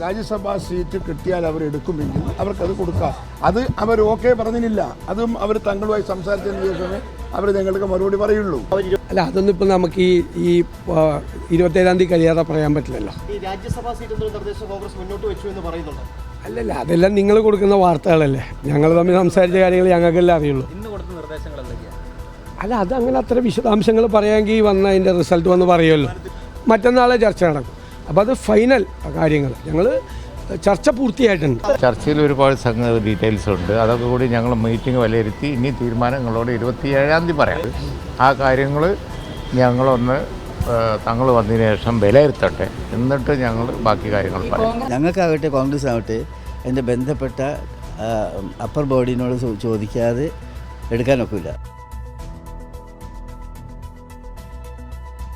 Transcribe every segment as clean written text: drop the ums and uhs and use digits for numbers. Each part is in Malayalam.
രാജ്യസഭാ സീറ്റ് കിട്ടിയാൽ അവർ എടുക്കുമെങ്കിൽ അവർക്കത് കൊടുക്കാം. അത് അവർ ഓക്കെ പറഞ്ഞില്ല. അതും അവർ തങ്ങളുമായി സംസാരിച്ചതിന് ശേഷമേ അവർ ഞങ്ങൾക്ക് മറുപടി പറയുള്ളൂ. അല്ല, അതൊന്നും ഇപ്പം നമുക്ക് ഈ 27-ാം തീയതി കഴിയാതെ പറയാൻ പറ്റില്ലല്ലോ. ഈ രാജ്യസഭാ സീറ്റ് നിർദ്ദേശം കോൺഗ്രസ് മുന്നോട്ട് വെച്ചു എന്ന് പറയുന്നുണ്ട്. അല്ലല്ല, അതെല്ലാം നിങ്ങൾ കൊടുക്കുന്ന വാർത്തകളല്ലേ. ഞങ്ങൾ തമ്മിൽ സംസാരിച്ച കാര്യങ്ങൾ ഞങ്ങൾക്കെല്ലാം അറിയുള്ളൂ. ഇന്ന് കൊടുത്ത നിർദ്ദേശങ്ങൾ എന്തൊക്കെയാണ്? അല്ല, അതങ്ങനെ അത്ര വിശദാംശങ്ങൾ പറയാമെങ്കിൽ വന്ന അതിൻ്റെ റിസൾട്ട് വന്ന് പറയുമല്ലോ. മറ്റന്നാളെ ചർച്ച നടക്കും. അപ്പോൾ അത് ഫൈനൽ കാര്യങ്ങൾ ഞങ്ങൾ ചർച്ച പൂർത്തിയായിട്ടുണ്ട്. ചർച്ചയിൽ ഒരുപാട് ഡീറ്റെയിൽസ് ഉണ്ട്. അതൊക്കെ കൂടി ഞങ്ങൾ മീറ്റിംഗ് വിലയിരുത്തി ഇനി തീരുമാനങ്ങളോട് 27-ാം തീയതി പറയാം. ആ കാര്യങ്ങൾ ഞങ്ങളൊന്ന് തങ്ങൾ വന്നതിന് ശേഷം വിലയിരുത്തട്ടെ, എന്നിട്ട് ഞങ്ങൾ ബാക്കി കാര്യങ്ങൾ പറയാം. ഞങ്ങൾക്കാകട്ടെ കോൺഗ്രസ് ആവട്ടെ അതിൻ്റെ ബന്ധപ്പെട്ട അപ്പർ ബോഡിനോട് ചോദിക്കാതെ എടുക്കാനൊക്കില്ല.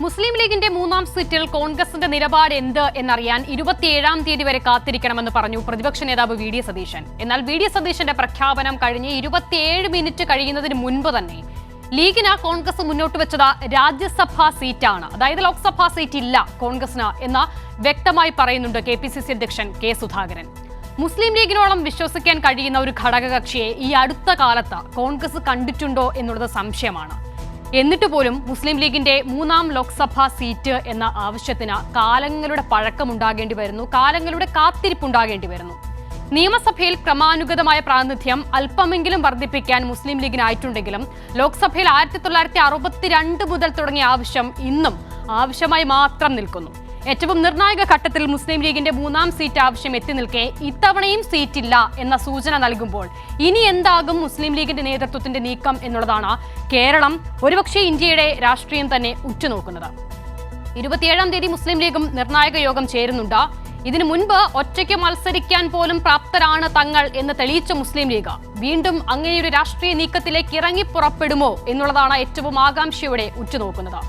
മുസ്ലിം ലീഗിന്റെ 3-ാം സീറ്റിൽ കോൺഗ്രസിന്റെ നിലപാട് എന്ത് എന്നറിയാൻ 27-ാം തീയതി വരെ കാത്തിരിക്കണമെന്ന് പറഞ്ഞു പ്രതിപക്ഷ നേതാവ് വി ഡി സതീശൻ. എന്നാൽ വി ഡി സതീശന്റെ പ്രഖ്യാപനം കഴിഞ്ഞ് 27 മിനിറ്റ് കഴിയുന്നതിന് മുൻപ് തന്നെ ലീഗിന് കോൺഗ്രസ് മുന്നോട്ട് വെച്ചത് രാജ്യസഭാ സീറ്റാണ്, അതായത് ലോക്സഭാ സീറ്റ് ഇല്ല കോൺഗ്രസിന് എന്ന് വ്യക്തമായി പറയുന്നുണ്ട് KPCC അധ്യക്ഷൻ കെ സുധാകരൻ. മുസ്ലിം ലീഗിനോളം വിശ്വസിക്കാൻ കഴിയുന്ന ഒരു ഘടകകക്ഷിയെ ഈ അടുത്ത കാലത്ത് കോൺഗ്രസ് കണ്ടിട്ടുണ്ടോ എന്നുള്ളത് സംശയമാണ്. എന്നിട്ട് പോലും മുസ്ലിം ലീഗിന്റെ 3-ാം ലോക്സഭാ സീറ്റ് എന്ന ആവശ്യത്തിന് കാലങ്ങളുടെ പഴക്കമുണ്ടാകേണ്ടി വരുന്നു, കാലങ്ങളുടെ കാത്തിരിപ്പുണ്ടാകേണ്ടി വരുന്നു. നിയമസഭയിൽ ക്രമാനുഗതമായ പ്രാതിനിധ്യം അല്പമെങ്കിലും വർദ്ധിപ്പിക്കാൻ മുസ്ലിം ലീഗിനായിട്ടുണ്ടെങ്കിലും ലോക്സഭയിൽ 1962 മുതൽ തുടങ്ങിയ ആവശ്യം ഇന്നും ആവശ്യമായി മാത്രം നിൽക്കുന്നു. ഏറ്റവും നിർണായക ഘട്ടത്തിൽ മുസ്ലിം ലീഗിന്റെ 3-ാം സീറ്റ് ആവശ്യം എത്തി നിൽക്കെ ഇത്തവണയും സീറ്റില്ല എന്ന സൂചന നൽകുമ്പോൾ ഇനി എന്താകും മുസ്ലിം ലീഗിന്റെ നേതൃത്വത്തിന്റെ നീക്കം എന്നുള്ളതാണ് കേരളം, ഒരുപക്ഷെ ഇന്ത്യയുടെ രാഷ്ട്രീയം തന്നെ ഉറ്റുനോക്കുന്നത്. 27-ാം തീയതി മുസ്ലിം ലീഗും നിർണായക യോഗം ചേരുന്നുണ്ട്. ഇതിനു മുൻപ് ഒറ്റയ്ക്ക് മത്സരിക്കാൻ പോലും പ്രാപ്തരാണ് തങ്ങൾ എന്ന് തെളിയിച്ച മുസ്ലിം ലീഗ് വീണ്ടും അങ്ങനെയൊരു രാഷ്ട്രീയ നീക്കത്തിലേക്ക് ഇറങ്ങി പുറപ്പെടുമോ എന്നുള്ളതാണ് ഏറ്റവും ആകാംക്ഷയോടെ ഉറ്റുനോക്കുന്നത്.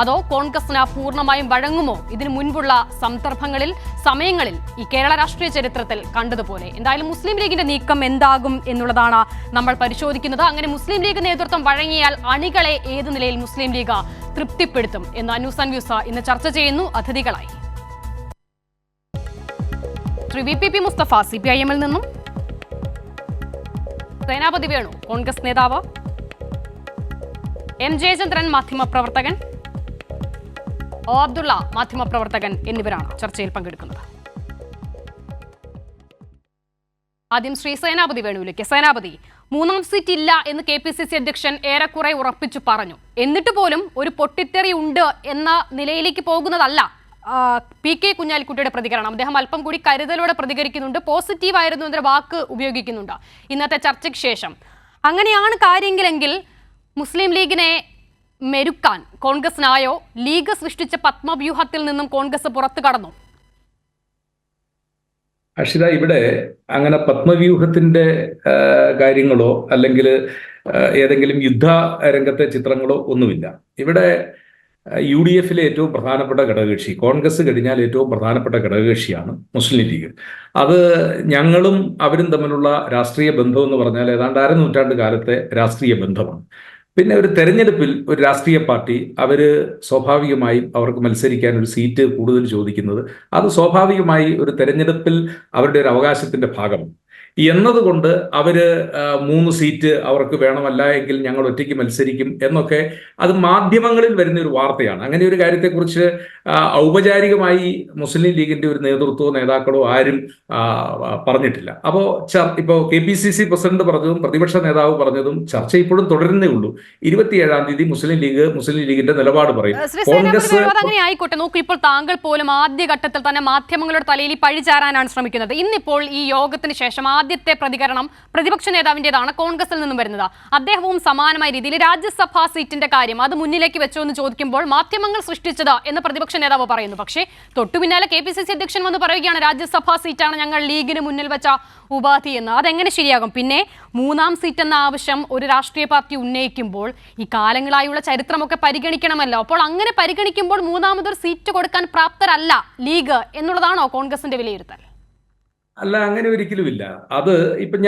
അതോ കോൺഗ്രസിന് പൂർണ്ണമായും വഴങ്ങുമോ? ഇതിനു മുൻപുള്ള സന്ദർഭങ്ങളിൽ, സമയങ്ങളിൽ ഈ കേരള രാഷ്ട്രീയ ചരിത്രത്തിൽ കണ്ടതുപോലെ. എന്തായാലും മുസ്ലിം ലീഗിന്റെ നീക്കം എന്താകും എന്നുള്ളതാണ് നമ്മൾ പരിശോധിക്കുന്നത്. അങ്ങനെ മുസ്ലിം ലീഗ് നേതൃത്വം വഴങ്ങിയാൽ അണികളെ ഏത് നിലയിൽ മുസ്ലിം ലീഗ് തൃപ്തിപ്പെടുത്തും എന്ന് ന്യൂസ് ആൻഡ് വ്യൂസ് ഇന്ന് ചർച്ച ചെയ്യുന്നു. അതിഥികളായി ശ്രീ VPP മുസ്തഫ CPIM-ൽ നിന്നും, സേനാപതി വേണു കോൺഗ്രസ് നേതാവ്, M ജയചന്ദ്രൻ മാധ്യമപ്രവർത്തകൻ, ഒ അബ്ദുള്ള മാധ്യമപ്രവർത്തകൻ എന്നിവരാണ് ചർച്ചയിൽ പങ്കെടുക്കുന്നത്. ആദ്യം ശ്രീ സേനാപതി വേണുവിലേക്ക്. സേനാപതി, 3-ാം സീറ്റ് ഇല്ല എന്ന് KPCC അധ്യക്ഷൻ ഏറെക്കുറെ ഉറപ്പിച്ചു പറഞ്ഞു. എന്നിട്ട് പോലും ഒരു പൊട്ടിത്തെറി ഉണ്ട് എന്ന നിലയിലേക്ക് പോകുന്നതല്ല PK കുഞ്ഞാലിക്കുട്ടിയുടെ പ്രതികരണം. അദ്ദേഹം അല്പം കൂടി കരുതലോടെ പ്രതികരിക്കുന്നുണ്ട്, പോസിറ്റീവായിരുന്നു എന്ന വാക്ക് ഉപയോഗിക്കുന്നുണ്ട് ഇന്നത്തെ ചർച്ചയ്ക്ക് ശേഷം. അങ്ങനെയാണ് കാര്യമെങ്കിൽ മുസ്ലിം ലീഗിനെ മെരുക്കാൻ കോൺഗ്രസിനായോ? ലീഗ് സൃഷ്ടിച്ച പത്മവ്യൂഹത്തിൽ നിന്നും കോൺഗ്രസ് പുറത്തു കടന്നു? അക്ഷിത, ഇവിടെ അങ്ങനെ പത്മവ്യൂഹത്തിന്റെ കാര്യങ്ങളോ അല്ലെങ്കിൽ ഏതെങ്കിലും യുദ്ധ രംഗത്തെ ചിത്രങ്ങളോ ഒന്നുമില്ല. ഇവിടെ UDF-ലെ ഏറ്റവും പ്രധാനപ്പെട്ട ഘടകകക്ഷി, കോൺഗ്രസ് കഴിഞ്ഞാൽ ഏറ്റവും പ്രധാനപ്പെട്ട ഘടകകക്ഷിയാണ് മുസ്ലിം ലീഗ്. അത് ഞങ്ങളും അവരും തമ്മിലുള്ള രാഷ്ട്രീയ ബന്ധം എന്ന് പറഞ്ഞാൽ ഏതാണ്ട് അരനൂറ്റാണ്ട് കാലത്തെ രാഷ്ട്രീയ ബന്ധമാണ്. പിന്നെ ഒരു തെരഞ്ഞെടുപ്പിൽ ഒരു രാഷ്ട്രീയ പാർട്ടി സ്വാഭാവികമായും അവർക്ക് മത്സരിക്കാൻ ഒരു സീറ്റ് കൂടുതൽ ചോദിക്കുന്നത് അത് സ്വാഭാവികമായി ഒരു തെരഞ്ഞെടുപ്പിൽ അവരുടെ ഒരു അവകാശത്തിന്റെ ഭാഗമാണ്. എന്നതുകൊണ്ട് അവര് 3 സീറ്റ് അവർക്ക് വേണമല്ല എങ്കിൽ ഞങ്ങൾ ഒറ്റയ്ക്ക് മത്സരിക്കും എന്നൊക്കെ അത് മാധ്യമങ്ങളിൽ വരുന്ന ഒരു വാർത്തയാണ്. അങ്ങനെ ഒരു കാര്യത്തെക്കുറിച്ച് ഔപചാരികമായി മുസ്ലിം ലീഗിന്റെ ഒരു നേതാക്കളോ ആരും പറഞ്ഞിട്ടില്ല. അപ്പോൾ ഇപ്പോൾ KPCC പ്രസിഡന്റ് പറഞ്ഞതും പ്രതിപക്ഷ നേതാവ് പറഞ്ഞതും ചർച്ച ഇപ്പോഴും തുടരുന്നേ ഉള്ളൂ. 27-ാം തീയതി മുസ്ലിം ലീഗിന്റെ നിലപാട് പറയും. കോൺഗ്രസ് അങ്ങനെ ആയിക്കോട്ടെ. നോക്കൂ, ഇപ്പോൾ താങ്കൾ പോലും ആദ്യഘട്ടത്തിൽ തന്നെ മാധ്യമങ്ങളുടെ തലയിൽ പഴിചാരാനാണ് ശ്രമിക്കുന്നത്. ഇന്നിപ്പോൾ ഈ യോഗത്തിന് ശേഷം ആദ്യത്തെ പ്രതികരണം പ്രതിപക്ഷ നേതാവിൻ്റെതാണ്, കോൺഗ്രസിൽ നിന്നും വരുന്നത്. അദ്ദേഹവും സമാനമായ രീതിയിൽ രാജ്യസഭാ സീറ്റിന്റെ കാര്യം അത് മുന്നിലേക്ക് വെച്ചോ എന്ന് ചോദിക്കുമ്പോൾ മാധ്യമങ്ങൾ സൃഷ്ടിച്ചത് എന്ന് പ്രതിപക്ഷ നേതാവ് പറയുന്നു. പക്ഷേ തൊട്ടു പിന്നാലെ KPCC അധ്യക്ഷൻ വന്ന് പറയുകയാണ് രാജ്യസഭാ സീറ്റാണ് ഞങ്ങൾ ലീഗിന് മുന്നിൽ വെച്ച ഉപാധി എന്ന്. അതെങ്ങനെ ശരിയാകും? പിന്നെ 3-ാം സീറ്റ് എന്ന ആവശ്യം ഒരു രാഷ്ട്രീയ പാർട്ടി ഉന്നയിക്കുമ്പോൾ ഈ കാലങ്ങളായുള്ള ചരിത്രമൊക്കെ പരിഗണിക്കണമല്ലോ. അപ്പോൾ അങ്ങനെ പരിഗണിക്കുമ്പോൾ 3-ാമതൊരു സീറ്റ് കൊടുക്കാൻ പ്രാപ്തരല്ല ലീഗ് എന്നുള്ളതാണോ കോൺഗ്രസിന്റെ വിലയിരുത്തൽ? അല്ല, അങ്ങനെ ഒരിക്കലുമില്ല. അത് ഇപ്പോൾ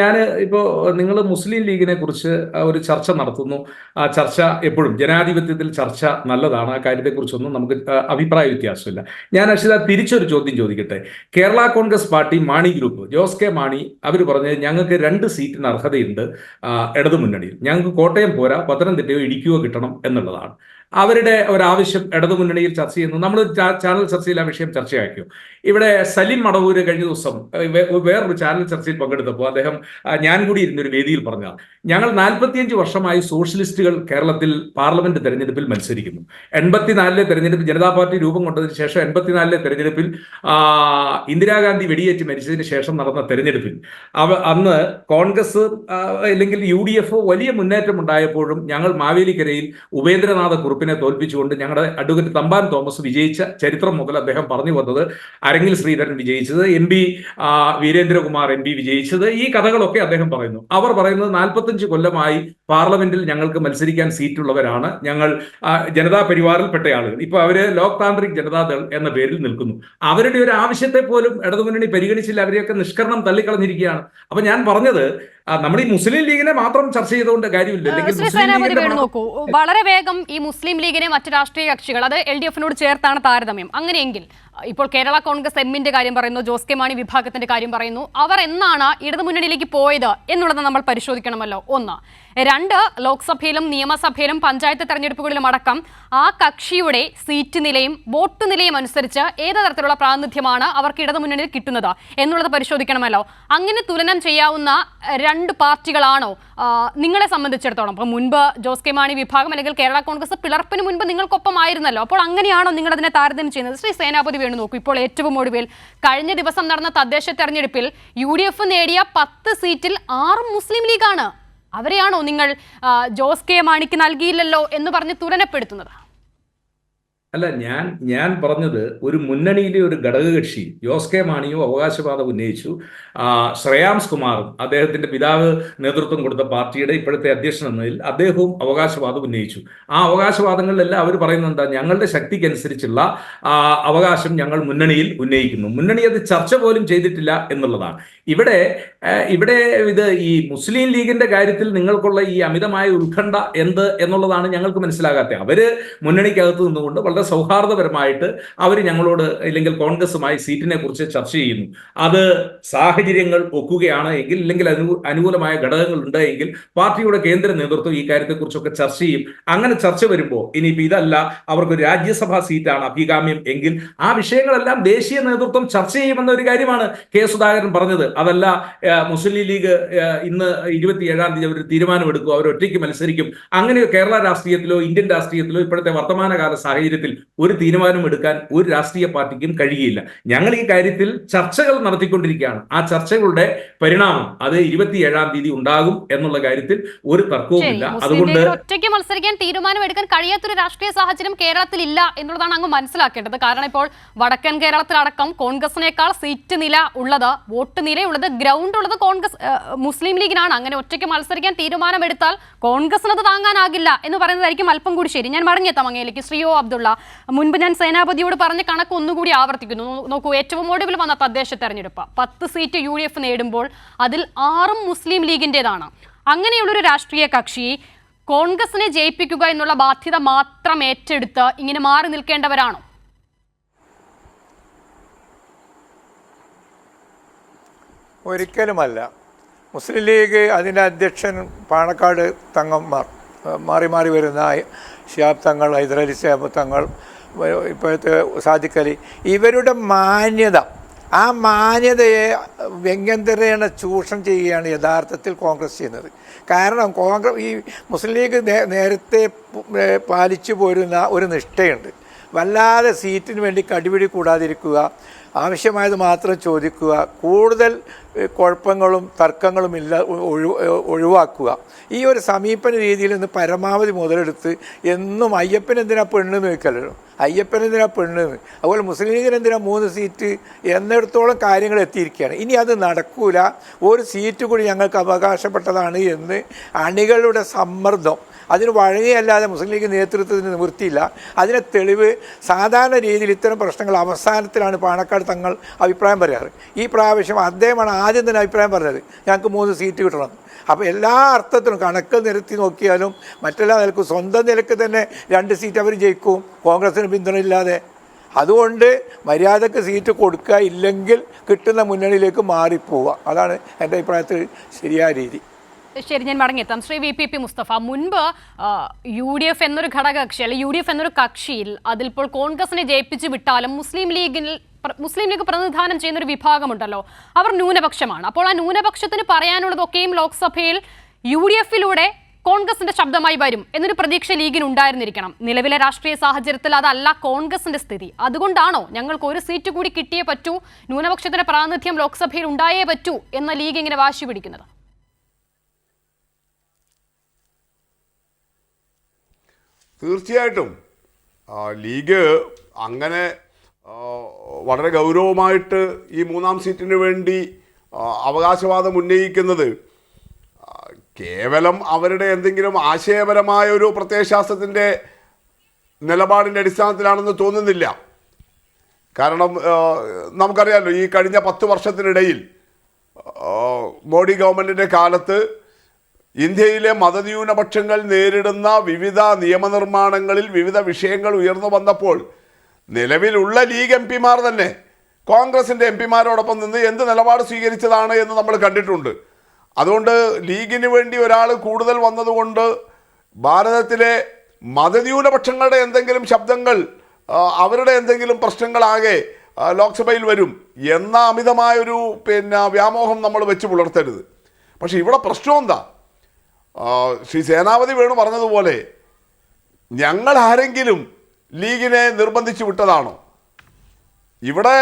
നിങ്ങൾ മുസ്ലിം ലീഗിനെ കുറിച്ച് ഒരു ചർച്ച നടത്തുന്നു. ആ ചർച്ച എപ്പോഴും ജനാധിപത്യത്തിൽ ചർച്ച നല്ലതാണ്. ആ കാര്യത്തെക്കുറിച്ചൊന്നും നമുക്ക് അഭിപ്രായ വ്യത്യാസമില്ല. ഞാൻ അക്ഷിത തിരിച്ചൊരു ചോദ്യം ചോദിക്കട്ടെ. Kerala Congress party Mani group, Jose K Mani, അവർ പറഞ്ഞത് ഞങ്ങൾക്ക് 2 സീറ്റിന് അർഹതയുണ്ട് ഇടതുമുന്നണിയിൽ. ഞങ്ങൾക്ക് കോട്ടയം പോരാ, പത്തനംതിട്ടയോ ഇടുക്കിയോ കിട്ടണം എന്നുള്ളതാണ് അവരുടെ ഒരാവശ്യം. ഇടതുമുന്നണിയിൽ ചർച്ച ചെയ്യുന്നു. നമ്മൾ ചാനൽ ചർച്ചയിൽ ആ വിഷയം ചർച്ചയാക്കിയോ? ഇവിടെ സലിം മടവൂര് കഴിഞ്ഞ ദിവസം വേറൊരു ചാനൽ ചർച്ചയിൽ പങ്കെടുത്തപ്പോൾ അദ്ദേഹം, ഞാൻ കൂടി ഇരുന്നൊരു വേദിയിൽ പറഞ്ഞ, ഞങ്ങൾ 45 വർഷമായി സോഷ്യലിസ്റ്റുകൾ കേരളത്തിൽ പാർലമെന്റ് തെരഞ്ഞെടുപ്പിൽ മത്സരിക്കുന്നു. 84-ലെ തെരഞ്ഞെടുപ്പിൽ ജനതാ പാർട്ടി രൂപം കൊണ്ടതിന് ശേഷം 84-ലെ തെരഞ്ഞെടുപ്പിൽ ഇന്ദിരാഗാന്ധി വെടിയേറ്റ് മരിച്ചതിന് ശേഷം നടന്ന തെരഞ്ഞെടുപ്പിൽ അന്ന് കോൺഗ്രസ് അല്ലെങ്കിൽ UDF വലിയ മുന്നേറ്റം ഉണ്ടായപ്പോഴും ഞങ്ങൾ മാവേലിക്കരയിൽ ഉപേന്ദ്രനാഥ കുറുപ്പിനെ തോൽപ്പിച്ചുകൊണ്ട് ഞങ്ങളുടെ അഡ്വക്കേറ്റ് തമ്പാൻ തോമസ് വിജയിച്ച ചരിത്രം മുതൽ അദ്ദേഹം പറഞ്ഞു വന്നത്, അരങ്ങിൽ ശ്രീധരൻ വിജയിച്ചത്, MP വീരേന്ദ്രകുമാർ MP വിജയിച്ചത്, ഈ കഥകളൊക്കെ അദ്ദേഹം പറയുന്നു. അവർ പറയുന്നത് 45 കൊല്ലമായി പാർലമെന്റിൽ ഞങ്ങൾക്ക് മത്സരിക്കാൻ സീറ്റുള്ളവരാണ്, ഞങ്ങൾ ജനതാ പരിവാറിൽപ്പെട്ട ആളുകൾ. ഇപ്പൊ അവര് ലോക് താന്ത്രിക് ജനതാദൾ എന്ന പേരിൽ നിൽക്കുന്നു. അവരുടെ ഒരു ആവശ്യത്തെ പോലും ഇടതുമുന്നണി പരിഗണിച്ചില്ല. അവരെയൊക്കെ നിഷ്കരണം തള്ളിക്കളഞ്ഞിരിക്കുകയാണ്. അപ്പൊ ഞാൻ പറഞ്ഞത്, നമ്മൾ ഈ മുസ്ലിം ലീഗിനെ മാത്രം ചർച്ച ചെയ്തുകൊണ്ട് കാര്യമില്ല. നോക്കൂ, വളരെ വേഗം ഈ മുസ്ലിം ലീഗിനെ മറ്റ് രാഷ്ട്രീയ കക്ഷികൾ അത് LDF-നോട് ചേർത്താണ് താരതമ്യം. അങ്ങനെയെങ്കിൽ ഇപ്പോൾ കേരള കോൺഗ്രസ് എമ്മിന്റെ കാര്യം പറയുന്നു, ജോസ് കെ മാണി വിഭാഗത്തിന്റെ കാര്യം പറയുന്നു. അവർ എന്നാണ് ഇടതുമുന്നണിയിലേക്ക് പോയത് എന്നുള്ളത് നമ്മൾ പരിശോധിക്കണമല്ലോ. 1. 2, ലോക്സഭയിലും നിയമസഭയിലും പഞ്ചായത്ത് തെരഞ്ഞെടുപ്പുകളിലും അടക്കം ആ കക്ഷിയുടെ സീറ്റ് നിലയും വോട്ട് നിലയും അനുസരിച്ച് ഏത് തരത്തിലുള്ള പ്രാതിനിധ്യമാണ് അവർക്ക് ഇടതുമുന്നണിയിൽ കിട്ടുന്നത് എന്നുള്ളത് പരിശോധിക്കണമല്ലോ. അങ്ങനെ തുലനം ചെയ്യാവുന്ന 2 പാർട്ടികളാണോ നിങ്ങളെ സംബന്ധിച്ചിടത്തോളം? അപ്പോൾ മുൻപ് ജോസ് കെ മാണി വിഭാഗം അല്ലെങ്കിൽ കേരള കോൺഗ്രസ് പിളർപ്പിന് മുൻപ് നിങ്ങൾക്കൊപ്പമായിരുന്നല്ലോ. അപ്പോൾ അങ്ങനെയാണോ നിങ്ങൾ അതിനെ താരതമ്യം ചെയ്യുന്നത്? ശ്രീ സേനാപതി വേണു, നോക്കൂ, ഇപ്പോൾ ഏറ്റവും ഒടുവിൽ കഴിഞ്ഞ ദിവസം നടന്ന തദ്ദേശ തെരഞ്ഞെടുപ്പിൽ UDF നേടിയ 10 സീറ്റിൽ 6 മുസ്ലിം ലീഗാണ്. അവരെയാണോ നിങ്ങൾ ജോസ് കെ മാണിക്ക് നൽകിയില്ലല്ലോ എന്ന് പറഞ്ഞ് തുലനപ്പെടുത്തുന്നത്? അല്ല, ഞാൻ പറഞ്ഞത് ഒരു മുന്നണിയിലെ ഒരു ഘടകകക്ഷി ജോസ് കെ മാണിയോ അവകാശവാദം ഉന്നയിച്ചു. ശ്രേയാംസ് കുമാറും അദ്ദേഹത്തിന്റെ പിതാവ് നേതൃത്വം കൊടുത്ത പാർട്ടിയുടെ ഇപ്പോഴത്തെ അധ്യക്ഷൻ എന്നതിൽ അദ്ദേഹവും അവകാശവാദം ഉന്നയിച്ചു. ആ അവകാശവാദങ്ങളിലെല്ലാം അവർ പറയുന്നത് എന്താ? ഞങ്ങളുടെ ശക്തിക്കനുസരിച്ചുള്ള അവകാശം ഞങ്ങൾ മുന്നണിയിൽ ഉന്നയിക്കുന്നു. മുന്നണി അത് ചർച്ച പോലും ചെയ്തിട്ടില്ല എന്നുള്ളതാണ്. ഇവിടെ ഇത് ഈ മുസ്ലിം ലീഗിന്റെ കാര്യത്തിൽ നിങ്ങൾക്കുള്ള ഈ അമിതമായ ഉത്കണ്ഠ എന്ത് എന്നുള്ളതാണ് ഞങ്ങൾക്ക് മനസ്സിലാകാത്തത്. അവര് മുന്നണിക്കകത്ത് നിന്നുകൊണ്ട് വളരെ സൗഹാർദ്ദപരമായിട്ട് അവർ ഞങ്ങളോട് അല്ലെങ്കിൽ കോൺഗ്രസുമായി സീറ്റിനെ കുറിച്ച് ചർച്ച ചെയ്യുന്നു. അത് സാഹചര്യങ്ങൾ ഒക്കുകയാണ് എങ്കിൽ, ഇല്ലെങ്കിൽ അനുകൂലമായ ഘടകങ്ങൾ ഉണ്ട് എങ്കിൽ പാർട്ടിയുടെ കേന്ദ്ര നേതൃത്വം ഈ കാര്യത്തെക്കുറിച്ചൊക്കെ ചർച്ച ചെയ്യും. അങ്ങനെ ചർച്ച വരുമ്പോൾ ഇനിയിപ്പോൾ ഇതല്ല അവർക്ക് രാജ്യസഭാ സീറ്റാണ് അഭികാമ്യം എങ്കിൽ ആ വിഷയങ്ങളെല്ലാം ദേശീയ നേതൃത്വം ചർച്ച ചെയ്യുമെന്ന ഒരു കാര്യമാണ് കെ സുധാകരൻ പറഞ്ഞത്. അതല്ല മുസ്ലിം ലീഗ് ഇന്ന് 27-ാം തീയതി അവർ തീരുമാനമെടുക്കും, അവർ ഒറ്റയ്ക്ക് മത്സരിക്കും. അങ്ങനെ കേരള രാഷ്ട്രീയത്തിലോ ഇന്ത്യൻ രാഷ്ട്രീയത്തിലോ ഇപ്പോഴത്തെ വർത്തമാനകാല സാഹചര്യത്തിൽ ഒരു തീരുമാനം എടുക്കാൻ ഒരു രാഷ്ട്രീയ പാർട്ടിക്കും കഴിയുകയില്ല. ഞങ്ങൾ ഈ കാര്യത്തിൽ ചർച്ചകൾ നടത്തിക്കൊണ്ടിരിക്കുകയാണ്. ആ ചർച്ചകളുടെ പരിണാമം അത് 27-ാം തീയതി ഉണ്ടാകും എന്നുള്ള കാര്യത്തിൽ ഒരു തർക്കവുമില്ല. അതുകൊണ്ട് ഒറ്റയ്ക്ക് മത്സരിക്കാൻ തീരുമാനമെടുക്കാൻ കഴിയാത്തൊരു രാഷ്ട്രീയ സാഹചര്യം കേരളത്തിൽ ഇല്ല എന്നുള്ളതാണ് അങ്ങ് മനസ്സിലാക്കേണ്ടത്. കാരണം ഇപ്പോൾ വടക്കൻ കേരളത്തിലടക്കം കോൺഗ്രസിനേക്കാൾ സീറ്റ് നില ഉള്ളത്, വോട്ട് നിലയുള്ളത്, ഗ്രൗണ്ട് ഉള്ളത് കോൺഗ്രസ് മുസ്ലിം ലീഗിനാണ്. അങ്ങനെ ഒറ്റയ്ക്ക് മത്സരിക്കാൻ തീരുമാനമെടുത്താൽ കോൺഗ്രസിനത് താങ്ങാനാകില്ല എന്ന് പറയുന്നതായിരിക്കും അല്പം കൂടി ശരി. ഞാൻ മടങ്ങിയെത്താം അങ്ങയിലേക്ക്. ശ്രീ ഒ അബ്ദുള്ള, മുൻപ് ഞാൻ സേനാപതിയോട് പറഞ്ഞ കണക്ക് ഒന്നുകൂടി ആവർത്തിക്കുന്നു. നോക്കൂ, ഏറ്റവും ഒടുവിൽ വന്ന തദ്ദേശ തെരഞ്ഞെടുപ്പ് 10 സീറ്റ് UDF നേടുമ്പോൾ അതിൽ 6 മുസ്ലിം ലീഗിൻ്റെതാണ്. അങ്ങനെയുള്ളൊരു രാഷ്ട്രീയ കക്ഷി കോൺഗ്രസിനെ ജയിപ്പിക്കുക എന്നുള്ള ബാധ്യത മാത്രം ഏറ്റെടുത്ത് ഇങ്ങനെ മാറി നിൽക്കേണ്ടവരാണോ? ഒരിക്കലുമല്ല. മുസ്ലിം ലീഗ് അതിൻ്റെ അധ്യക്ഷൻ പാണക്കാട് തങ്ങന്മാർ, മാറി മാറി വരുന്ന ശിഹാബ് തങ്ങൾ, ഹൈദരലി ശിഹാബ് തങ്ങൾ, ഇപ്പോഴത്തെ സാദിഖ് അലി, ഇവരുടെ മാന്യത, ആ മാന്യതയെ വ്യംഗ്യന്തരേണ ചൂഷണം ചെയ്യുകയാണ് യഥാർത്ഥത്തിൽ കോൺഗ്രസ് ചെയ്യുന്നത്. കാരണം ഈ മുസ്ലിം ലീഗ് നേരത്തെ പാലിച്ചു പോരുന്ന ഒരു നിഷ്ഠയുണ്ട്. വല്ലാതെ സീറ്റിന് വേണ്ടി കടിപിടി കൂടാതിരിക്കുക, ആവശ്യമായത് മാത്രം ചോദിക്കുക, കൂടുതൽ കുഴപ്പങ്ങളും തർക്കങ്ങളും ഒഴിവാക്കുക. ഈ ഒരു സമീപന രീതിയിൽ നിന്ന് പരമാവധി മുതലെടുത്ത് എന്നും അയ്യപ്പനെന്തിനാ പെണ്ണെന്ന് ചോദിക്കല്ലോ, അയ്യപ്പനെന്തിനാ പെണ്ണെന്ന്, അതുപോലെ മുസ്ലിം ലീഗിനെന്തിനാ 3 സീറ്റ് എന്നിടത്തോളം കാര്യങ്ങൾ എത്തിയിരിക്കുകയാണ്. ഇനി അത് നടക്കൂല, ഒരു സീറ്റ് കൂടി ഞങ്ങൾക്ക് അവകാശപ്പെട്ടതാണ് എന്ന് അണികളുടെ സമ്മർദ്ദം, അതിന് വഴങ്ങിയല്ലാതെ മുസ്ലിം ലീഗ് നേതൃത്വത്തിന് നിവൃത്തിയില്ല. അതിനെ തെളിവ് സാധാരണ രീതിയിൽ ഇത്തരം പ്രശ്നങ്ങൾ അവസാനത്തിലാണ് പാണക്കാട് തന്നെയാണ് തങ്ങൾ അഭിപ്രായം പറയാറ്. ഈ പ്രാവശ്യം അദ്ദേഹമാണ് ആദ്യം തന്നെ അഭിപ്രായം പറഞ്ഞത് ഞങ്ങൾക്ക് 3 സീറ്റ് കിട്ടണം. അപ്പോൾ എല്ലാ അർത്ഥത്തിലും കണക്ക് നിരത്തി നോക്കിയാലും മറ്റെല്ലാ നിലക്കും സ്വന്തം നിലക്ക് തന്നെ 2 സീറ്റ് അവർ ജയിക്കും കോൺഗ്രസിന് പിന്തുണയില്ലാതെ. അതുകൊണ്ട് മര്യാദക്ക് സീറ്റ് കൊടുക്കുക, ഇല്ലെങ്കിൽ കിട്ടുന്ന മുന്നണിയിലേക്ക് മാറിപ്പോവുക. അതാണ് എൻ്റെ അഭിപ്രായത്തിൽ ശരിയായ രീതി. ശരി, ഞാൻ മടങ്ങിയെത്താം. ശ്രീ VPP മുസ്തഫ, മുൻപ് UDF എന്നൊരു ഘടകകക്ഷി അല്ലെങ്കിൽ UDF എന്നൊരു കക്ഷിയിൽ അതിലിപ്പോൾ കോൺഗ്രസിനെ ജയിപ്പിച്ച് വിട്ടാലും മുസ്ലിം ലീഗ് പ്രതിനിധാനം ചെയ്യുന്ന ഒരു വിഭാഗമുണ്ടല്ലോ, അവർ ന്യൂനപക്ഷമാണ്. അപ്പോൾ ആ ന്യൂനപക്ഷത്തിന് പറയാനുള്ളതൊക്കെയും ലോക്സഭയിൽ UDFിലൂടെ കോൺഗ്രസിന്റെ ശബ്ദമായി വരും എന്നൊരു പ്രതീക്ഷ ലീഗിന് ഉണ്ടായിരുന്നിരിക്കണം. നിലവിലെ രാഷ്ട്രീയ സാഹചര്യത്തിൽ അതല്ല കോൺഗ്രസിന്റെ സ്ഥിതി. അതുകൊണ്ടാണോ ഞങ്ങൾക്ക് 1 സീറ്റ് കൂടി കിട്ടിയേ പറ്റൂ, ന്യൂനപക്ഷത്തിന്റെ പ്രാതിനിധ്യം ലോക്സഭയിൽ ഉണ്ടായേ പറ്റൂ എന്ന ലീഗ് ഇങ്ങനെ വാശി പിടിക്കുന്നത്? തീർച്ചയായിട്ടും ലീഗ് അങ്ങനെ വളരെ ഗൗരവമായിട്ട് ഈ 3-ാം സീറ്റിന് വേണ്ടി അവകാശവാദം ഉന്നയിക്കുന്നത് കേവലം അവരുടെ എന്തെങ്കിലും ആശയപരമായ ഒരു പ്രത്യയശാസ്ത്രത്തിൻ്റെ നിലപാടിൻ്റെ അടിസ്ഥാനത്തിലാണെന്ന് തോന്നുന്നില്ല. കാരണം നമുക്കറിയാമല്ലോ, ഈ കഴിഞ്ഞ 10 വർഷത്തിനിടയിൽ മോഡി ഗവൺമെൻറ്റിൻ്റെ കാലത്ത് ഇന്ത്യയിലെ മതന്യൂനപക്ഷങ്ങൾ നേരിടുന്ന വിവിധ നിയമനിർമ്മാണങ്ങളിൽ വിവിധ വിഷയങ്ങൾ ഉയർന്നു വന്നപ്പോൾ നിലവിലുള്ള ലീഗ് MP-മാർ തന്നെ കോൺഗ്രസിൻ്റെ MP-മാരോടൊപ്പം നിന്ന് എന്ത് നിലപാട് സ്വീകരിച്ചതാണ് എന്ന് നമ്മൾ കണ്ടിട്ടുണ്ട്. അതുകൊണ്ട് ലീഗിന് വേണ്ടി ഒരാൾ കൂടുതൽ വന്നതുകൊണ്ട് ഭാരതത്തിലെ മതന്യൂനപക്ഷങ്ങളുടെ എന്തെങ്കിലും ശബ്ദങ്ങൾ, അവരുടെ എന്തെങ്കിലും പ്രശ്നങ്ങളാകെ ലോക്സഭയിൽ വരും എന്ന അമിതമായൊരു വ്യാമോഹം നമ്മൾ വെച്ച് പുലർത്തരുത്. പക്ഷേ ഇവിടെ പ്രശ്നം എന്താ? ശ്രീ സേനാപതി വേണു പറഞ്ഞതുപോലെ ഞങ്ങൾ ആരെങ്കിലും ലീഗിനെ നിർബന്ധിച്ചു വിട്ടതാണോ? ഇവിടെ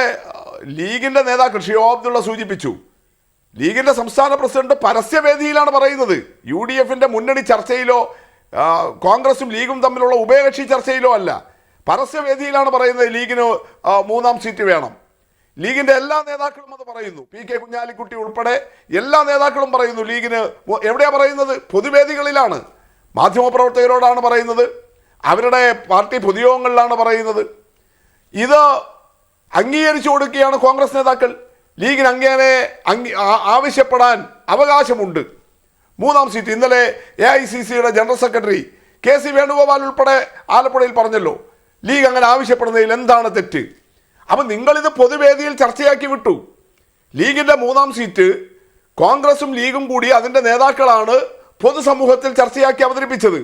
ലീഗിൻ്റെ നേതാക്കൾ ശ്രീ അബ്ദുള്ള സൂചിപ്പിച്ചു, ലീഗിൻ്റെ സംസ്ഥാന പ്രസിഡന്റ് പരസ്യവേദിയിലാണ് പറയുന്നത്. UDFിൻ്റെ മുന്നണി ചർച്ചയിലോ കോൺഗ്രസും ലീഗും തമ്മിലുള്ള ഉഭയകക്ഷി ചർച്ചയിലോ അല്ല, പരസ്യവേദിയിലാണ് പറയുന്നത് ലീഗിന് 3-ാം സീറ്റ് വേണം. ലീഗിൻ്റെ എല്ലാ നേതാക്കളും അത് പറയുന്നു. PK കുഞ്ഞാലിക്കുട്ടി ഉൾപ്പെടെ എല്ലാ നേതാക്കളും പറയുന്നു ലീഗിന്. എവിടെയാണ് പറയുന്നത്? പൊതുവേദികളിലാണ്, മാധ്യമപ്രവർത്തകരോടാണ് പറയുന്നത്, അവരുടെ പാർട്ടി പൊതുയോഗങ്ങളിലാണ് പറയുന്നത്. ഇത് അംഗീകരിച്ചു കൊടുക്കുകയാണ് കോൺഗ്രസ് നേതാക്കൾ. ലീഗിന് അങ്ങനെ ആവശ്യപ്പെടാൻ അവകാശമുണ്ട്. 3-ാം സീറ്റ് ഇന്നലെ AICCയുടെ ജനറൽ സെക്രട്ടറി KC വേണുഗോപാൽ ഉൾപ്പെടെ ആലപ്പുഴയിൽ പറഞ്ഞല്ലോ, ലീഗ് അങ്ങനെ ആവശ്യപ്പെടുന്നതിൽ എന്താണ് തെറ്റ്? അപ്പം നിങ്ങളിത് പൊതുവേദിയിൽ ചർച്ചയാക്കി വിട്ടു. ലീഗിൻ്റെ 3-ാം സീറ്റ് കോൺഗ്രസും ലീഗും കൂടി അതിൻ്റെ നേതാക്കളാണ് പൊതുസമൂഹത്തിൽ ചർച്ചയാക്കി അവതരിപ്പിച്ചത്.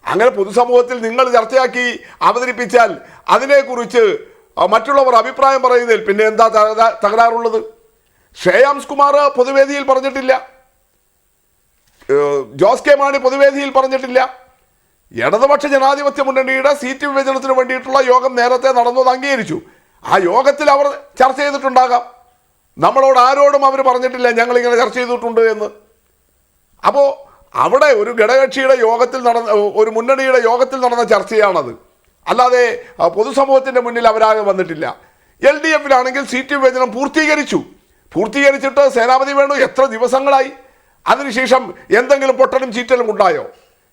അങ്ങനെ പൊതുസമൂഹത്തിൽ നിങ്ങൾ ചർച്ചയാക്കി അവതരിപ്പിച്ചാൽ അതിനെക്കുറിച്ച് മറ്റുള്ളവർ അഭിപ്രായം പറയുന്നതിൽ പിന്നെ എന്താ തകരാറുള്ളത്? ശ്രേയാംസ് കുമാർ പൊതുവേദിയിൽ പറഞ്ഞിട്ടില്ല, ജോസ് കെ മാണി പൊതുവേദിയിൽ പറഞ്ഞിട്ടില്ല. ഇടതുപക്ഷ ജനാധിപത്യ മുന്നണിയുടെ സീറ്റ് വിഭജനത്തിന് വേണ്ടിയിട്ടുള്ള യോഗം നേരത്തെ നടന്നത് അംഗീകരിച്ചു. ആ യോഗത്തിൽ അവർ ചർച്ച ചെയ്തിട്ടുണ്ടാകാം. നമ്മളോട് ആരോടും അവർ പറഞ്ഞിട്ടില്ല ഞങ്ങളിങ്ങനെ ചർച്ച ചെയ്തിട്ടുണ്ട് എന്ന്. അപ്പോൾ അവിടെ ഒരു ഘടകകക്ഷിയുടെ യോഗത്തിൽ ഒരു മുന്നണിയുടെ യോഗത്തിൽ നടന്ന ചർച്ചയാണത്, അല്ലാതെ പൊതുസമൂഹത്തിൻ്റെ മുന്നിൽ അവരാകെ വന്നിട്ടില്ല. LDFിലാണെങ്കിൽ സീറ്റ് വിഭജനം പൂർത്തീകരിച്ചിട്ട് സേനാപതി വേണു എത്ര ദിവസങ്ങളായി? അതിനുശേഷം എന്തെങ്കിലും പൊട്ടലും ചീറ്റലും ഉണ്ടായോ?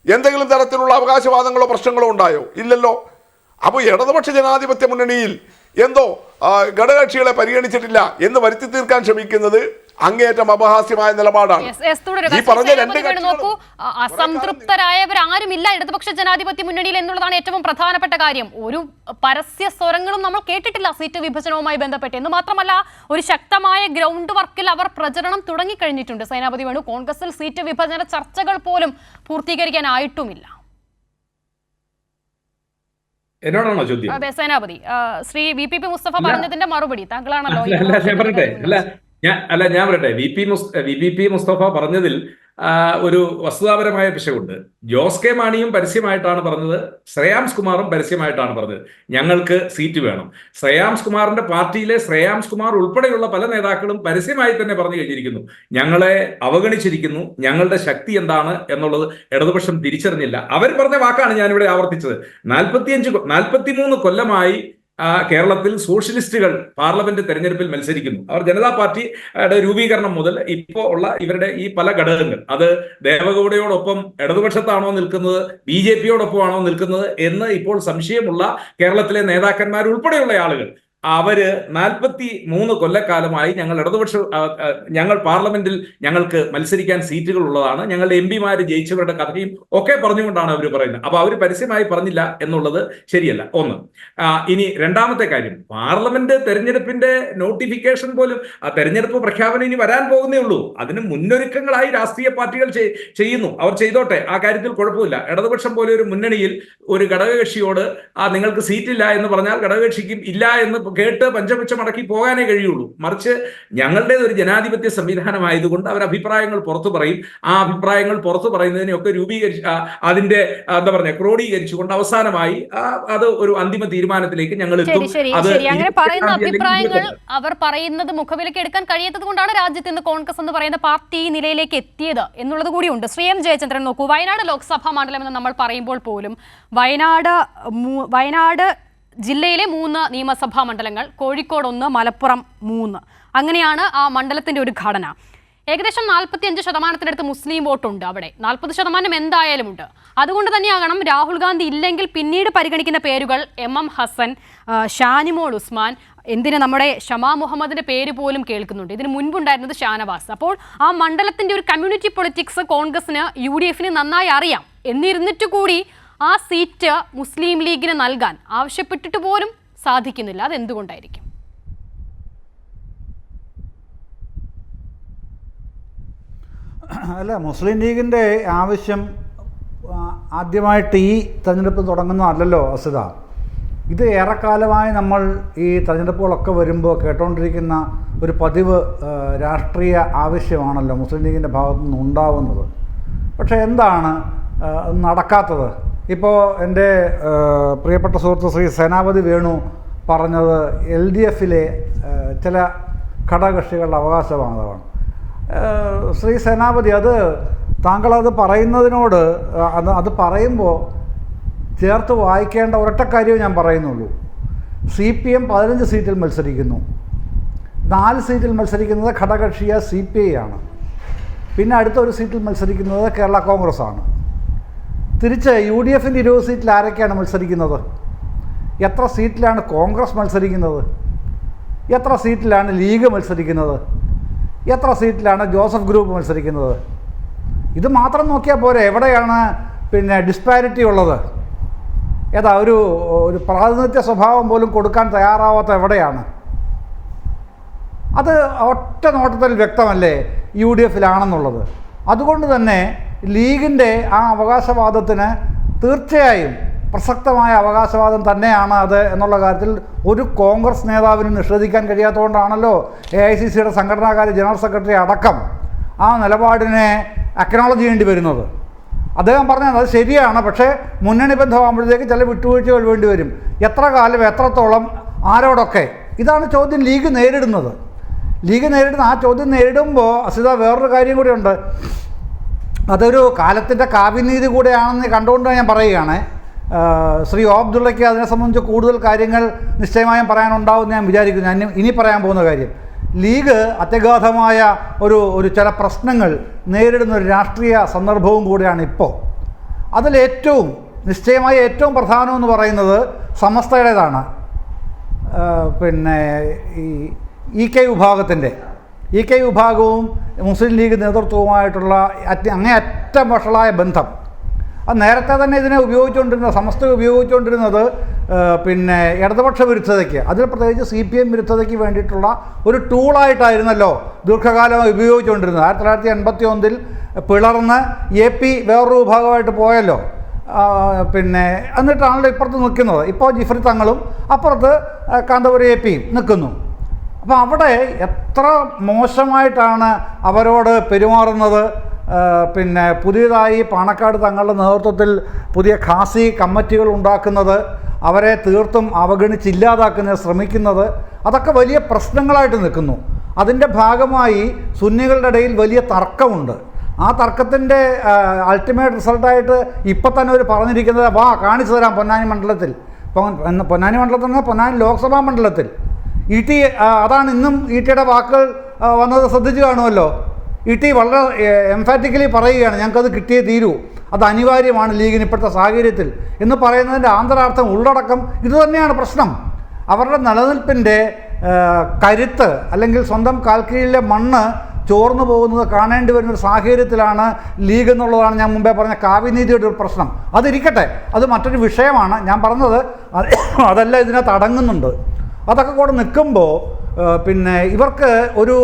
എന്തെങ്കിലും തരത്തിലുള്ള അവകാശവാദങ്ങളോ പ്രശ്നങ്ങളോ ഉണ്ടായോ? ഇല്ലല്ലോ. അപ്പോൾ ഇടതുപക്ഷ ജനാധിപത്യ മുന്നണിയിൽ എന്തോ ഘടകകക്ഷികളെ പരിഗണിച്ചിട്ടില്ല എന്ന് വരുത്തി തീർക്കാൻ ശ്രമിക്കുന്നത് അങ്ങേയറ്റം അപഹാസ്യമായ നിലപാടാണ്. ഈ പറഞ്ഞ നോക്കൂ, അസംതൃപ്തരായവരാരുമില്ല ഇടതുപക്ഷ ജനാധിപത്യ മുന്നണിയിൽ എന്നുള്ളതാണ് ഏറ്റവും പ്രധാനപ്പെട്ട കാര്യം. ഒരു പരസ്യ സ്വരങ്ങളും നമ്മൾ കേട്ടിട്ടില്ല സീറ്റ് വിഭജനവുമായി ബന്ധപ്പെട്ട്. എന്ന് മാത്രമല്ല, ഒരു ശക്തമായ ഗ്രൗണ്ട് വർക്കിൽ അവർ പ്രചരണം തുടങ്ങിക്കഴിഞ്ഞിട്ടുണ്ട്. സേനാപതി വേണു, കോൺഗ്രസിൽ സീറ്റ് വിഭജന ചർച്ചകൾ പോലും പൂർത്തീകരിക്കാനായിട്ടുമില്ല. എന്നോടാണോ ചോദ്യം? അതെ, സേനാപതി. ശ്രീ VPP മുസ്തഫ പറഞ്ഞതിന്റെ മറുപടി താങ്കളാണല്ലോ. ഞാൻ പറയട്ടെ, VPP മുസ്തഫ പറഞ്ഞതിൽ ഒരു വസ്തുതാപരമായ പിശകുണ്ട്. ജോസ് കെ മാണിയും പരസ്യമായിട്ടാണ് പറഞ്ഞത്, ശ്രേയാംസ് കുമാറും പരസ്യമായിട്ടാണ് പറഞ്ഞത് ഞങ്ങൾക്ക് സീറ്റ് വേണം. ശ്രേയാംസ് കുമാറിന്റെ പാർട്ടിയിലെ ശ്രേയാംസ് കുമാർ ഉൾപ്പെടെയുള്ള പല നേതാക്കളും പരസ്യമായി തന്നെ പറഞ്ഞു കഴിഞ്ഞിരിക്കുന്നു, ഞങ്ങളെ അവഗണിച്ചിരിക്കുന്നു, ഞങ്ങളുടെ ശക്തി എന്താണ് എന്നുള്ളത് ഇടതുപക്ഷം തിരിച്ചറിഞ്ഞില്ല. അവർ പറഞ്ഞ വാക്കാണ് ഞാനിവിടെ ആവർത്തിച്ചത്. 43 കൊല്ലമായി കേരളത്തിൽ സോഷ്യലിസ്റ്റുകൾ പാർലമെന്റ് തെരഞ്ഞെടുപ്പിൽ മത്സരിക്കുന്നു. അവർ ജനതാ പാർട്ടിയുടെ രൂപീകരണം മുതൽ ഇപ്പോൾ ഉള്ള ഇവരുടെ ഈ പല ഘടകങ്ങൾ, അത് ദേവഗൌഡയോടൊപ്പം ഇടതുപക്ഷത്താണോ നിൽക്കുന്നത്, BJPയോടൊപ്പമാണോ നിൽക്കുന്നത് എന്ന് ഇപ്പോൾ സംശയമുള്ള കേരളത്തിലെ നേതാക്കന്മാർ ഉൾപ്പെടെയുള്ള ആളുകൾ അവര് 43 കൊല്ലക്കാലമായി ഞങ്ങൾ ഞങ്ങൾ പാർലമെന്റിൽ ഞങ്ങൾക്ക് മത്സരിക്കാൻ സീറ്റുകൾ ഉള്ളതാണ്, ഞങ്ങളുടെ എംപിമാര് ജയിച്ചവരുടെ കഥയും ഒക്കെ പറഞ്ഞുകൊണ്ടാണ് അവർ പറയുന്നത്. അപ്പൊ അവർ പരസ്യമായി പറഞ്ഞില്ല എന്നുള്ളത് ശരിയല്ല. ഒന്ന്. ഇനി രണ്ടാമത്തെ കാര്യം, പാർലമെന്റ് തെരഞ്ഞെടുപ്പിന്റെ നോട്ടിഫിക്കേഷൻ പോലും, തെരഞ്ഞെടുപ്പ് പ്രഖ്യാപനം ഇനി വരാൻ പോകുന്നേ ഉള്ളൂ. അതിന് മുന്നൊരുക്കങ്ങളായി രാഷ്ട്രീയ പാർട്ടികൾ ചെയ്യുന്നു. അവർ ചെയ്തോട്ടെ, ആ കാര്യത്തിൽ കുഴപ്പമില്ല. ഇടതുപക്ഷം പോലെ ഒരു മുന്നണിയിൽ ഒരു ഘടകകക്ഷിയോട് നിങ്ങൾക്ക് സീറ്റില്ല എന്ന് പറഞ്ഞാൽ ഘടകകക്ഷിക്കും ഇല്ല എന്ന് കേട്ട് പഞ്ചപുച്ഛം മടക്കി പോകാനേ കഴിയുള്ളൂ. മറിച്ച് ഞങ്ങളുടേത് ഒരു ജനാധിപത്യ സംവിധാനമായതുകൊണ്ട് അവർ അഭിപ്രായങ്ങൾ പുറത്തു പറയും. ആ അഭിപ്രായങ്ങൾ പുറത്തു പറയുന്നതിനെയൊക്കെ അതിന്റെ എന്താ പറയുക, ക്രോഡീകരിച്ചുകൊണ്ട് അവസാനമായി അത് ഒരു അന്തിമ തീരുമാനത്തിലേക്ക് ഞങ്ങൾ എത്തും. അങ്ങനെ പറയുന്ന അഭിപ്രായങ്ങൾ അവർ പറയുന്നത് മുഖവിലേക്ക് എടുക്കാൻ കഴിയാത്തത് കൊണ്ടാണ് രാജ്യത്ത് ഇന്ന് കോൺഗ്രസ് എന്ന് പറയുന്ന പാർട്ടി ഈ നിലയിലേക്ക് എത്തിയത് എന്നുള്ളത് കൂടിയുണ്ട്. ശ്രീ എം ജയചന്ദ്രൻ, നോക്കൂ, വയനാട് ലോക്സഭാ മണ്ഡലം എന്ന് നമ്മൾ പറയുമ്പോൾ പോലും വയനാട് ജില്ലയിലെ 3 നിയമസഭാ മണ്ഡലങ്ങൾ, കോഴിക്കോട് 1, മലപ്പുറം 3, അങ്ങനെയാണ് ആ മണ്ഡലത്തിന്റെ ഒരു ഘടന. ഏകദേശം 45% മുസ്ലിം വോട്ടുണ്ട് അവിടെ. 40% എന്തായാലും ഉണ്ട്. അതുകൊണ്ട് തന്നെയാകണം രാഹുൽ ഗാന്ധി ഇല്ലെങ്കിൽ പിന്നീട് പരിഗണിക്കുന്ന പേരുകൾ MM ഹസൻ, ഷാനിമോൾ ഉസ്മാൻ, എന്തിന് നമ്മുടെ ഷമാ മുഹമ്മദിന്റെ പേര് പോലും കേൾക്കുന്നുണ്ട്. ഇതിന് മുൻപുണ്ടായിരുന്നത് ഷാനവാസ്. അപ്പോൾ ആ മണ്ഡലത്തിന്റെ ഒരു കമ്മ്യൂണിറ്റി പൊളിറ്റിക്സ് കോൺഗ്രസിന് UDF നന്നായി അറിയാം. എന്നിരുന്നിട്ട് കൂടി ആ സീറ്റ് മുസ്ലിം ലീഗിന് നൽകാൻ ആവശ്യപ്പെട്ടിട്ട് പോലും സാധിക്കുന്നില്ല. അതെന്തുകൊണ്ടായിരിക്കും? അല്ല, മുസ്ലിം ലീഗിൻ്റെ ആവശ്യം ആദ്യമായിട്ട് ഈ തെരഞ്ഞെടുപ്പ് തുടങ്ങുന്നതല്ലല്ലോ അസിത. ഇത് ഏറെക്കാലമായി നമ്മൾ ഈ തെരഞ്ഞെടുപ്പുകളൊക്കെ വരുമ്പോൾ കേട്ടുകൊണ്ടിരിക്കുന്ന ഒരു പതിവ് രാഷ്ട്രീയ ആവശ്യമാണല്ലോ മുസ്ലിം ലീഗിൻ്റെ ഭാഗത്തു നിന്ന് ഉണ്ടാവുന്നത്. പക്ഷേ എന്താണ് നടക്കാത്തത്? ഇപ്പോൾ എൻ്റെ പ്രിയപ്പെട്ട സുഹൃത്ത് ശ്രീ സേനാപതി വേണു പറഞ്ഞത് LDFിലെ ചില ഘടകകക്ഷികളുടെ അവകാശവാദമാണ്. ശ്രീ സേനാപതി, താങ്കളത് പറയുന്നതിനോട് അത് പറയുമ്പോൾ ചേർത്ത് വായിക്കേണ്ട ഒരൊറ്റ കാര്യമേ ഞാൻ പറയുന്നുള്ളൂ. CPM 15 സീറ്റിൽ മത്സരിക്കുന്നു. 4 സീറ്റിൽ മത്സരിക്കുന്നത് ഘടകകക്ഷിയ CPI ആണ്. പിന്നെ അടുത്തൊരു സീറ്റിൽ മത്സരിക്കുന്നത് കേരള കോൺഗ്രസ് ആണ്. തിരിച്ച് UDFൻ്റെ 20 സീറ്റിൽ ആരൊക്കെയാണ് മത്സരിക്കുന്നത്? എത്ര സീറ്റിലാണ് കോൺഗ്രസ് മത്സരിക്കുന്നത്? എത്ര സീറ്റിലാണ് ലീഗ് മത്സരിക്കുന്നത്? എത്ര സീറ്റിലാണ് ജോസഫ് ഗ്രൂപ്പ് മത്സരിക്കുന്നത്? ഇത് മാത്രം നോക്കിയാൽ പോരെ. എവിടെയാണ് പിന്നെ ഡിസ്പാരിറ്റി ഉള്ളത്? ഒരു പ്രാതിനിധ്യ സ്വഭാവം പോലും കൊടുക്കാൻ തയ്യാറാവാത്ത എവിടെയാണ്? അത് ഒറ്റ നോട്ടത്തിൽ വ്യക്തമല്ലേ UDFിലാണെന്നുള്ളത്. അതുകൊണ്ട് തന്നെ ലീഗിൻ്റെ ആ അവകാശവാദത്തിന് തീർച്ചയായും പ്രസക്തമായ അവകാശവാദം തന്നെയാണ് അത് എന്നുള്ള കാര്യത്തിൽ ഒരു കോൺഗ്രസ് നേതാവിന് നിഷേധിക്കാൻ കഴിയാത്തതുകൊണ്ടാണല്ലോ AICCയുടെ സംഘടനാകാര്യ ജനറൽ സെക്രട്ടറി അടക്കം ആ നിലപാടിനെ അക്നോളജ് ചെയ്യേണ്ടി വരുന്നത്. അദ്ദേഹം പറഞ്ഞത് അത് ശരിയാണ്, പക്ഷേ മുന്നണി ബന്ധമാകുമ്പോഴത്തേക്ക് ചില വിട്ടുവീഴ്ചകൾ വേണ്ടി വരും. എത്ര കാലം, എത്രത്തോളം, ആരോടൊക്കെ? ഇതാണ് ചോദ്യം ലീഗ് നേരിടുന്നത്. ആ ചോദ്യം നേരിടുമ്പോൾ അസിത വേറൊരു കാര്യം കൂടിയുണ്ട്. അതൊരു കാലത്തിൻ്റെ കാവ്യനീതി കൂടെയാണെന്ന് കണ്ടുകൊണ്ട് ഞാൻ പറയുകയാണ്. ശ്രീ അബ്ദുള്ളയ്ക്ക് അതിനെ സംബന്ധിച്ച് കൂടുതൽ കാര്യങ്ങൾ നിശ്ചയമായും പറയാനുണ്ടാവുമെന്ന് ഞാൻ വിചാരിക്കുന്നു. ഞാൻ ഇനി പറയാൻ പോകുന്ന കാര്യം, ലീഗ് അത്യഗാധമായ ഒരു ചില പ്രശ്നങ്ങൾ നേരിടുന്ന ഒരു രാഷ്ട്രീയ സന്ദർഭവും കൂടിയാണ് ഇപ്പോൾ. അതിലേറ്റവും നിശ്ചയമായി ഏറ്റവും പ്രധാനമെന്ന് പറയുന്നത് സമസ്തയുടേതാണ്. പിന്നെ ഈ EK വിഭാഗവും മുസ്ലിം ലീഗ് നേതൃത്വവുമായിട്ടുള്ള അങ്ങേയറ്റം വഷളായ ബന്ധം. അത് നേരത്തെ തന്നെ ഇതിനെ സമസ്ത ഉപയോഗിച്ചുകൊണ്ടിരുന്നത് പിന്നെ ഇടതുപക്ഷ വിരുദ്ധതയ്ക്ക്, അതിൽ പ്രത്യേകിച്ച് CPM വിരുദ്ധതയ്ക്ക് വേണ്ടിയിട്ടുള്ള ഒരു ടൂളായിട്ടായിരുന്നല്ലോ ദീർഘകാലമായി ഉപയോഗിച്ചുകൊണ്ടിരുന്നത്. 1981 പിളർന്ന് AP വേറൊരു വിഭാഗമായിട്ട് പോയല്ലോ. പിന്നെ എന്നിട്ടാണല്ലോ ഇപ്പുറത്ത് നിൽക്കുന്നത്. ഇപ്പോൾ ജിഫ്രി തങ്ങളും അപ്പുറത്ത് കാന്തപുരം APയും നിൽക്കുന്നു. അപ്പോൾ അവിടെ എത്ര മോശമായിട്ടാണ് അവരോട് പെരുമാറുന്നത്. പിന്നെ പുതിയതായി പാണക്കാട് തങ്ങളുടെ നേതൃത്വത്തിൽ പുതിയ ഖാസി കമ്മിറ്റികൾ ഉണ്ടാക്കുന്നത്, അവരെ തീർത്തും അവഗണിച്ചില്ലാതാക്കുന്നതിന് ശ്രമിക്കുന്നത്, അതൊക്കെ വലിയ പ്രശ്നങ്ങളായിട്ട് നിൽക്കുന്നു. അതിൻ്റെ ഭാഗമായി സുന്നികളുടെ ഇടയിൽ വലിയ തർക്കമുണ്ട്. ആ തർക്കത്തിൻ്റെ അൾട്ടിമേറ്റ് റിസൾട്ടായിട്ട് ഇപ്പം തന്നെ അവർ പറഞ്ഞിരിക്കുന്നത്, കാണിച്ചു തരാം പൊന്നാനി മണ്ഡലത്തിൽ, പൊന്നാനി ലോക്സഭാ മണ്ഡലത്തിൽ ET, അതാണ് ഇന്നും ETയുടെ വാക്കുകൾ വന്നത് ശ്രദ്ധിച്ചു കാണുമല്ലോ. ET വളരെ എംഫാറ്റിക്കലി പറയുകയാണ്, ഞങ്ങൾക്കത് കിട്ടിയേ തീരൂ, അത് അനിവാര്യമാണ് ലീഗിന് ഇപ്പോഴത്തെ സാഹചര്യത്തിൽ എന്ന് പറയുന്നതിൻ്റെ ആന്തരാർത്ഥം, ഉള്ളടക്കം ഇത് തന്നെയാണ് പ്രശ്നം. അവരുടെ നിലനിൽപ്പിൻ്റെ കരുത്ത് അല്ലെങ്കിൽ സ്വന്തം കാൽക്കീഴിലെ മണ്ണ് ചോർന്നു പോകുന്നത് കാണേണ്ടി വരുന്നൊരു സാഹചര്യത്തിലാണ് ലീഗ് എന്നുള്ളതാണ് ഞാൻ മുമ്പേ പറഞ്ഞ കാവ്യനീതിയുടെ ഒരു പ്രശ്നം. അതിരിക്കട്ടെ, അത് മറ്റൊരു വിഷയമാണ്. ഞാൻ പറഞ്ഞത് അതെല്ലാം ഇതിനകത്ത് അടങ്ങുന്നുണ്ട്. അതൊക്കെ കൂടെ നിൽക്കുമ്പോൾ പിന്നെ ഇവർക്ക് ഒരു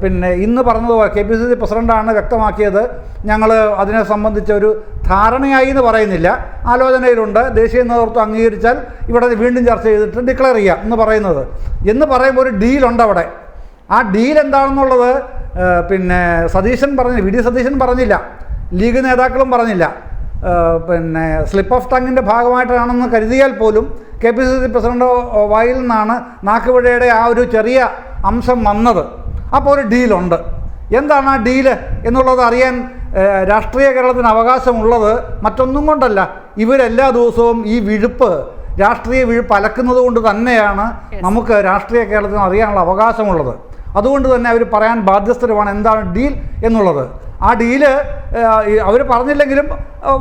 പിന്നെ ഇന്ന് പറഞ്ഞതുപോലെ KPCC പ്രസിഡൻ്റാണ് വ്യക്തമാക്കിയത്, ഞങ്ങൾ അതിനെ സംബന്ധിച്ച ഒരു ധാരണയായി എന്ന് പറയുന്നില്ല, ആലോചനയിലുണ്ട്, ദേശീയ നേതൃത്വം അംഗീകരിച്ചാൽ ഇവിടെ വീണ്ടും ചർച്ച ചെയ്തിട്ട് ഡിക്ലെയർ ചെയ്യാം എന്ന് പറയുമ്പോൾ ഒരു ഡീലുണ്ട് അവിടെ. ആ ഡീൽ എന്താണെന്നുള്ളത് പിന്നെ വി ഡി സതീശൻ പറഞ്ഞില്ല, ലീഗ് നേതാക്കളും പറഞ്ഞില്ല. പിന്നെ സ്ലിപ്പ് ഓഫ് ടങ്ങിൻ്റെ ഭാഗമായിട്ടാണെന്ന് കരുതിയാൽ പോലും KPCC പ്രസിഡന്റ് വായിൽ നിന്നാണ് നാക്കുപിഴയുടെ ആ ഒരു ചെറിയ അംശം വന്നത്. അപ്പോൾ ഒരു ഡീലുണ്ട്. എന്താണ് ആ ഡീല് എന്നുള്ളത് അറിയാൻ രാഷ്ട്രീയ കേരളത്തിന് അവകാശമുള്ളത് മറ്റൊന്നും കൊണ്ടല്ല, ഇവരെല്ലാ ദിവസവും ഈ രാഷ്ട്രീയ വിഴുപ്പ് അലക്കുന്നത് കൊണ്ട് തന്നെയാണ് നമുക്ക് രാഷ്ട്രീയ കേരളത്തിന് അറിയാനുള്ള അവകാശമുള്ളത്. അതുകൊണ്ട് തന്നെ അവർ പറയാൻ ബാധ്യസ്ഥരുമാണ് എന്താണ് ഡീൽ എന്നുള്ളത്. ആ ഡീല് അവർ പറഞ്ഞില്ലെങ്കിലും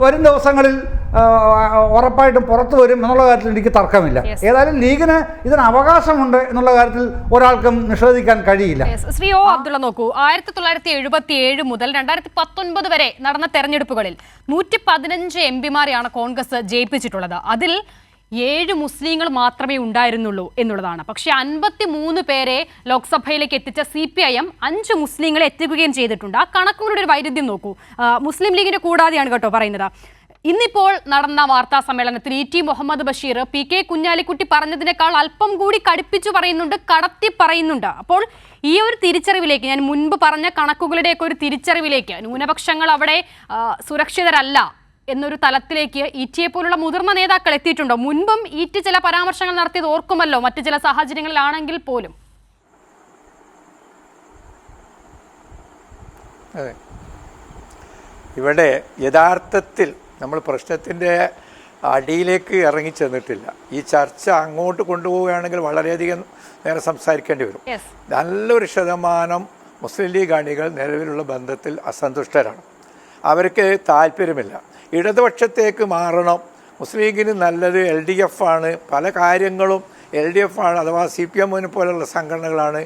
വരും ദിവസങ്ങളിൽ ഉറപ്പായിട്ടും പുറത്തു വരും എന്നുള്ള കാര്യത്തിൽ എനിക്ക് തർക്കമില്ല. ഏതായാലും ലീഗിന് ഇതിന് അവകാശമുണ്ട് എന്നുള്ള കാര്യത്തിൽ ഒരാൾക്കും നിഷേധിക്കാൻ കഴിയില്ല. ശ്രീ ഒ അബ്ദുള്ള, നോക്കൂ, 1977 മുതൽ 2019 വരെ നടന്ന തെരഞ്ഞെടുപ്പുകളിൽ 115 MPമാരെയാണ് കോൺഗ്രസ് ജയിപ്പിച്ചിട്ടുള്ളത്. അതിൽ 7 മുസ്ലിങ്ങൾ മാത്രമേ ഉണ്ടായിരുന്നുള്ളൂ എന്നുള്ളതാണ്. പക്ഷേ 53 പേരെ ലോക്സഭയിലേക്ക് എത്തിച്ച CPIM 5 മുസ്ലിങ്ങളെ എത്തിക്കുകയും ചെയ്തിട്ടുണ്ട്. ആ കണക്കുകളുടെ ഒരു വൈരുദ്ധ്യം നോക്കൂ. മുസ്ലിം ലീഗിന്റെ കൂടാതെയാണ് കേട്ടോ പറയുന്നത്. ഇന്നിപ്പോൾ നടന്ന വാർത്താ സമ്മേളനത്തിൽ ET മുഹമ്മദ് ബഷീർ PK കുഞ്ഞാലിക്കുട്ടി പറഞ്ഞതിനേക്കാൾ അല്പം കൂടി കടുപ്പിച്ചു പറയുന്നുണ്ട്, കടത്തി പറയുന്നുണ്ട്. അപ്പോൾ ഈ ഒരു തിരിച്ചറിവിലേക്ക്, ഞാൻ മുൻപ് പറഞ്ഞ കണക്കുകളുടെയൊക്കെ ഒരു തിരിച്ചറിവിലേക്ക്, ന്യൂനപക്ഷങ്ങൾ അവിടെ സുരക്ഷിതരല്ല എന്നൊരു തലത്തിലേക്ക് ETയെ പോലുള്ള മുതിർന്ന നേതാക്കൾ എത്തിയിട്ടുണ്ടോ? മുൻപും ET ചില പരാമർശങ്ങൾ നടത്തിയത് ഓർക്കുമല്ലോ, മറ്റു ചില സാഹചര്യങ്ങളിലാണെങ്കിൽ പോലും. അതെ, ഇവിടെ യഥാർത്ഥത്തിൽ നമ്മൾ പ്രശ്നത്തിൻ്റെ അടിയിലേക്ക് ഇറങ്ങിച്ചെന്നിട്ടില്ല. ഈ ചർച്ച അങ്ങോട്ട് കൊണ്ടുപോവുകയാണെങ്കിൽ വളരെയധികം നേരം സംസാരിക്കേണ്ടി വരും. നല്ലൊരു ശതമാനം മുസ്ലിം ലീഗ് അണികൾ നിലവിലുള്ള ബന്ധത്തിൽ അസന്തുഷ്ടരാണ്. അവർക്ക് താല്പര്യമില്ല, ഇടതുപക്ഷത്തേക്ക് മാറണം, മുസ്ലിം ലീഗിന് നല്ലത് LDF ആണ്, പല കാര്യങ്ങളും LDF ആണ് അഥവാ CPM പോലുള്ള സംഘടനകളാണ്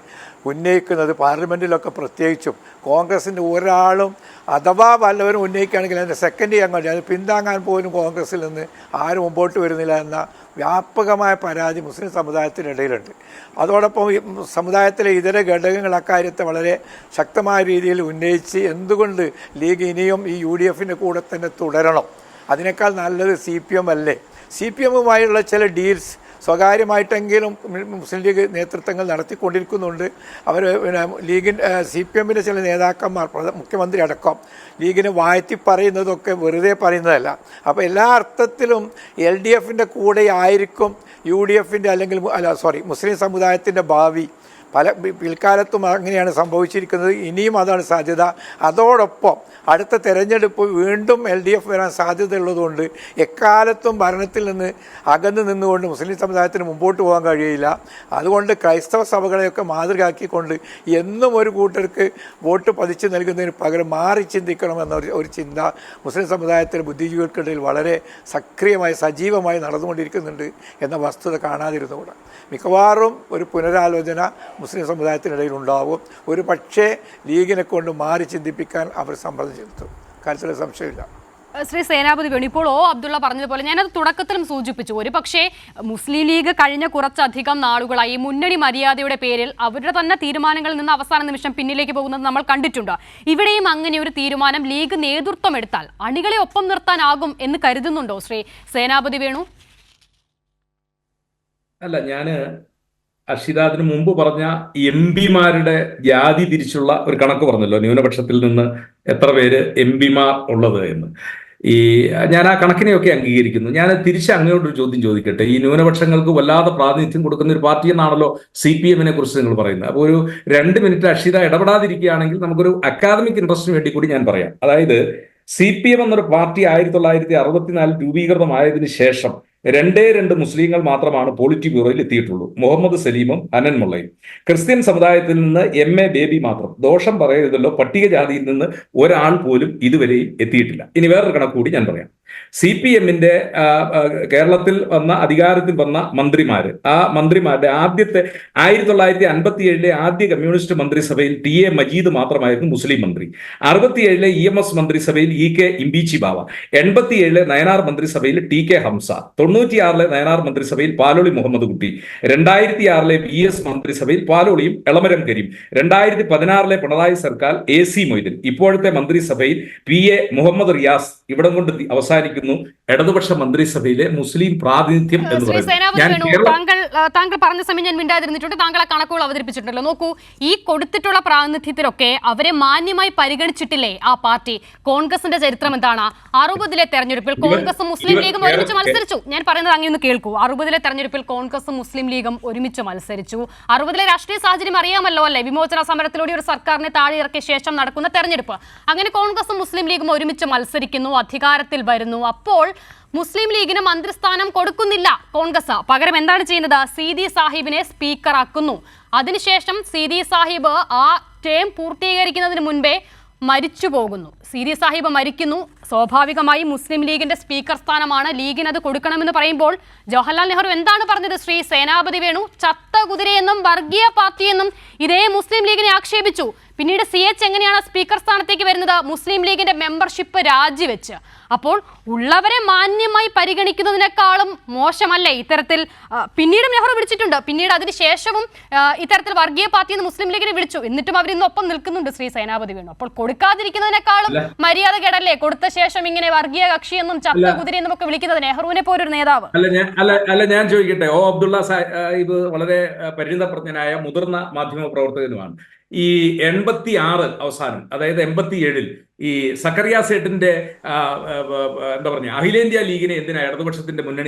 ഉന്നയിക്കുന്നത്. പാർലമെൻറ്റിലൊക്കെ പ്രത്യേകിച്ചും കോൺഗ്രസിൻ്റെ ഒരാളും അഥവാ വല്ലവരും ഉന്നയിക്കുകയാണെങ്കിൽ അതിൻ്റെ സെക്കൻഡ് ചെയ്യാൻ കഴിയും, അത് പിന്താങ്ങാൻ പോലും കോൺഗ്രസിൽ നിന്ന് ആരും മുമ്പോട്ട് വരുന്നില്ല എന്ന വ്യാപകമായ പരാതി മുസ്ലിം സമുദായത്തിനിടയിലുണ്ട്. അതോടൊപ്പം ഈ സമുദായത്തിലെ ഇതര ഘടകങ്ങൾ അക്കാര്യത്തെ വളരെ ശക്തമായ രീതിയിൽ ഉന്നയിച്ച് എന്തുകൊണ്ട് ലീഗ് ഇനിയും ഈ UDFൻ്റെ കൂടെ തന്നെ തുടരണം, അതിനേക്കാൾ നല്ലത് CPM അല്ലേ, CPMുമായുള്ള ചില ഡീൽസ് സ്വകാര്യമായിട്ടെങ്കിലും മുസ്ലിം ലീഗ് നേതൃത്വങ്ങൾ നടത്തിക്കൊണ്ടിരിക്കുന്നുണ്ട്. അവർ CPMൻ്റെ ചില നേതാക്കന്മാർ, മുഖ്യമന്ത്രി അടക്കം ലീഗിനെ വാഴ്ത്തി പറയുന്നതൊക്കെ വെറുതെ പറയുന്നതല്ല. അപ്പോൾ എല്ലാ അർത്ഥത്തിലും LDFൻ്റെ കൂടെ ആയിരിക്കും UDFൻ്റെ അല്ലെങ്കിൽ മുസ്ലിം സമുദായത്തിൻ്റെ ഭാവി. പിൽക്കാലത്തും അങ്ങനെയാണ് സംഭവിച്ചിരിക്കുന്നത്, ഇനിയും അതാണ് സാധ്യത. അതോടൊപ്പം അടുത്ത തെരഞ്ഞെടുപ്പ് വീണ്ടും LDF വരാൻ സാധ്യതയുള്ളതുകൊണ്ട് എക്കാലത്തും ഭരണത്തിൽ നിന്ന് അകന്നു നിന്നുകൊണ്ട് മുസ്ലിം സമുദായത്തിന് മുമ്പോട്ട് പോകാൻ കഴിയില്ല. അതുകൊണ്ട് ക്രൈസ്തവ സഭകളെയൊക്കെ മാതൃകയാക്കിക്കൊണ്ട് എന്നും ഒരു കൂട്ടർക്ക് വോട്ട് പതിച്ചു നൽകുന്നതിന് പകരം മാറി ചിന്തിക്കണമെന്ന ഒരു ചിന്ത മുസ്ലിം സമുദായത്തിലെ ബുദ്ധിജീവികൾക്കിടയിൽ വളരെ സക്രിയമായി സജീവമായി നടന്നുകൊണ്ടിരിക്കുന്നുണ്ട് എന്ന വസ്തുത കാണാതിരുന്നുകൂടാ. മിക്കവാറും ഒരു പുനരാലോചന മുസ്ലിം സമുദായത്തിനിടയിൽ ഉണ്ടാവും. ഒരു പക്ഷേ ലീഗിനെ കൊണ്ട് മാറി ചിന്തിപ്പിക്കാൻ അവർ സമ്മർദ്ദം ചെലുത്തും, കാര്യത്തിൽ സംശയമില്ല. ശ്രീ സേനാപതി വേണു, ഇപ്പോൾ ഒ അബ്ദുള്ള പറഞ്ഞതുപോലെ ഞാനത് തുടക്കത്തിലും സൂചിപ്പിച്ചു, ഒരു പക്ഷേ മുസ്ലിം ലീഗ് കഴിഞ്ഞ കുറച്ചധികം നാളുകളായി മുന്നണി മര്യാദയുടെ പേരിൽ അവരുടെ തന്നെ തീരുമാനങ്ങളിൽ നിന്ന് അവസാന നിമിഷം പിന്നിലേക്ക് പോകുന്നത് നമ്മൾ കണ്ടിട്ടുണ്ട്. ഇവിടെയും അങ്ങനെ ഒരു തീരുമാനം ലീഗ് നേതൃത്വം എടുത്താൽ അണികളെ ഒപ്പം നിർത്താനാകും എന്ന് കരുതുന്നുണ്ടോ ശ്രീ സേനാപതി വേണു? അല്ല, ഞാൻ അർഷിദാദിന് മുമ്പ് പറഞ്ഞ MPമാരുടെ ജാതി തിരിച്ചുള്ള ഒരു കണക്ക് പറഞ്ഞല്ലോ, ന്യൂനപക്ഷത്തിൽ നിന്ന് എത്ര പേര് MPമാർ ഉള്ളത് എന്ന്. ഞാൻ ആ കണക്കിനെയൊക്കെ അംഗീകരിക്കുന്നു. ഞാൻ തിരിച്ച് അങ്ങോട്ടൊരു ചോദ്യം ചോദിക്കട്ടെ. ഈ ന്യൂനപക്ഷങ്ങൾക്ക് വല്ലാതെ പ്രാതിനിധ്യം കൊടുക്കുന്ന ഒരു പാർട്ടി എന്നാണല്ലോ CPMനെ കുറിച്ച് നിങ്ങൾ പറയുന്നത്. അപ്പോൾ ഒരു 2 മിനിറ്റ് അർഷിദ ഇടപെടാതിരിക്കുകയാണെങ്കിൽ നമുക്കൊരു അക്കാദമിക് ഇൻട്രസ്റ്റിന് വേണ്ടി കൂടി ഞാൻ പറയാം. അതായത് CPM എന്നൊരു പാർട്ടി 1964 രൂപീകൃതമായതിനു ശേഷം 2 മുസ്ലിങ്ങൾ മാത്രമാണ് പോളിറ്റ് ബ്യൂറോയിൽ എത്തിയിട്ടുള്ളൂ, മുഹമ്മദ് സലീമും ഹനൻ മുള്ളയും. ക്രിസ്ത്യൻ സമുദായത്തിൽ നിന്ന് MA ബേബി മാത്രം. ദോഷം പറയരുതല്ലോ, പട്ടികജാതിയിൽ നിന്ന് ഒരാൾ പോലും ഇതുവരെയും എത്തിയിട്ടില്ല. ഇനി വേറൊരു കണക്ക് കൂടി ഞാൻ പറയാം. CPM-ന്റെ കേരളത്തിൽ അധികാരത്തിൽ വന്ന മന്ത്രിമാര്, ആ മന്ത്രിമാരുടെ ആദ്യത്തെ 1957 ആദ്യ കമ്മ്യൂണിസ്റ്റ് മന്ത്രിസഭയിൽ TA മജീദ് മാത്രമായിരുന്നു മുസ്ലിം മന്ത്രി. 67 EMS മന്ത്രിസഭയിൽ EK ഇംബീച്ചി ബാവ, 87 നയനാർ മന്ത്രിസഭയിൽ TK ഹംസ, 96 നയനാർ മന്ത്രിസഭയിൽ പാലോളി മുഹമ്മദ് കുട്ടി, 2006 VS മന്ത്രിസഭയിൽ പാലോളിയും എളമരം കരീം, 2016 പിണറായി സർക്കാർ AC മൊയ്തീൻ, ഇപ്പോഴത്തെ മന്ത്രിസഭയിൽ PA മുഹമ്മദ് റിയാസ്. ഇവിടം കൊണ്ട് അവസാനിക്കുന്നു ഇടതുപക്ഷ മന്ത്രിസഭയിലെ മുസ്ലിം പ്രാതിനിധ്യം എന്ന് പറയുന്നത്. താങ്കൾ പറഞ്ഞ സമയം ഞാൻ മിണ്ടാതിരുന്നിട്ടുണ്ട്. താങ്കളെ കണക്കുകൾ അവതരിപ്പിച്ചിട്ടുണ്ടല്ലോ. നോക്കൂ, ഈ കൊടുത്തിട്ടുള്ള പ്രാതിനിധ്യത്തിലൊക്കെ അവരെ മാന്യമായി പരിഗണിച്ചിട്ടില്ലേ ആ പാർട്ടി? കോൺഗ്രസിന്റെ ചരിത്രം എന്താണ്? 60-ലെ തെരഞ്ഞെടുപ്പിൽ കോൺഗ്രസും മുസ്ലിം ലീഗും ഒരുമിച്ച് മത്സരിച്ചു. ഞാൻ പറയുന്നത് അങ്ങനെ ഒന്ന് കേൾക്കൂ. 60-ലെ തെരഞ്ഞെടുപ്പിൽ കോൺഗ്രസും മുസ്ലിം ലീഗും ഒരുമിച്ച് മത്സരിച്ചു. 60-ലെ രാഷ്ട്രീയ സാഹചര്യം അറിയാമല്ലോ അല്ലേ? വിമോചന സമരത്തിലൂടെ ഒരു സർക്കാരിനെ താഴെയിറക്കിയ ശേഷം നടക്കുന്ന തെരഞ്ഞെടുപ്പ്. അങ്ങനെ കോൺഗ്രസും മുസ്ലിം ലീഗും ഒരുമിച്ച് മത്സരിക്കുന്നു, അധികാരത്തിൽ വരുന്നു. അപ്പോൾ മുസ്ലിം ലീഗിന് മന്ത്രിസ്ഥാനം കൊടുക്കുന്നില്ല കോൺഗ്രസ്. പകരം എന്താണ് ചെയ്യുന്നത്? സീതി സാഹിബിനെ സ്പീക്കറാക്കുന്നു. അതിനുശേഷം സീതി സാഹിബ് ആ ടേം പൂർത്തീകരിക്കുന്നതിന് മുൻപേ മരിച്ചു പോകുന്നു. സീതി സാഹിബ് മരിക്കുന്നു. സ്വാഭാവികമായി മുസ്ലിം ലീഗിന്റെ സ്പീക്കർ സ്ഥാനമാണ്, ലീഗിന് അത് കൊടുക്കണമെന്ന് പറയുമ്പോൾ ജവഹർലാൽ നെഹ്റു എന്താണ് പറഞ്ഞത്? ശ്രീ സേനാപതി വേണു ചത്ത കുതിരയെന്നും വർഗീയ പാർട്ടിയെന്നും ഇതേ മുസ്ലിം ലീഗിനെ ആക്ഷേപിച്ചു. പിന്നീട് CH എങ്ങനെയാണ് സ്പീക്കർ സ്ഥാനത്തേക്ക് വരുന്നത്? മുസ്ലിം ലീഗിന്റെ മെമ്പർഷിപ്പ് രാജിവെച്ച്. അപ്പോൾ ഉള്ളവരെ മാന്യമായി പരിഗണിക്കുന്നതിനേക്കാളും മോശമല്ലേ ഇത്തരത്തിൽ? പിന്നീടും നെഹ്റു വിളിച്ചിട്ടുണ്ട്. പിന്നീട് അതിനുശേഷവും ഇത്തരത്തിൽ വർഗീയ പാർട്ടി എന്ന് മുസ്ലിം ലീഗിനെ വിളിച്ചു. എന്നിട്ടും അവരിന്നൊപ്പം നിൽക്കുന്നുണ്ട് ശ്രീ സേനാപതി വേണു. അപ്പോൾ കൊടുക്കാതിരിക്കുന്നതിനേക്കാളും മര്യാദ കേടല്ലേ കൊടുത്ത ശേഷം ഇങ്ങനെ വർഗീയ കക്ഷിയെന്നും ചത്ത കുതിരയെന്നും ഒക്കെ വിളിക്കുന്നത് നെഹ്റുവിനെ പോലൊരു നേതാവ്? ഞാൻ ചോദിക്കട്ടെ, അബ്ദുള്ള സാഹിബ് വളരെ പരിണിതപ്രജ്ഞനായ മുതിർന്ന മാധ്യമ പ്രവർത്തകനുമാണ്. ഈ 86 അവസാനം, അതായത് 87-ൽ ഈ സക്കറിയ സേട്ടിന്റെ എന്താ പറഞ്ഞ അഖിലേന്ത്യാ ലീഗിനെ എന്തിനാ ഇടതുപക്ഷ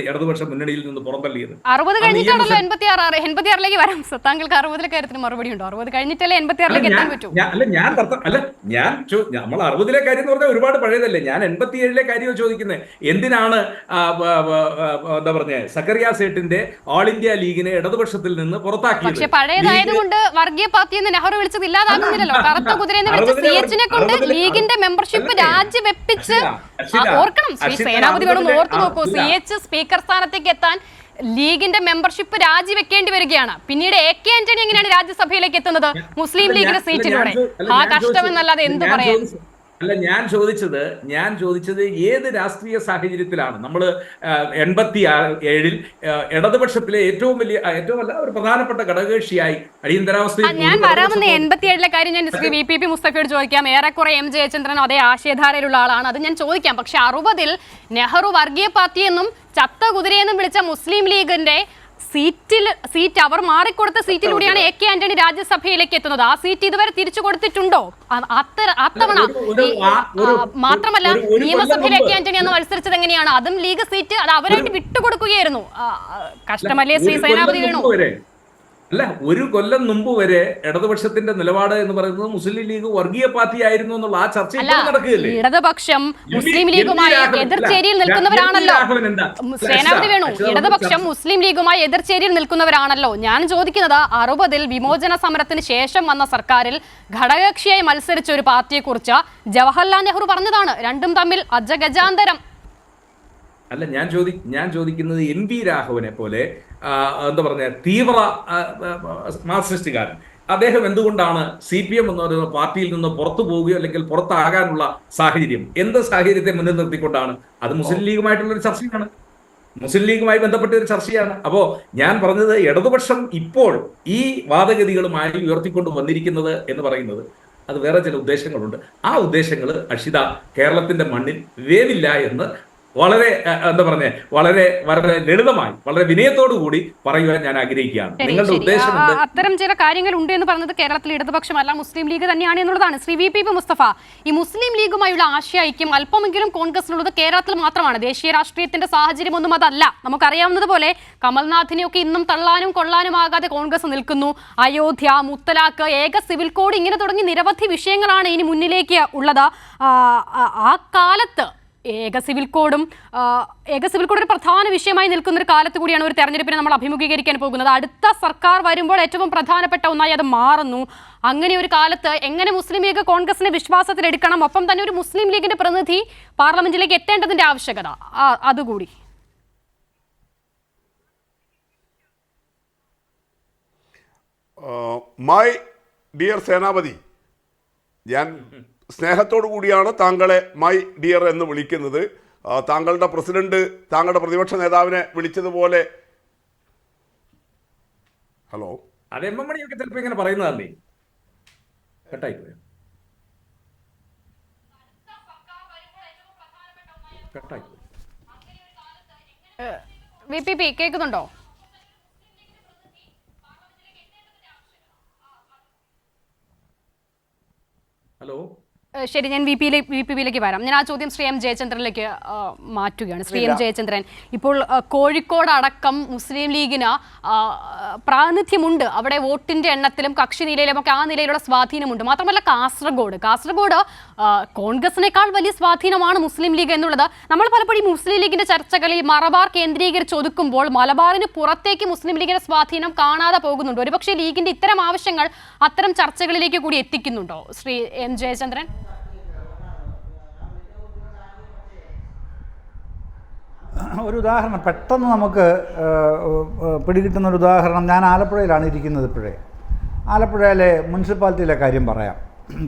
മുന്നണിയിൽ നിന്ന് പുറന്തള്ളിയത്? 60 കഴിഞ്ഞിട്ടാണല്ലോ 86-ലേക്ക് വരാം. താങ്കൾക്ക് 60-ലെ കാര്യത്തിന് മറുപടി ഉണ്ടോ? 60 കഴിഞ്ഞിട്ടല്ലേ 86-ലേക്ക് എത്താൻ പറ്റൂ? നമ്മൾ 60-ലെ കാര്യം എന്ന് പറഞ്ഞാൽ ഒരുപാട് പഴയതല്ലേ. ഞാൻ 87-ലെ കാര്യം ചോദിക്കുന്നത്. എന്തിനാണ് എന്താ പറഞ്ഞ സക്കറിയ സേട്ടിന്റെ ഓൾ ഇന്ത്യ ലീഗിനെ ഇടതുപക്ഷത്തിൽ നിന്ന് പുറത്താക്കിയത്? പക്ഷെ പഴയതായതുകൊണ്ട് വർഗീയ പാർട്ടി എന്ന് നെഹ്റു വിളിച്ചത് ഇല്ലാതാകുന്നില്ലല്ലോ. കറുത്ത കുതിരയെന്ന് വിളിച്ച CH-നെ കൊണ്ട് ലീഗിന്റെ മെമ്പർഷിപ്പ് രാജിവെപ്പിച്ച്. ഓർക്കണം, ശ്രീ സേനാപതി വേണം ഓർത്തു നോക്കൂ. CH സ്പീക്കർ സ്ഥാനത്തേക്ക് എത്താൻ ലീഗിന്റെ മെമ്പർഷിപ്പ് രാജിവെക്കേണ്ടി വരികയാണ്. പിന്നീട് AK ആന്റണി എങ്ങനെയാണ് രാജ്യസഭയിലേക്ക് എത്തുന്നത്? മുസ്ലിം ലീഗിന്റെ സീറ്റിലൂടെ. ആ കഷ്ടമെന്നല്ലാതെ എന്ത് പറയാൻ? അല്ല, ഞാൻ ചോദിച്ചത് ഏത് രാഷ്ട്രീയ സാഹചര്യത്തിലാണ് നമ്മൾ 87-ൽ ഇടതുപക്ഷത്തിലെ ഏറ്റവും ഒരു പ്രധാനപ്പെട്ട ഘടകകക്ഷിയായി അടിയന്തരാവസ്ഥ? ഞാൻ വരാമെന്ന് 87-ലെ കാര്യം ഞാൻ ശ്രീ VPP മുസ്തഫയോട് ചോദിക്കാം. ഏറെക്കുറെ M ജയചന്ദ്രൻ അതേ ആശയധാരയിലുള്ള ആളാണ്, അത് ഞാൻ ചോദിക്കാം. പക്ഷെ 60-ൽ നെഹ്റു വർഗീയ പാർട്ടിയെന്നും ചത്ത കുതിരയെന്നും വിളിച്ച മുസ്ലിം ലീഗിന്റെ സീറ്റ് അവർ മാറിക്കൊടുത്ത സീറ്റിലൂടെയാണ് AK ആന്റണി രാജ്യസഭയിലേക്ക് എത്തുന്നത്. ആ സീറ്റ് ഇതുവരെ തിരിച്ചു കൊടുത്തിട്ടുണ്ടോ? അത്തവണ മാത്രമല്ല, നിയമസഭയിൽ AK ആന്റണി അന്ന് മത്സരിച്ചത് എങ്ങനെയാണ്? അതും ലീഗ് സീറ്റ് അത് അവരായിട്ട് വിട്ടുകൊടുക്കുകയായിരുന്നു. കഷ്ടമല്ലേ ശ്രീ സേനാപതി വേണു? അല്ല, ഒരു കൊല്ലം മുമ്പ് വരെ ഇടതുപക്ഷത്തിന്റെ നിലപാട് എന്ന് പറയുന്നത് മുസ്ലിം ലീഗ് വർഗീയ പാർട്ടി ആയിരുന്നു എന്നുള്ള ആ ചർച്ച നടക്കുകയല്ലേ? ഇടതുപക്ഷം മുസ്ലിം ലീഗുമായി എതിർചേരിയിൽ നിൽക്കുന്നവരാണല്ലോ. സേനാപതി വേണു, ഇടതുപക്ഷം മുസ്ലിം ലീഗുമായി എതിർചേരിയിൽ നിൽക്കുന്നവരാണല്ലോ. ഞാൻ ചോദിക്കുന്നത്, 60-ൽ വിമോചന സമരത്തിന് ശേഷം വന്ന സർക്കാരിൽ ഘടകകക്ഷിയായി മത്സരിച്ച ഒരു പാർട്ടിയെ കുറിച്ച് ജവഹർലാൽ നെഹ്റു പറഞ്ഞതാണ്. രണ്ടും തമ്മിൽ അജഗജാന്തരം. അല്ല, ഞാൻ ചോദിക്കുന്നത് MV രാഘവനെ പോലെ എന്താ പറഞ്ഞ തീവ്ര മാർക്സിസ്റ്റുകാരൻ, അദ്ദേഹം എന്തുകൊണ്ടാണ് CPM എന്ന് പറയുന്ന പാർട്ടിയിൽ നിന്ന് പുറത്തു പോവുകയോ അല്ലെങ്കിൽ പുറത്താകാനുള്ള സാഹചര്യം എന്ത് സാഹചര്യത്തെ മുന്നിൽ നിർത്തിക്കൊണ്ടാണ്? അത് മുസ്ലിം ലീഗുമായിട്ടുള്ളൊരു ചർച്ചയാണ്, മുസ്ലിം ലീഗുമായി ബന്ധപ്പെട്ട ഒരു ചർച്ചയാണ്. അപ്പോൾ ഞാൻ പറഞ്ഞത്, ഇടതുപക്ഷം ഇപ്പോൾ ഈ വാദഗതികളുമായി ഉയർത്തിക്കൊണ്ട് വന്നിരിക്കുന്നത് എന്ന് പറയുന്നത് അത് വേറെ ചില ഉദ്ദേശങ്ങളുണ്ട്. ആ ഉദ്ദേശങ്ങൾ അക്ഷിത കേരളത്തിന്റെ മണ്ണിൽ വേവില്ല എന്ന് വളരെ എന്താ പറഞ്ഞ വളരെ ലളിതമായി വളരെ വിനയത്തോടു കൂടി പറയുവാൻ ഞാൻ ആഗ്രഹിക്കുകയാണ്. നിങ്ങളുടെ ഉദ്ദേശം അത്തരം ചില കാര്യങ്ങൾ ഉണ്ട് എന്ന് പറഞ്ഞത് കേരളത്തിൽ ഇടതുപക്ഷമല്ല മുസ്ലിം ലീഗ് തന്നെയാണ് എന്നുള്ളതാണ്. ശ്രീ VPP മുസ്തഫ, ഈ മുസ്ലിം ലീഗുമായുള്ള ആശയൈക്യം അല്പമെങ്കിലും കോൺഗ്രസിനുള്ളത് കേരളത്തിൽ മാത്രമാണ്. ദേശീയ രാഷ്ട്രീയത്തിന്റെ സാഹചര്യമൊന്നും അതല്ല. നമുക്കറിയാവുന്നതുപോലെ കമൽനാഥിനെയൊക്കെ ഇന്നും തള്ളാനും കൊള്ളാനുമാകാതെ കോൺഗ്രസ് നിൽക്കുന്നു. അയോധ്യ, മുത്തലാഖ്, ഏക സിവിൽ കോഡ്, ഇങ്ങനെ തുടങ്ങി നിരവധി വിഷയങ്ങളാണ് ഇനി മുന്നിലേക്ക് ഉള്ളത്. ആ കാലത്ത് ഏക സിവിൽ കോഡ് ഒരു പ്രധാന വിഷയമായി നിൽക്കുന്ന ഒരു കാലത്ത് കൂടിയാണ് ഒരു തെരഞ്ഞെടുപ്പിനെ നമ്മൾ അഭിമുഖീകരിക്കാൻ പോകുന്നത്. അടുത്ത സർക്കാർ വരുമ്പോൾ ഏറ്റവും പ്രധാനപ്പെട്ട ഒന്നായി അത് മാറുന്നു. അങ്ങനെ ഒരു കാലത്ത് എങ്ങനെ മുസ്ലിം ലീഗ് കോൺഗ്രസിനെ വിശ്വാസത്തിലെടുക്കണം, ഒപ്പം തന്നെ ഒരു മുസ്ലിം ലീഗിന്റെ പ്രതിനിധി പാർലമെന്റിലേക്ക് എത്തേണ്ടതിന്റെ ആവശ്യകത അതുകൂടി. മൈ ഡിയർ സേനാപതി, ഞാൻ സ്നേഹത്തോടു കൂടിയാണ് താങ്കളെ മൈ ഡിയർ എന്ന് വിളിക്കുന്നത്. താങ്കളുടെ പ്രസിഡന്റ് താങ്കളുടെ പ്രതിപക്ഷ നേതാവിനെ വിളിച്ചതുപോലെ. ഹലോ, അത് എം എം മണിയൊക്കെ ചിലപ്പോൾ ഇങ്ങനെ പറയുന്നതല്ലേ. കട്ടായി പോയോ? കട്ടായി പോയി. VPP കേൾക്കുന്നുണ്ടോ? ഹലോ, ശരി, ഞാൻ VPയിലേക്ക് വരാം. ഞാൻ ആ ചോദ്യം ശ്രീ എം ജയചന്ദ്രനിലേക്ക് മാറ്റുകയാണ്. ശ്രീ എം ജയചന്ദ്രൻ, ഇപ്പോൾ കോഴിക്കോട് അടക്കം മുസ്ലിം ലീഗിന് പ്രാതിനിധ്യമുണ്ട്. അവിടെ വോട്ടിന്റെ എണ്ണത്തിലും കക്ഷി നിലയിലും ഒക്കെ ആ നിലയിലുള്ള സ്വാധീനമുണ്ട്. മാത്രമല്ല കാസർഗോഡ് കോൺഗ്രസിനേക്കാൾ വലിയ സ്വാധീനമാണ് മുസ്ലിം ലീഗ് എന്നുള്ളത്. നമ്മൾ പലപ്പോഴും മുസ്ലിം ലീഗിന്റെ ചർച്ചകളിൽ മലബാർ കേന്ദ്രീകരിച്ച് ഒതുക്കുമ്പോൾ മലബാറിന് പുറത്തേക്ക് മുസ്ലിം ലീഗിന്റെ സ്വാധീനം കാണാതെ പോകുന്നുണ്ട്. ഒരുപക്ഷെ ലീഗിന്റെ ഇത്തരം ആവശ്യങ്ങൾ അത്തരം ചർച്ചകളിലേക്ക് കൂടി എത്തിക്കുന്നുണ്ടോ ശ്രീ എം ജയചന്ദ്രൻ? ഒരു ഉദാഹരണം പെട്ടെന്ന് നമുക്ക് പിടികിട്ടുന്ന ഒരു ഉദാഹരണം, ഞാൻ ആലപ്പുഴയിലാണ് ഇരിക്കുന്നത് ഇപ്പോഴേ. ആലപ്പുഴയിലെ മുനിസിപ്പാലിറ്റിയിലെ കാര്യം പറയാം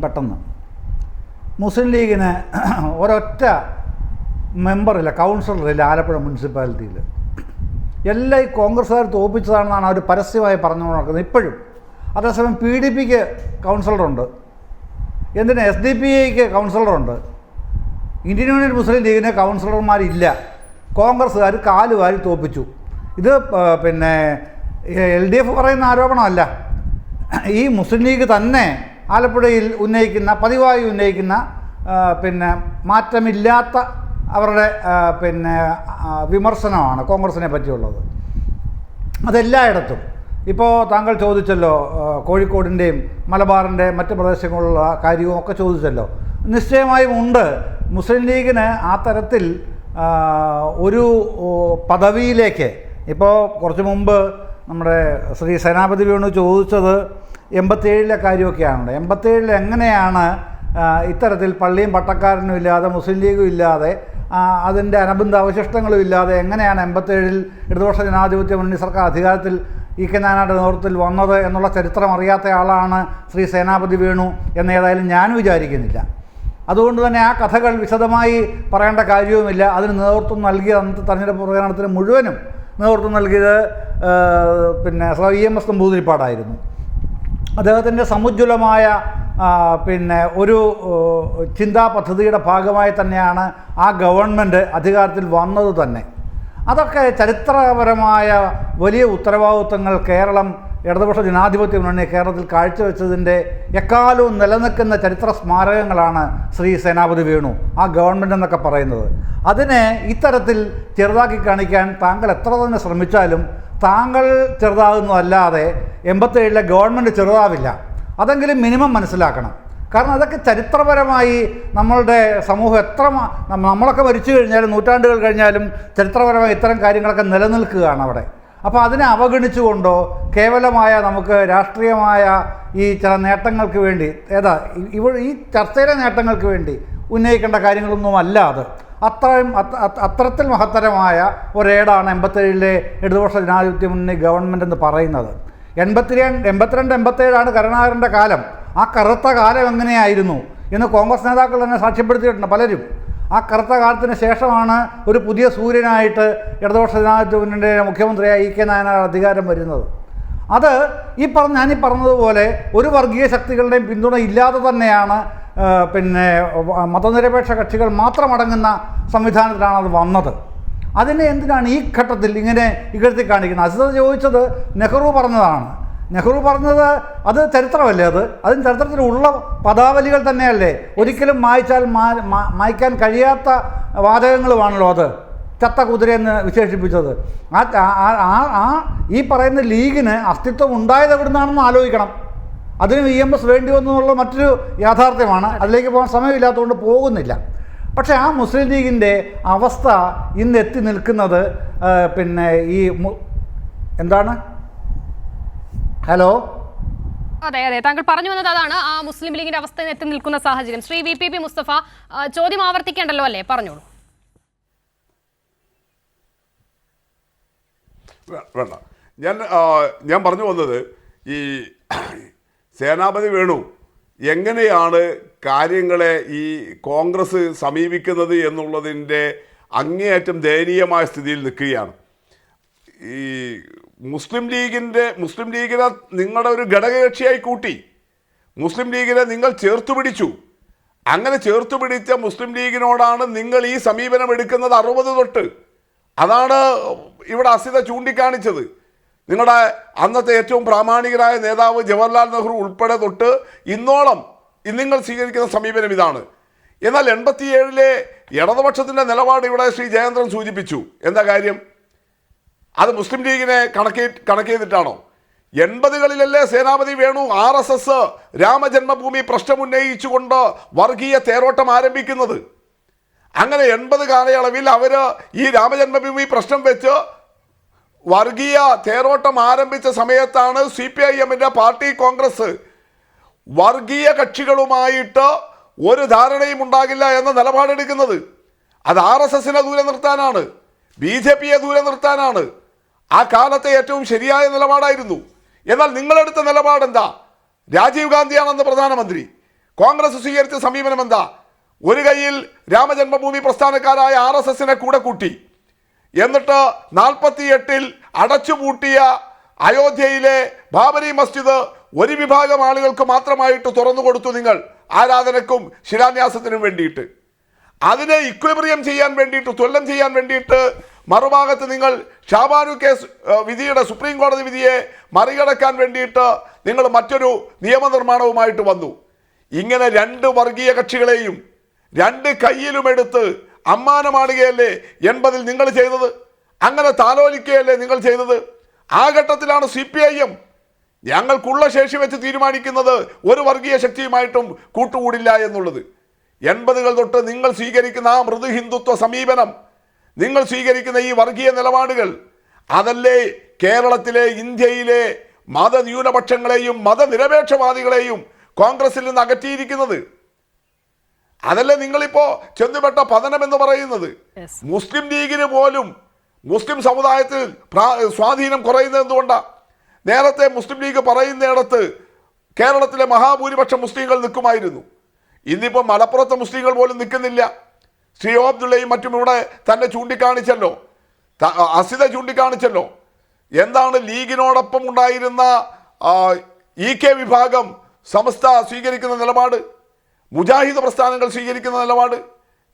പെട്ടെന്ന്. മുസ്ലിം ലീഗിന് ഒരൊറ്റ മെമ്പറില്ല, കൗൺസിലറില്ല ആലപ്പുഴ മുനിസിപ്പാലിറ്റിയിൽ. എല്ലാം ഈ കോൺഗ്രസ്സുകാർ തോൽപ്പിച്ചതാണെന്നാണ് അവർ പരസ്യമായി പറഞ്ഞു നടക്കുന്നത് ഇപ്പോഴും. അതേസമയം PDPക്ക് കൗൺസിലറുണ്ട്, എന്തിന് SDPIക്ക് കൗൺസിലറുണ്ട്. ഇന്ത്യൻ യൂണിയൻ മുസ്ലിം ലീഗിന് കൗൺസിലർമാരില്ല. കോൺഗ്രസ്സുകാർ കാലുവാരി തോൽപ്പിച്ചു. ഇത് പിന്നെ LDF പറയുന്ന ആരോപണമല്ല. ഈ മുസ്ലിം ലീഗ് തന്നെ ആലപ്പുഴയിൽ പതിവായി ഉന്നയിക്കുന്ന പിന്നെ മാറ്റമില്ലാത്ത അവരുടെ പിന്നെ വിമർശനമാണ് കോൺഗ്രസിനെ പറ്റിയുള്ളത്. അതെല്ലായിടത്തും. ഇപ്പോൾ താങ്കൾ ചോദിച്ചല്ലോ കോഴിക്കോടിൻ്റെയും മലബാറിൻ്റെ മറ്റ് പ്രദേശങ്ങളിലുള്ള കാര്യവും ഒക്കെ ചോദിച്ചല്ലോ. നിശ്ചയമായും ഉണ്ട്. മുസ്ലിം ലീഗിന് ആ തരത്തിൽ ഒരു പദവിയിലേക്ക്, ഇപ്പോൾ കുറച്ച് മുമ്പ് നമ്മുടെ ശ്രീ സേനാപതി വേണു ചോദിച്ചത് 87-ലെ കാര്യമൊക്കെയാണല്ലോ. 87-ൽ എങ്ങനെയാണ് ഇത്തരത്തിൽ പള്ളിയും പട്ടക്കാരനും ഇല്ലാതെ മുസ്ലിം ലീഗും ഇല്ലാതെ അതിൻ്റെ അനുബന്ധ അവശിഷ്ടങ്ങളും ഇല്ലാതെ എങ്ങനെയാണ് 87-ൽ ഇടതുപക്ഷ ജനാധിപത്യ മുന്നണി സർക്കാർ അധികാരത്തിൽ EK നായനാരുടെ നേതൃത്വത്തിൽ വന്നത് എന്നുള്ള ചരിത്രം അറിയാത്ത ആളാണ് ശ്രീ സേനാപതി വേണു എന്ന് ഏതായാലും ഞാൻ വിചാരിക്കുന്നില്ല. അതുകൊണ്ട് തന്നെ ആ കഥകൾ വിശദമായി പറയേണ്ട കാര്യവുമില്ല. അതിന് നേതൃത്വം നൽകിയ അന്നത്തെ തെരഞ്ഞെടുപ്പ് പ്രചരണത്തിന് മുഴുവനും നേതൃത്വം നൽകിയത് പിന്നെ EMS നമ്പൂതിരിപ്പാടായിരുന്നു. അദ്ദേഹത്തിൻ്റെ സമുജ്വലമായ പിന്നെ ഒരു ചിന്താ പദ്ധതിയുടെ ഭാഗമായി തന്നെയാണ് ആ ഗവൺമെൻറ് അധികാരത്തിൽ വന്നത് തന്നെ. അതൊക്കെ ചരിത്രപരമായ വലിയ ഉത്തരവാദിത്വങ്ങൾ കേരളം ഇടതുപക്ഷ ജനാധിപത്യ മുന്നണി കേരളത്തിൽ കാഴ്ചവെച്ചതിൻ്റെ എക്കാലവും നിലനിൽക്കുന്ന ചരിത്ര സ്മാരകങ്ങളാണ് ശ്രീ സേനാപതി വേണു, ആ ഗവൺമെൻറ് എന്നൊക്കെ പറയുന്നത്. അതിനെ ഇത്തരത്തിൽ ചെറുതാക്കി കാണിക്കാൻ താങ്കൾ എത്ര തന്നെ ശ്രമിച്ചാലും താങ്കൾ ചെറുതാകുന്നതല്ലാതെ 87-ലെ ഗവൺമെൻറ് ചെറുതാവില്ല. അതെങ്കിലും മിനിമം മനസ്സിലാക്കണം. കാരണം അതൊക്കെ ചരിത്രപരമായി നമ്മളുടെ സമൂഹം നമ്മളൊക്കെ മരിച്ചു കഴിഞ്ഞാലും നൂറ്റാണ്ടുകൾ കഴിഞ്ഞാലും ചരിത്രപരമായി ഇത്തരം കാര്യങ്ങളൊക്കെ നിലനിൽക്കുകയാണ് അവിടെ. അപ്പോൾ അതിനെ അവഗണിച്ചുകൊണ്ടോ കേവലമായ നമുക്ക് രാഷ്ട്രീയമായ ഈ ചില നേട്ടങ്ങൾക്ക് വേണ്ടി ഈ ചർച്ചയിലെ നേട്ടങ്ങൾക്ക് വേണ്ടി ഉന്നയിക്കേണ്ട കാര്യങ്ങളൊന്നുമല്ല അത്. അത്തരത്തിൽ മഹത്തരമായ ഒരേടാണ് 87-ലെ ഇടതുപക്ഷ ജനാധിപത്യ മുന്നണി ഗവൺമെൻറ് എന്ന് പറയുന്നത്. 82-87 കരുണാകരൻ്റെ കാലം. ആ കറുത്ത കാലം എങ്ങനെയായിരുന്നു എന്ന് കോൺഗ്രസ് നേതാക്കൾ തന്നെ സാക്ഷ്യപ്പെടുത്തിയിട്ടുണ്ട് പലരും. ആ കറുത്ത കാലത്തിന് ശേഷമാണ് ഒരു പുതിയ സൂര്യനായിട്ട് ഇടതുപക്ഷ ജനാധിപത്യ മുന്നണിയുടെ മുഖ്യമന്ത്രിയായ EK നായനാർ അധികാരം വരുന്നത്. അത് ഞാനീ പറഞ്ഞതുപോലെ ഒരു വർഗീയ ശക്തികളുടെയും പിന്തുണ ഇല്ലാതെ തന്നെയാണ് പിന്നെ മതനിരപേക്ഷ കക്ഷികൾ മാത്രമടങ്ങുന്ന സംവിധാനത്തിലാണ് അത് വന്നത്. അതിനെ എന്തിനാണ് ഈ ഘട്ടത്തിൽ ഇങ്ങനെ ഇകഴ്ത്തി കാണിക്കുന്നത്? അസിത ചോദിച്ചത് നെഹ്റു പറഞ്ഞതാണ്. നെഹ്റു പറഞ്ഞത് അത് ചരിത്രമല്ലേ? അതിന് ചരിത്രത്തിലുള്ള പദാവലികൾ തന്നെയല്ലേ? ഒരിക്കലും മായ്ക്കാൻ കഴിയാത്ത വാചകങ്ങളുമാണല്ലോ അത് ചത്ത കുതിരയെന്ന് വിശേഷിപ്പിച്ചത്. ഈ പറയുന്ന ലീഗിന് അസ്തിത്വം ഉണ്ടായത് എവിടുന്നാണെന്ന് ആലോചിക്കണം. അതിന് EMS വേണ്ടി വന്നു എന്നുള്ള മറ്റൊരു യാഥാർത്ഥ്യമാണ്. അതിലേക്ക് പോകാൻ സമയമില്ലാത്തതുകൊണ്ട് പോകുന്നില്ല. പക്ഷേ ആ മുസ്ലിം ലീഗിൻ്റെ അവസ്ഥ ഇന്ന് എത്തി നിൽക്കുന്നത് പിന്നെ ഈ എന്താണ് ഹലോ അതെ അതെ, താങ്കൾ പറഞ്ഞു വന്നത് അതാണ്, ആ മുസ്ലിം ലീഗിന്റെ അവസ്ഥ എത്തി നിൽക്കുന്ന സാഹചര്യം. ശ്രീ VPP മുസ്തഫ, ചോദ്യം ആവർത്തിക്കേണ്ടല്ലോ അല്ലേ, പറഞ്ഞോളൂ. വേണ്ട, ഞാൻ പറഞ്ഞു വന്നത് ഈ സേനാപതി വേണു എങ്ങനെയാണ് കാര്യങ്ങളെ ഈ കോൺഗ്രസ് സമീപിക്കുന്നത് എന്നുള്ളതിൻ്റെ അങ്ങേയറ്റം ദയനീയമായ സ്ഥിതിയിൽ നിൽക്കുകയാണ്. ഈ മുസ്ലിം ലീഗിനെ നിങ്ങളുടെ ഒരു ഘടകകക്ഷിയായി കൂട്ടി മുസ്ലിം ലീഗിനെ നിങ്ങൾ ചേർത്തു പിടിച്ചു. അങ്ങനെ ചേർത്തു പിടിച്ച മുസ്ലിം ലീഗിനോടാണ് നിങ്ങൾ ഈ സമീപനം എടുക്കുന്നത് 60 തൊട്ട്. അതാണ് ഇവിടെ അസിത ചൂണ്ടിക്കാണിച്ചത്. നിങ്ങളുടെ അന്നത്തെ ഏറ്റവും പ്രാമാണികരായ നേതാവ് ജവഹർലാൽ നെഹ്റു ഉൾപ്പെടെ തൊട്ട് ഇന്നോളം നിങ്ങൾ സ്വീകരിക്കുന്ന സമീപനം ഇതാണ്. എന്നാൽ 87-ലെ ഇടതുപക്ഷത്തിൻ്റെ നിലപാട് ഇവിടെ ശ്രീ ജയേന്ദ്രൻ സൂചിപ്പിച്ചു. എന്താ കാര്യം? അത് മുസ്ലിം ലീഗിനെ കണക്ക് ചെയ്തിട്ടാണോ? 80-കളിലല്ലേ സേനാപതി വേണു RSS രാമജന്മഭൂമി പ്രശ്നമുന്നയിച്ചുകൊണ്ട് വർഗീയ തേരോട്ടം ആരംഭിക്കുന്നത്. അങ്ങനെ 80 കാലയളവിൽ അവർ ഈ രാമജന്മഭൂമി പ്രശ്നം വെച്ച് വർഗീയ തേരോട്ടം ആരംഭിച്ച സമയത്താണ് CPIM-ൻ്റെ പാർട്ടി കോൺഗ്രസ് വർഗീയ കക്ഷികളുമായിട്ട് ഒരു ധാരണയും ഉണ്ടാകില്ല എന്ന നിലപാടെടുക്കുന്നത്. അത് RSS-നെ ദൂരെ നിർത്താനാണ്, BJP-യെ ദൂരെ നിർത്താനാണ്. ആ കാലത്തെ ഏറ്റവും ശരിയായ നിലപാടായിരുന്നു. എന്നാൽ നിങ്ങളെടുത്ത നിലപാടെന്താ? രാജീവ് ഗാന്ധിയാണെന്ന് പ്രധാനമന്ത്രി. കോൺഗ്രസ് സ്വീകരിച്ച സമീപനം എന്താ? ഒരു കയ്യിൽ രാമജന്മഭൂമി പ്രസ്ഥാനക്കാരായ RSS-നെ കൂടെ കൂട്ടി, എന്നിട്ട് 48-ൽ അടച്ചുപൂട്ടിയ അയോധ്യയിലെ ബാബരി മസ്ജിദ് ഒരു വിഭാഗം ആളുകൾക്ക് മാത്രമായിട്ട് തുറന്നു കൊടുത്തു നിങ്ങൾ, ആരാധനക്കും ശിലാന്യാസത്തിനും വേണ്ടിയിട്ട്. അതിനെ ഇക്വിലിബ്രിയം ചെയ്യാൻ വേണ്ടിയിട്ട്, തുലനം ചെയ്യാൻ വേണ്ടിയിട്ട് മറുഭാഗത്ത് നിങ്ങൾ ഷാബാനു കേസ് വിധിയുടെ സുപ്രീം കോടതി വിധിയെ മറികടക്കാൻ വേണ്ടിയിട്ട് നിങ്ങൾ മറ്റൊരു നിയമനിർമ്മാണവുമായിട്ട് വന്നു. ഇങ്ങനെ 2 വർഗീയ കക്ഷികളെയും 2 കയ്യിലുമെടുത്ത് അമ്മാനമാടുകയല്ലേ 80-ൽ നിങ്ങൾ ചെയ്തത്? അങ്ങനെ താലോലിക്കുകയല്ലേ നിങ്ങൾ ചെയ്തത്? ആ ഘട്ടത്തിലാണ് CPIM ഞങ്ങൾക്കുള്ള ശേഷി വെച്ച് തീരുമാനിക്കുന്നത് ഒരു വർഗീയ ശക്തിയുമായിട്ടും കൂട്ടുകൂടില്ല എന്നുള്ളത്. 80-കൾ തൊട്ട് നിങ്ങൾ സ്വീകരിക്കുന്ന ആ മൃദു ഹിന്ദുത്വ സമീപനം, നിങ്ങൾ സ്വീകരിക്കുന്ന ഈ വർഗീയ നിലപാടുകൾ, അതല്ലേ കേരളത്തിലെ ഇന്ത്യയിലെ മതന്യൂനപക്ഷങ്ങളെയും മതനിരപേക്ഷവാദികളെയും കോൺഗ്രസിൽ നിന്ന് അകറ്റിയിരിക്കുന്നത്. അതല്ലേ നിങ്ങളിപ്പോ ചെന്നുപെട്ട പതനം എന്ന് പറയുന്നത്. മുസ്ലിം ലീഗിന് പോലും മുസ്ലിം സമുദായത്തിൽ സ്വാധീനം കുറയുന്നത് എന്തുകൊണ്ടാണ്? നേരത്തെ മുസ്ലിം ലീഗ് പറയുന്നിടത്ത് കേരളത്തിലെ മഹാഭൂരിപക്ഷം മുസ്ലിങ്ങൾ നിൽക്കുമായിരുന്നു. ഇന്നിപ്പോൾ മലപ്പുറത്തെ മുസ്ലിങ്ങൾ പോലും നിൽക്കുന്നില്ല. ശ്രീ അബ്ദുള്ളയും മറ്റും ഇവിടെ തന്നെ ചൂണ്ടിക്കാണിച്ചല്ലോ, അസിത ചൂണ്ടിക്കാണിച്ചല്ലോ. എന്താണ് ലീഗിനോടൊപ്പം ഉണ്ടായിരുന്ന EK വിഭാഗം സമസ്ത സ്വീകരിക്കുന്ന നിലപാട്, മുജാഹിദ് പ്രസ്ഥാനങ്ങൾ സ്വീകരിക്കുന്ന നിലപാട്?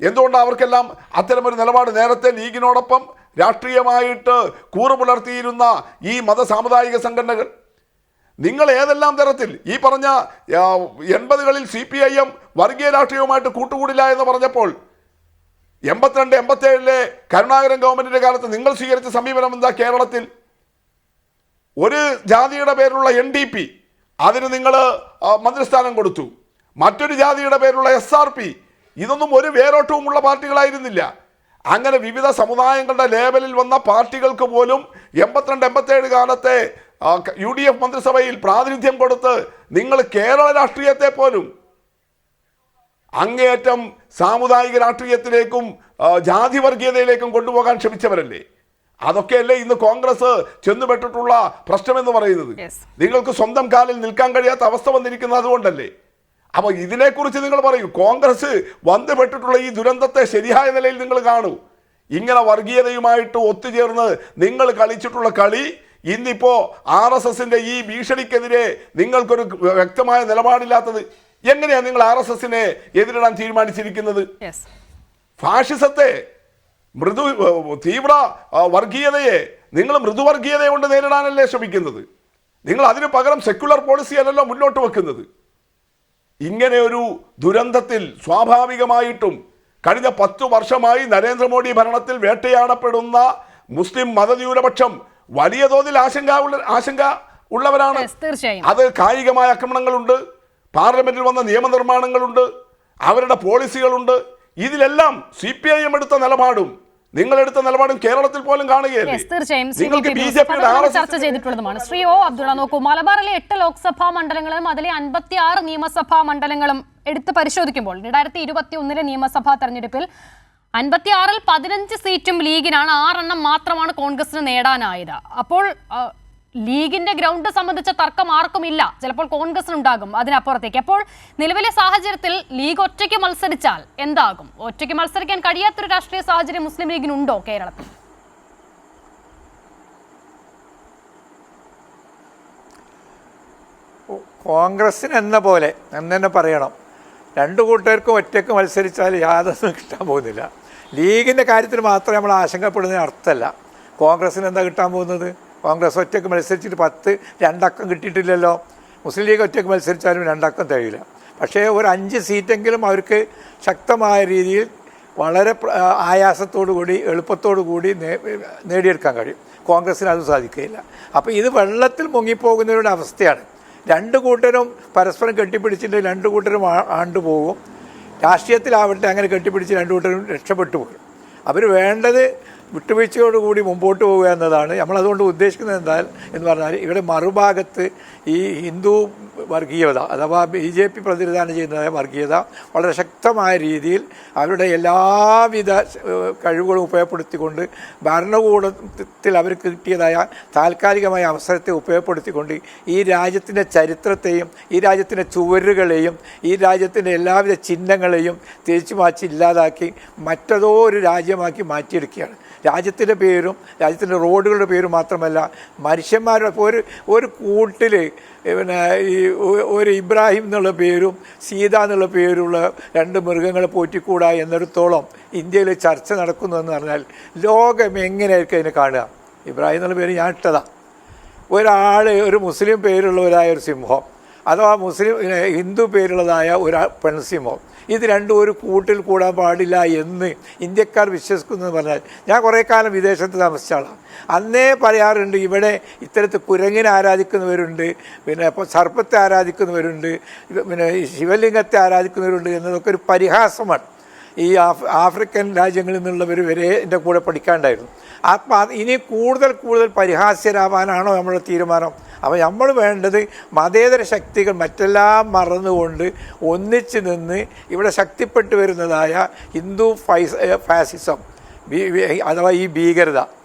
എന്തുകൊണ്ടാണ് അവർക്കെല്ലാം അത്തരമൊരു നിലപാട്? നേരത്തെ ലീഗിനോടൊപ്പം രാഷ്ട്രീയമായിട്ട് കൂറു പുലർത്തിയിരുന്ന ഈ മതസാമുദായിക സംഘടനകൾ, നിങ്ങൾ ഏതെല്ലാം തരത്തിൽ ഈ പറഞ്ഞ 80-കളിൽ CPIM വർഗീയ രാഷ്ട്രീയവുമായിട്ട് കൂട്ടുകൂടില്ല എന്ന് പറഞ്ഞപ്പോൾ 82-87-ലെ കരുണാകരൻ ഗവൺമെന്റിന്റെ കാലത്ത് നിങ്ങൾ സ്വീകരിച്ച സമീപനം എന്താ? കേരളത്തിൽ ഒരു ജാതിയുടെ പേരുള്ള NDP, അതിന് നിങ്ങൾ മന്ത്രിസ്ഥാനം കൊടുത്തു. മറ്റൊരു ജാതിയുടെ പേരുള്ള SRP, ഇതൊന്നും ഒരു വേരോട്ടവുമുള്ള പാർട്ടികളായിരുന്നില്ല. അങ്ങനെ വിവിധ സമുദായങ്ങളുടെ ലേബലിൽ വന്ന പാർട്ടികൾക്ക് പോലും 82-87 കാലത്തെ UDF മന്ത്രിസഭയിൽ പ്രാതിനിധ്യം കൊടുത്ത് നിങ്ങൾ കേരള രാഷ്ട്രീയത്തെ പോലും അങ്ങേയറ്റം സാമുദായിക രാഷ്ട്രീയത്തിലേക്കും ജാതി വർഗീയതയിലേക്കും കൊണ്ടുപോകാൻ ശ്രമിച്ചവരല്ലേ? അതൊക്കെയല്ലേ ഇന്ന് കോൺഗ്രസ് ചെന്നുപെട്ടിട്ടുള്ള പ്രശ്നമെന്ന് പറയുന്നത്. നിങ്ങൾക്ക് സ്വന്തം കാലിൽ നിൽക്കാൻ കഴിയാത്ത അവസ്ഥ വന്നിരിക്കുന്നത് അതുകൊണ്ടല്ലേ? അപ്പോൾ ഇതിനെക്കുറിച്ച് നിങ്ങൾ പറയൂ. കോൺഗ്രസ് വന്നുപെട്ടിട്ടുള്ള ഈ ദുരന്തത്തെ ശരിയായ നിലയിൽ നിങ്ങൾ കാണൂ. ഇങ്ങനെ വർഗീയതയുമായിട്ട് ഒത്തുചേർന്ന് നിങ്ങൾ കളിച്ചിട്ടുള്ള കളി ഇന്നിപ്പോൾ RSS-ന്റെ ഈ ഭീഷണിക്കെതിരെ നിങ്ങൾക്കൊരു വ്യക്തമായ നിലപാടില്ലാത്തത് എങ്ങനെയാണ്? നിങ്ങൾ RSS-നെ എതിരിടാൻ തീരുമാനിച്ചിരിക്കുന്നത് ഫാഷിസത്തെ, തീവ്ര വർഗീയതയെ നിങ്ങൾ മൃദുവർഗീയതയെ കൊണ്ട് നേരിടാനല്ലേ ശ്രമിക്കുന്നത്. നിങ്ങൾ അതിന് പകരം സെക്യുലർ പോളിസി അല്ലല്ലോ മുന്നോട്ട് വെക്കുന്നത്. ഇങ്ങനെ ഒരു ദുരന്തത്തിൽ സ്വാഭാവികമായിട്ടും കഴിഞ്ഞ 10 വർഷമായി നരേന്ദ്രമോദി ഭരണത്തിൽ വേട്ടയാടപ്പെടുന്ന മുസ്ലിം മതന്യൂനപക്ഷം വലിയ തോതിൽ ആശങ്ക ഉള്ളവരാണ്. അത് കായികമായ ആക്രമണങ്ങളുണ്ട്, പാർലമെന്റിൽ വന്ന നിയമനിർമ്മാണങ്ങളുണ്ട്, അവരുടെ പോളിസികളുണ്ട്. ഇതിലെല്ലാം CPIM എടുത്ത നിലപാടും നിങ്ങളെടുത്ത നിലപാടും കേരളത്തിൽ പോലും കാണുകയല്ലേ? തീർച്ചയായും നിങ്ങൾക്ക് BJP-യുടെ ചർച്ച ചെയ്തിട്ടുള്ളതുമാണ്. ശ്രീ O. അബ്ദുള്ള, നോക്കൂ, മലബാറിലെ 8 ലോക്സഭാ മണ്ഡലങ്ങളും അതിലെ 56 നിയമസഭാ മണ്ഡലങ്ങളും എടുത്ത് പരിശോധിക്കുമ്പോൾ 2021 നിയമസഭാ തെരഞ്ഞെടുപ്പിൽ 56-ൽ 15 സീറ്റും ലീഗിനാണ്, 6 മാത്രമാണ് കോൺഗ്രസിന് നേടാനായത്. അപ്പോൾ ലീഗിന്റെ ഗ്രൗണ്ട് സംബന്ധിച്ച തർക്കം ആർക്കും ഇല്ല, ചിലപ്പോൾ കോൺഗ്രസിനുണ്ടാകും അതിനപ്പുറത്തേക്ക്. അപ്പോൾ നിലവിലെ സാഹചര്യത്തിൽ ലീഗ് ഒറ്റയ്ക്ക് മത്സരിച്ചാൽ എന്താകും? ഒറ്റയ്ക്ക് മത്സരിക്കാൻ കഴിയാത്തൊരു രാഷ്ട്രീയ സാഹചര്യം മുസ്ലിം ലീഗിനുണ്ടോ കേരളത്തിൽ? കോൺഗ്രസിന് എന്ന പോലെ എന്ന് തന്നെ പറയണം, രണ്ടു കൂട്ടർക്കും ഒറ്റയ്ക്ക് മത്സരിച്ചാൽ യാതൊന്നും കിട്ടാൻ പോകുന്നില്ല. ലീഗിൻ്റെ കാര്യത്തിൽ മാത്രമേ നമ്മൾ ആശങ്കപ്പെടുന്നതിന് അർത്ഥമല്ല. കോൺഗ്രസിന് എന്താ കിട്ടാൻ പോകുന്നത്? കോൺഗ്രസ് ഒറ്റയ്ക്ക് മത്സരിച്ചിട്ട് 2 അക്കം കിട്ടിയിട്ടില്ലല്ലോ. മുസ്ലിം ലീഗ് ഒറ്റയ്ക്ക് മത്സരിച്ചാലും 2 അക്കം തികയില്ല. പക്ഷേ ഒരു 5 സീറ്റെങ്കിലും അവർക്ക് ശക്തമായ രീതിയിൽ വളരെ ആയാസത്തോടു കൂടി എളുപ്പത്തോടു കൂടി നേടിയെടുക്കാൻ കഴിയും. കോൺഗ്രസിന് അത് സാധിക്കുകയില്ല. അപ്പോൾ ഇത് വെള്ളത്തിൽ മുങ്ങിപ്പോകുന്നവരുടെ അവസ്ഥയാണ്. 2 കൂട്ടരും പരസ്പരം കെട്ടിപ്പിടിച്ചിട്ട് 2 കൂട്ടരും ആണ്ടുപോകും. രാഷ്ട്രീയത്തിലാവട്ടെ അങ്ങനെ കെട്ടിപ്പിടിച്ച് 2 കൂട്ടരും രക്ഷപ്പെട്ടു പോകും. അവർ വേണ്ടത് വിട്ടുവീഴ്ചയോടുകൂടി മുമ്പോട്ട് പോവുക എന്നതാണ്. നമ്മളതുകൊണ്ട് ഉദ്ദേശിക്കുന്നത് എന്ന് പറഞ്ഞാൽ ഇവിടെ മറുഭാഗത്ത് ഈ ഹിന്ദു വർഗീയത അഥവാ BJP പ്രതിനിധാനം ചെയ്യുന്നതായ വർഗീയത വളരെ ശക്തമായ രീതിയിൽ അവരുടെ എല്ലാവിധ കഴിവുകളും ഉപയോഗപ്പെടുത്തിക്കൊണ്ട് ഭരണകൂടത്തിൽ അവർക്ക് കിട്ടിയതായ താൽക്കാലികമായ അവസരത്തെ ഉപയോഗപ്പെടുത്തിക്കൊണ്ട് ഈ രാജ്യത്തിൻ്റെ ചരിത്രത്തെയും ഈ രാജ്യത്തിൻ്റെ ചുവരുകളെയും ഈ രാജ്യത്തിൻ്റെ എല്ലാവിധ ചിഹ്നങ്ങളെയും തിരിച്ചു മാറ്റി ഇല്ലാതാക്കി മറ്റേതോ ഒരു രാജ്യമാക്കി മാറ്റിയെടുക്കുകയാണ്. രാജ്യത്തിൻ്റെ പേരും രാജ്യത്തിൻ്റെ റോഡുകളുടെ പേരും മാത്രമല്ല, മനുഷ്യന്മാരുടെ ഒരു കൂട്ടിൽ പിന്നെ ഈ ഒരു ഇബ്രാഹിം എന്നുള്ള പേരും സീത എന്നുള്ള പേരുള്ള 2 മൃഗങ്ങളെ പോറ്റിക്കൂടാ എന്നിടത്തോളം ഇന്ത്യയിൽ ചർച്ച നടക്കുന്നു എന്ന് പറഞ്ഞാൽ ലോകം എങ്ങനെയായിരിക്കും അതിനെ കാണുക? ഇബ്രാഹിം എന്നുള്ള പേര് ഞാൻ ഇട്ടതാണ്. ഒരു മുസ്ലിം പേരുള്ളവരായ ഒരു സിംഹം അഥവാ ഹിന്ദു പേരുള്ളതായ ഒരു പെൺസിംഹം, ഇത് രണ്ടും ഒരു കൂട്ടിൽ കൂടാൻ പാടില്ല എന്ന് ഇന്ത്യക്കാർ വിശ്വസിക്കുന്നു എന്ന് പറഞ്ഞാൽ, ഞാൻ കുറേ കാലം വിദേശത്ത് താമസിച്ച ആളാണ്. അന്നേ പറയാറുണ്ട് ഇവിടെ ഇത്തരത്തിൽ കുരങ്ങിനെ ആരാധിക്കുന്നവരുണ്ട്, പിന്നെ സർപ്പത്തെ ആരാധിക്കുന്നവരുണ്ട്, പിന്നെ ശിവലിംഗത്തെ ആരാധിക്കുന്നവരുണ്ട് എന്നതൊക്കെ ഒരു പരിഹാസമാണ്. ഈ ആഫ്രിക്കൻ രാജ്യങ്ങളിൽ നിന്നുള്ളവർ വരെ എൻ്റെ കൂടെ പഠിക്കാണ്ടായിരുന്നു. ഇനി കൂടുതൽ പരിഹാസ്യരാവാനാണോ നമ്മുടെ തീരുമാനം? അപ്പോൾ നമ്മൾ വേണ്ടത് മതേതര ശക്തികൾ മറ്റെല്ലാം മറന്നുകൊണ്ട് ഒന്നിച്ച് നിന്ന് ഇവിടെ ശക്തിപ്പെട്ടു വരുന്നതായ ഹിന്ദു ഫാസിസം അഥവാ ഈ ഭീകരത,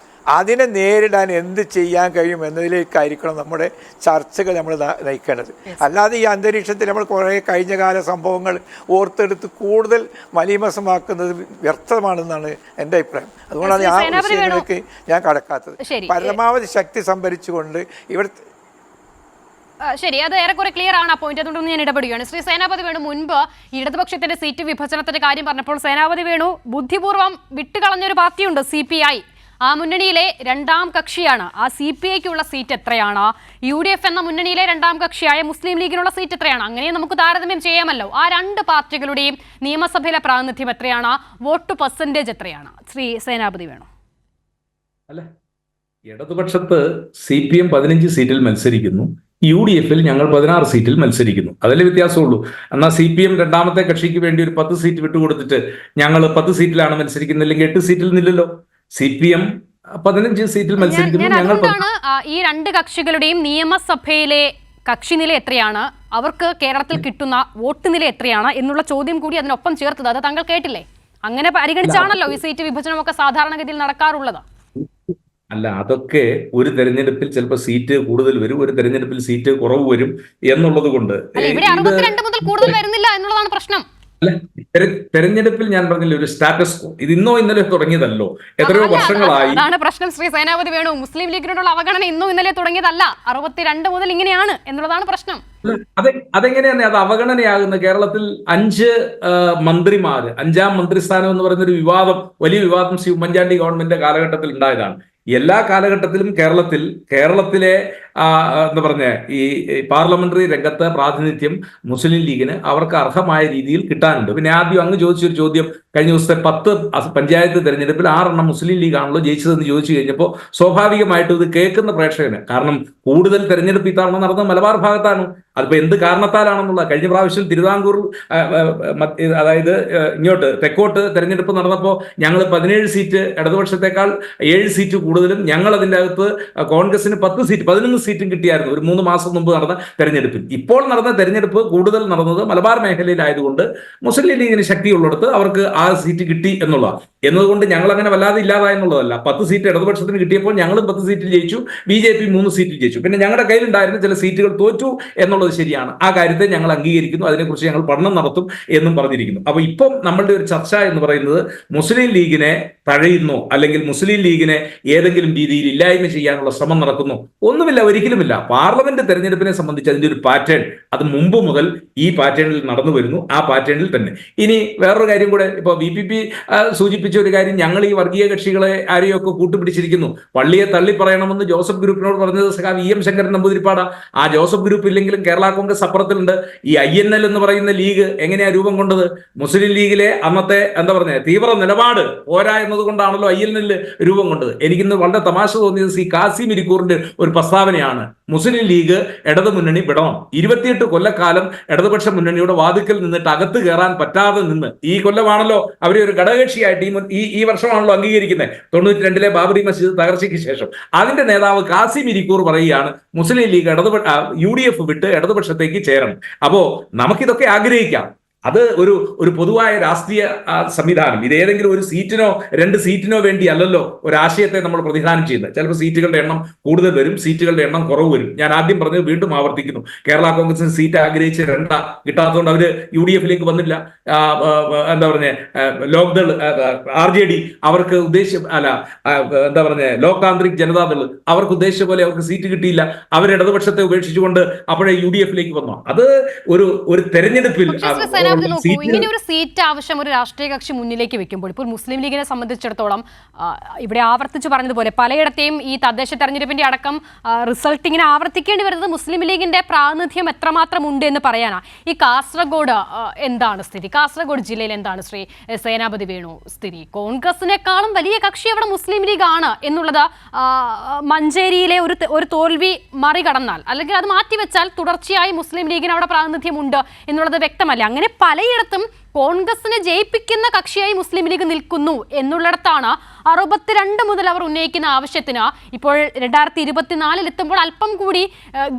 അതിനെ നേരിടാൻ എന്ത് ചെയ്യാൻ കഴിയും എന്നതിലേക്കായിരിക്കണം നമ്മുടെ ചർച്ചകൾ നമ്മൾ നയിക്കേണ്ടത്. അല്ലാതെ ഈ അന്തരീക്ഷത്തിൽ നമ്മൾ കുറേ കഴിഞ്ഞകാല സംഭവങ്ങൾ ഓർത്തെടുത്ത് കൂടുതൽ മലീമസമാക്കുന്നത് വ്യർത്ഥമാണെന്നാണ് എൻ്റെ അഭിപ്രായം. അതുകൊണ്ടാണ് ആ വിഷയങ്ങളിലേക്ക് ഞാൻ കടക്കാത്തത്. പരമാവധി ശക്തി സംഭരിച്ചുകൊണ്ട് ഇവിടെ ശരി, അത് ഏറെക്കുറെ ക്ലിയർ ആണ് ആ പോയിന്റ്. അതുകൊണ്ടൊന്ന് ഞാൻ ഇടപെടുകയാണ്. ശ്രീ സേനാപതി വേണു, മുൻപ് ഇടതുപക്ഷത്തിന്റെ സീറ്റ് വിഭജനത്തിന്റെ കാര്യം പറഞ്ഞപ്പോൾ സേനാപതി വേണു ബുദ്ധിപൂർവ്വം വിട്ടുകളഞ്ഞൊരു പാർട്ടിയുണ്ട്, CPI. ആ മുന്നണിയിലെ 2ാം കക്ഷിയാണ്. ആ CPIക്കുള്ള സീറ്റ് എത്രയാണ്? UDF എന്ന മുന്നണിയിലെ 2ാം കക്ഷിയായ മുസ്ലിം ലീഗിനുള്ള സീറ്റ് എത്രയാണ്? അങ്ങനെ നമുക്ക് താരതമ്യം ചെയ്യാമല്ലോ. ആ 2 പാർട്ടികളുടെയും നിയമസഭയിലെ പ്രാതിനിധ്യം എത്രയാണ്? വോട്ട് പെർസെന്റേജ് എത്രയാണ്? ശ്രീ സേനാപതി വേണു. അല്ല, ഇടതുപക്ഷത്ത് CPM 15 സീറ്റിൽ മത്സരിക്കുന്നു, UDFൽ ഞങ്ങൾ 16 സീറ്റിൽ മത്സരിക്കുന്നു. അതല്ലേ വ്യത്യാസമുള്ളൂ. എന്നാൽ CPM 2ാമത്തെ കക്ഷിക്ക് വേണ്ടി ഒരു 10 സീറ്റ് വിട്ടുകൊടുത്തിട്ട് ഞങ്ങൾ 10 സീറ്റിലാണ് മത്സരിക്കുന്നത്, അല്ലെങ്കിൽ 8 സീറ്റിൽ നിന്നില്ലല്ലോ. CPM 15 സീറ്റിൽ മത്സരിക്കുന്നു, ഞങ്ങൾ ഈ 2 കക്ഷികളുടെയും നിയമസഭയിലെ കക്ഷി നില എത്രയാണ്, അവർക്ക് കേരളത്തിൽ കിട്ടുന്ന വോട്ട് നില എത്രയാണ് എന്നുള്ള ചോദ്യം കൂടി അതിനൊപ്പം ചേർത്തത്. അത് താങ്കൾ കേട്ടില്ലേ? അങ്ങനെ പരിഗണിച്ചാണല്ലോ ഈ സീറ്റ് വിഭജനമൊക്കെ സാധാരണഗതിയിൽ നടക്കാറുള്ളത്. അല്ല, അതൊക്കെ ഒരു തെരഞ്ഞെടുപ്പിൽ ചിലപ്പോൾ സീറ്റ് കൂടുതൽ വരും, ഒരു തെരഞ്ഞെടുപ്പിൽ സീറ്റ് കുറവ് വരും എന്നുള്ളത് കൊണ്ട് ഇവിടെ 62 മുതൽ കൂടുതൽ വരുന്നില്ല എന്നുള്ളതാണ് പ്രശ്നം. അല്ല, തെരഞ്ഞെടുപ്പിൽ ഞാൻ പറഞ്ഞില്ല ഒരു സ്റ്റാറ്റസ് കോ, ഇത് ഇന്നോ ഇന്നലെ തുടങ്ങിയതല്ലോ, എത്രയോ വർഷങ്ങളായി. അതാണ് പ്രശ്നം ശ്രീ സേനാപതി വേണു. മുസ്ലിം ലീഗിനോടുള്ള അവഗണന ഇന്നോ ഇന്നലെ തുടങ്ങിയതല്ല, 62 മുതൽ ഇങ്ങനെയാണ് എന്നുള്ളതാണ് പ്രശ്നം. അതെങ്ങനെയാണ് അത് അവഗണനയാകുന്ന? കേരളത്തിൽ 5 മന്ത്രിമാര്, 5ാം മന്ത്രിസ്ഥാനം എന്ന് പറയുന്നൊരു വിവാദം, വലിയ വിവാദം ഉമ്മൻചാണ്ടി ഗവൺമെന്റിന്റെ കാലഘട്ടത്തിൽ ഉണ്ടായതാണ്. എല്ലാ കാലഘട്ടത്തിലും കേരളത്തിലെ എന്താ പറഞ്ഞ ഈ പാർലമെന്ററി രംഗത്തെ പ്രാതിനിധ്യം മുസ്ലിം ലീഗിന് അവർക്ക് അർഹമായ രീതിയിൽ കിട്ടാനുണ്ട്. പിന്നെ ആദ്യം അങ്ങ് ചോദിച്ചൊരു ചോദ്യം, കഴിഞ്ഞ ദിവസത്തെ 10 പഞ്ചായത്ത് തെരഞ്ഞെടുപ്പിൽ 6 മുസ്ലിം ലീഗാണല്ലോ ജയിച്ചതെന്ന് ചോദിച്ചു കഴിഞ്ഞപ്പോൾ സ്വാഭാവികമായിട്ടും ഇത് കേൾക്കുന്ന പ്രേക്ഷകന്, കാരണം കൂടുതൽ തെരഞ്ഞെടുപ്പ് ഇത്തവണ നടന്നത് മലബാർ ഭാഗത്താണ്. അതിപ്പോൾ എന്ത് കാരണത്താലാണെന്നുള്ള, കഴിഞ്ഞ പ്രാവശ്യം തിരുവിതാംകൂർ അതായത് ഇങ്ങോട്ട് തെക്കോട്ട് തെരഞ്ഞെടുപ്പ് നടന്നപ്പോൾ ഞങ്ങൾ 17 സീറ്റ് ഇടതുപക്ഷത്തെക്കാൾ 7 സീറ്റ് കൂടുതലും, ഞങ്ങൾ അതിൻ്റെ അകത്ത് കോൺഗ്രസിന് 11 സീറ്റും കിട്ടിയായിരുന്നു ഒരു 3 മാസം മുമ്പ് നടന്ന തെരഞ്ഞെടുപ്പിൽ. ഇപ്പോൾ നടന്ന തെരഞ്ഞെടുപ്പ് കൂടുതൽ നടന്നത് മലബാർ മേഖലയിലായതുകൊണ്ട് മുസ്ലിം ലീഗിന് ശക്തിയുള്ളിടത്ത് അവർക്ക് ആ സീറ്റ് കിട്ടി എന്നതുകൊണ്ട് ഞങ്ങൾ അങ്ങനെ വല്ലാതെ ഇല്ലാതായെന്നുള്ളതല്ല. 10 സീറ്റ് ഇടതുപക്ഷത്തിന് കിട്ടിയപ്പോൾ ഞങ്ങളും 10 സീറ്റിൽ ജയിച്ചു, BJP 3 സീറ്റിൽ ജയിച്ചു. പിന്നെ ഞങ്ങളുടെ കയ്യിലുണ്ടായിരുന്ന ചില സീറ്റുകൾ തോറ്റു എന്നുള്ളത് ശരിയാണ്. ആ കാര്യത്തെ ഞങ്ങൾ അംഗീകരിക്കുന്നു, അതിനെക്കുറിച്ച് ഞങ്ങൾ പഠനം നടത്തും എന്നും പറഞ്ഞിരിക്കുന്നു. അപ്പൊ ഇപ്പം നമ്മളുടെ ഒരു ചർച്ച എന്ന് പറയുന്നത് മുസ്ലിം ലീഗിനെ തഴയുന്നു, അല്ലെങ്കിൽ മുസ്ലിം ലീഗിനെ ഏതെങ്കിലും രീതിയിൽ ഇല്ലായ്മ ചെയ്യാനുള്ള ശ്രമം നടക്കുന്നു, ഒന്നുമില്ല, ഒരിക്കലുമില്ല. പാർലമെന്റ് തെരഞ്ഞെടുപ്പിനെ സംബന്ധിച്ച് അതിന്റെ ഒരു പാറ്റേൺ അത് മുമ്പ് മുതൽ ഈ പാറ്റേണിൽ നടന്നു വരുന്നു, ആ പാറ്റേണിൽ തന്നെ. ഇനി വേറൊരു കാര്യം കൂടെ, ഇപ്പോൾ VPP സൂചിപ്പിച്ച ഒരു കാര്യം, ഞങ്ങൾ ഈ വർഗീയ കക്ഷികളെ ആരെയൊക്കെ കൂട്ടുപിടിച്ചിരിക്കുന്നു, പള്ളിയെ തള്ളി പറയണമെന്ന് ജോസഫ് ഗ്രൂപ്പിനോട് പറഞ്ഞത് സഖാവ് EM ശങ്കരൻ നമ്പൂതിരിപ്പാടാ. ആ ജോസഫ് ഗ്രൂപ്പ് ഇല്ലെങ്കിലും കേരള കോൺഗ്രസ് അപ്പുറത്തിലുണ്ട്. ഈ INL എന്ന് പറയുന്ന ലീഗ് എങ്ങനെയാ രൂപം കൊണ്ടത്? മുസ്ലിം ലീഗിലെ അന്നത്തെ എന്താ പറഞ്ഞ തീവ്ര നിലപാട് പോരാ എന്നതുകൊണ്ടാണല്ലോ INL രൂപം കൊണ്ടത്. എനിക്കിന്ന് വളരെ തമാശ തോന്നിയത് കാസിം ഇരിക്കൂറിന്റെ ഒരു പ്രസ്താവനയാണ്. മുസ്ലിം ലീഗ് ഇടതു മുന്നണി വിടണം. 28 കൊല്ലക്കാലം ഇടതുപക്ഷ മുന്നണിയുടെ വാതിക്കൽ നിന്നിട്ട് അകത്ത് കയറാൻ പറ്റാതെ നിന്ന്, ഈ കൊല്ലമാണല്ലോ അവരെ ഒരു ഘടകകക്ഷിയായിട്ട് ഈ വർഷമാണല്ലോ അംഗീകരിക്കുന്നത്, 92-ലെ ബാബറി മസ്ജിദ് തകർച്ചയ്ക്ക് ശേഷം. അതിന്റെ നേതാവ് കാസിം ഇരിക്കൂർ പറയുകയാണ് മുസ്ലിം ലീഗ് UDF വിട്ട് ഇടതുപക്ഷത്തേക്ക് ചേരണം. അപ്പോ നമുക്കിതൊക്കെ ആഗ്രഹിക്കാം. അത് ഒരു പൊതുവായ രാഷ്ട്രീയ സംവിധാനം. ഇത് ഏതെങ്കിലും ഒരു സീറ്റിനോ 2 സീറ്റിനോ വേണ്ടി അല്ലല്ലോ ഒരാശയത്തെ നമ്മൾ പ്രതിദാനം ചെയ്യുന്നത്. ചിലപ്പോൾ സീറ്റുകളുടെ എണ്ണം കൂടുതൽ വരും, സീറ്റുകളുടെ എണ്ണം കുറവ് വരും. ഞാൻ ആദ്യം പറഞ്ഞത് വീണ്ടും ആവർത്തിക്കുന്നു, കേരള കോൺഗ്രസിന് സീറ്റ് ആഗ്രഹിച്ച് 2 കിട്ടാത്തതുകൊണ്ട് അവര് UDF വന്നില്ല. എന്താ പറഞ്ഞ ലോക്ദൾ RJD അവർക്ക് എന്താ പറഞ്ഞ ലോക് താന്ത്രിക് ജനതാദൾ അവർക്ക് ഉദ്ദേശിച്ച പോലെ അവർക്ക് സീറ്റ് കിട്ടിയില്ല. അവർ ഇടതുപക്ഷത്തെ ഉപേക്ഷിച്ചുകൊണ്ട് അപ്പോഴേ UDF വന്നു. അത് ഒരു തെരഞ്ഞെടുപ്പിൽ ഇങ്ങനെ ഒരു സീറ്റ് ആവശ്യം ഒരു രാഷ്ട്രീയ കക്ഷി മുന്നിലേക്ക് വെക്കുമ്പോൾ, ഇപ്പോൾ മുസ്ലിം ലീഗിനെ സംബന്ധിച്ചിടത്തോളം ഇവിടെ ആവർത്തിച്ച് പറഞ്ഞതുപോലെ പലയിടത്തെയും ഈ തദ്ദേശ തെരഞ്ഞെടുപ്പിന്റെ അടക്കം റിസൾട്ടിങ്ങിനെ ആവർത്തിക്കേണ്ടി വരുന്നത് മുസ്ലിം ലീഗിന്റെ പ്രാതിനിധ്യം എത്രമാത്രം ഉണ്ട് എന്ന് പറയാനാ. ഈ കാസർഗോഡ് എന്താണ് സ്ഥിതി? കാസർഗോഡ് ജില്ലയിൽ എന്താണ് ശ്രീ സേനാപതി വേണു സ്ഥിതി? കോൺഗ്രസിനേക്കാളും വലിയ കക്ഷി അവിടെ മുസ്ലിം ലീഗ് ആണ് എന്നുള്ളത് മഞ്ചേരിയിലെ ഒരു തോൽവി മറികടന്നാൽ, അല്ലെങ്കിൽ അത് മാറ്റിവെച്ചാൽ തുടർച്ചയായി മുസ്ലിം ലീഗിന് അവിടെ പ്രാതിനിധ്യം ഉണ്ട് എന്നുള്ളത് വ്യക്തമല്ല. അങ്ങനെ പലയിടത്തും കോൺഗ്രസിനെ ജയിപ്പിക്കുന്ന കക്ഷിയായി മുസ്ലിം ലീഗ് നിൽക്കുന്നു എന്നുള്ളിടത്താണ് 62 മുതൽ അവർ ഉന്നയിക്കുന്ന ആവശ്യത്തിന് ഇപ്പോൾ 2024 എത്തുമ്പോൾ അല്പം കൂടി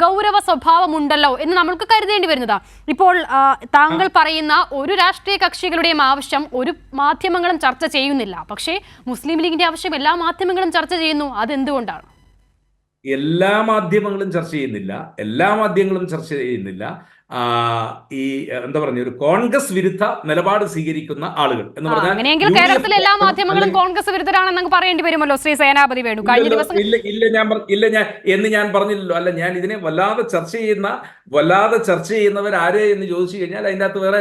ഗൗരവ സ്വഭാവമുണ്ടല്ലോ എന്ന് നമ്മൾക്ക് കരുതേണ്ടി വരുന്നത്. ഇപ്പോൾ താങ്കൾ പറയുന്ന ഒരു രാഷ്ട്രീയ കക്ഷികളുടെയും ആവശ്യം ഒരു മാധ്യമങ്ങളും ചർച്ച ചെയ്യുന്നില്ല, പക്ഷേ മുസ്ലിം ലീഗിന്റെ ആവശ്യം എല്ലാ മാധ്യമങ്ങളും ചർച്ച ചെയ്യുന്നു. അതെന്തുകൊണ്ടാണ്? എല്ലാ മാധ്യമങ്ങളും ചർച്ച ചെയ്യുന്നില്ല. ഈ എന്താ പറഞ്ഞ ഒരു കോൺഗ്രസ് വിരുദ്ധ നിലപാട് സ്വീകരിക്കുന്ന ആളുകൾ എന്ന് പറഞ്ഞാൽ, അങ്ങനെയെങ്കിൽ കേരളത്തിലെ എല്ലാ മാധ്യമങ്ങളും കോൺഗ്രസ് വിരുദ്ധരാണെന്ന് പറയേണ്ടി വരുമല്ലോ ശ്രീ സേനാപതി വേണു. കഴിഞ്ഞ ദിവസം ഞാൻ പറഞ്ഞില്ലല്ലോ. അല്ല, ഞാൻ ഇതിനെ വല്ലാതെ ചർച്ച ചെയ്യുന്നവർ ആര് എന്ന് ചോദിച്ചു കഴിഞ്ഞാൽ അതിൻ്റെ അകത്ത് വേറെ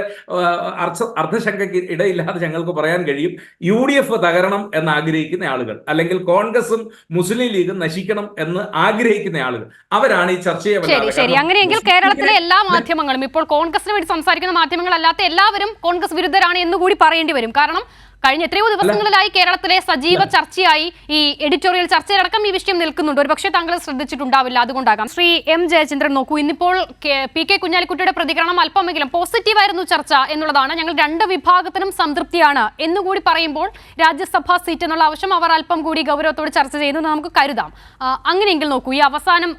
അർദ്ധശങ്കയ്ക്ക് ഇടയില്ലാതെ ഞങ്ങൾക്ക് പറയാൻ കഴിയും. UDF തകരണം എന്ന് ആഗ്രഹിക്കുന്ന ആളുകൾ, അല്ലെങ്കിൽ കോൺഗ്രസും മുസ്ലിം ലീഗും നശിക്കണം എന്ന് ആഗ്രഹിക്കുന്ന ആളുകൾ, അവരാണ് ഈ ചർച്ചയെ. ശരി, അങ്ങനെയെങ്കിൽ കേരളത്തിലെ എല്ലാ മാധ്യമങ്ങളും, ഇപ്പോൾ കോൺഗ്രസിന് വേണ്ടി സംസാരിക്കുന്ന മാധ്യമങ്ങളല്ലാത്ത എല്ലാവരും കോൺഗ്രസ് വിരുദ്ധരാണ് എന്നുകൂടി പറയേണ്ടി വരും. കാരണം കഴിഞ്ഞ എത്രയോ ദിവസങ്ങളിലായി കേരളത്തിലെ സജീവ ചർച്ചയായി ഈ എഡിറ്റോറിയൽ ചർച്ചയടക്കം ഈ വിഷയം നിൽക്കുന്നുണ്ട്. ഒരു പക്ഷേ താങ്കൾ ശ്രദ്ധിച്ചിട്ടുണ്ടാവില്ല, അതുകൊണ്ടാകാം. ശ്രീ M ജയചന്ദ്രൻ, നോക്കൂ, ഇന്നിപ്പോൾ PK കുഞ്ഞാലിക്കുട്ടിയുടെ പ്രതികരണം അല്പമെങ്കിലും പോസിറ്റീവായിരുന്നു ചർച്ച എന്നുള്ളതാണ്. ഞങ്ങൾ 2 വിഭാഗത്തിനും സംതൃപ്തിയാണ് എന്നുകൂടി പറയുമ്പോൾ രാജ്യസഭാ സീറ്റ് എന്നുള്ള ആവശ്യം അവർ അല്പം കൂടി ഗൗരവത്തോട് ചർച്ച ചെയ്യുന്നത് നമുക്ക് കരുതാം. അങ്ങനെയെങ്കിൽ നോക്കൂ, ഈ അവസാനം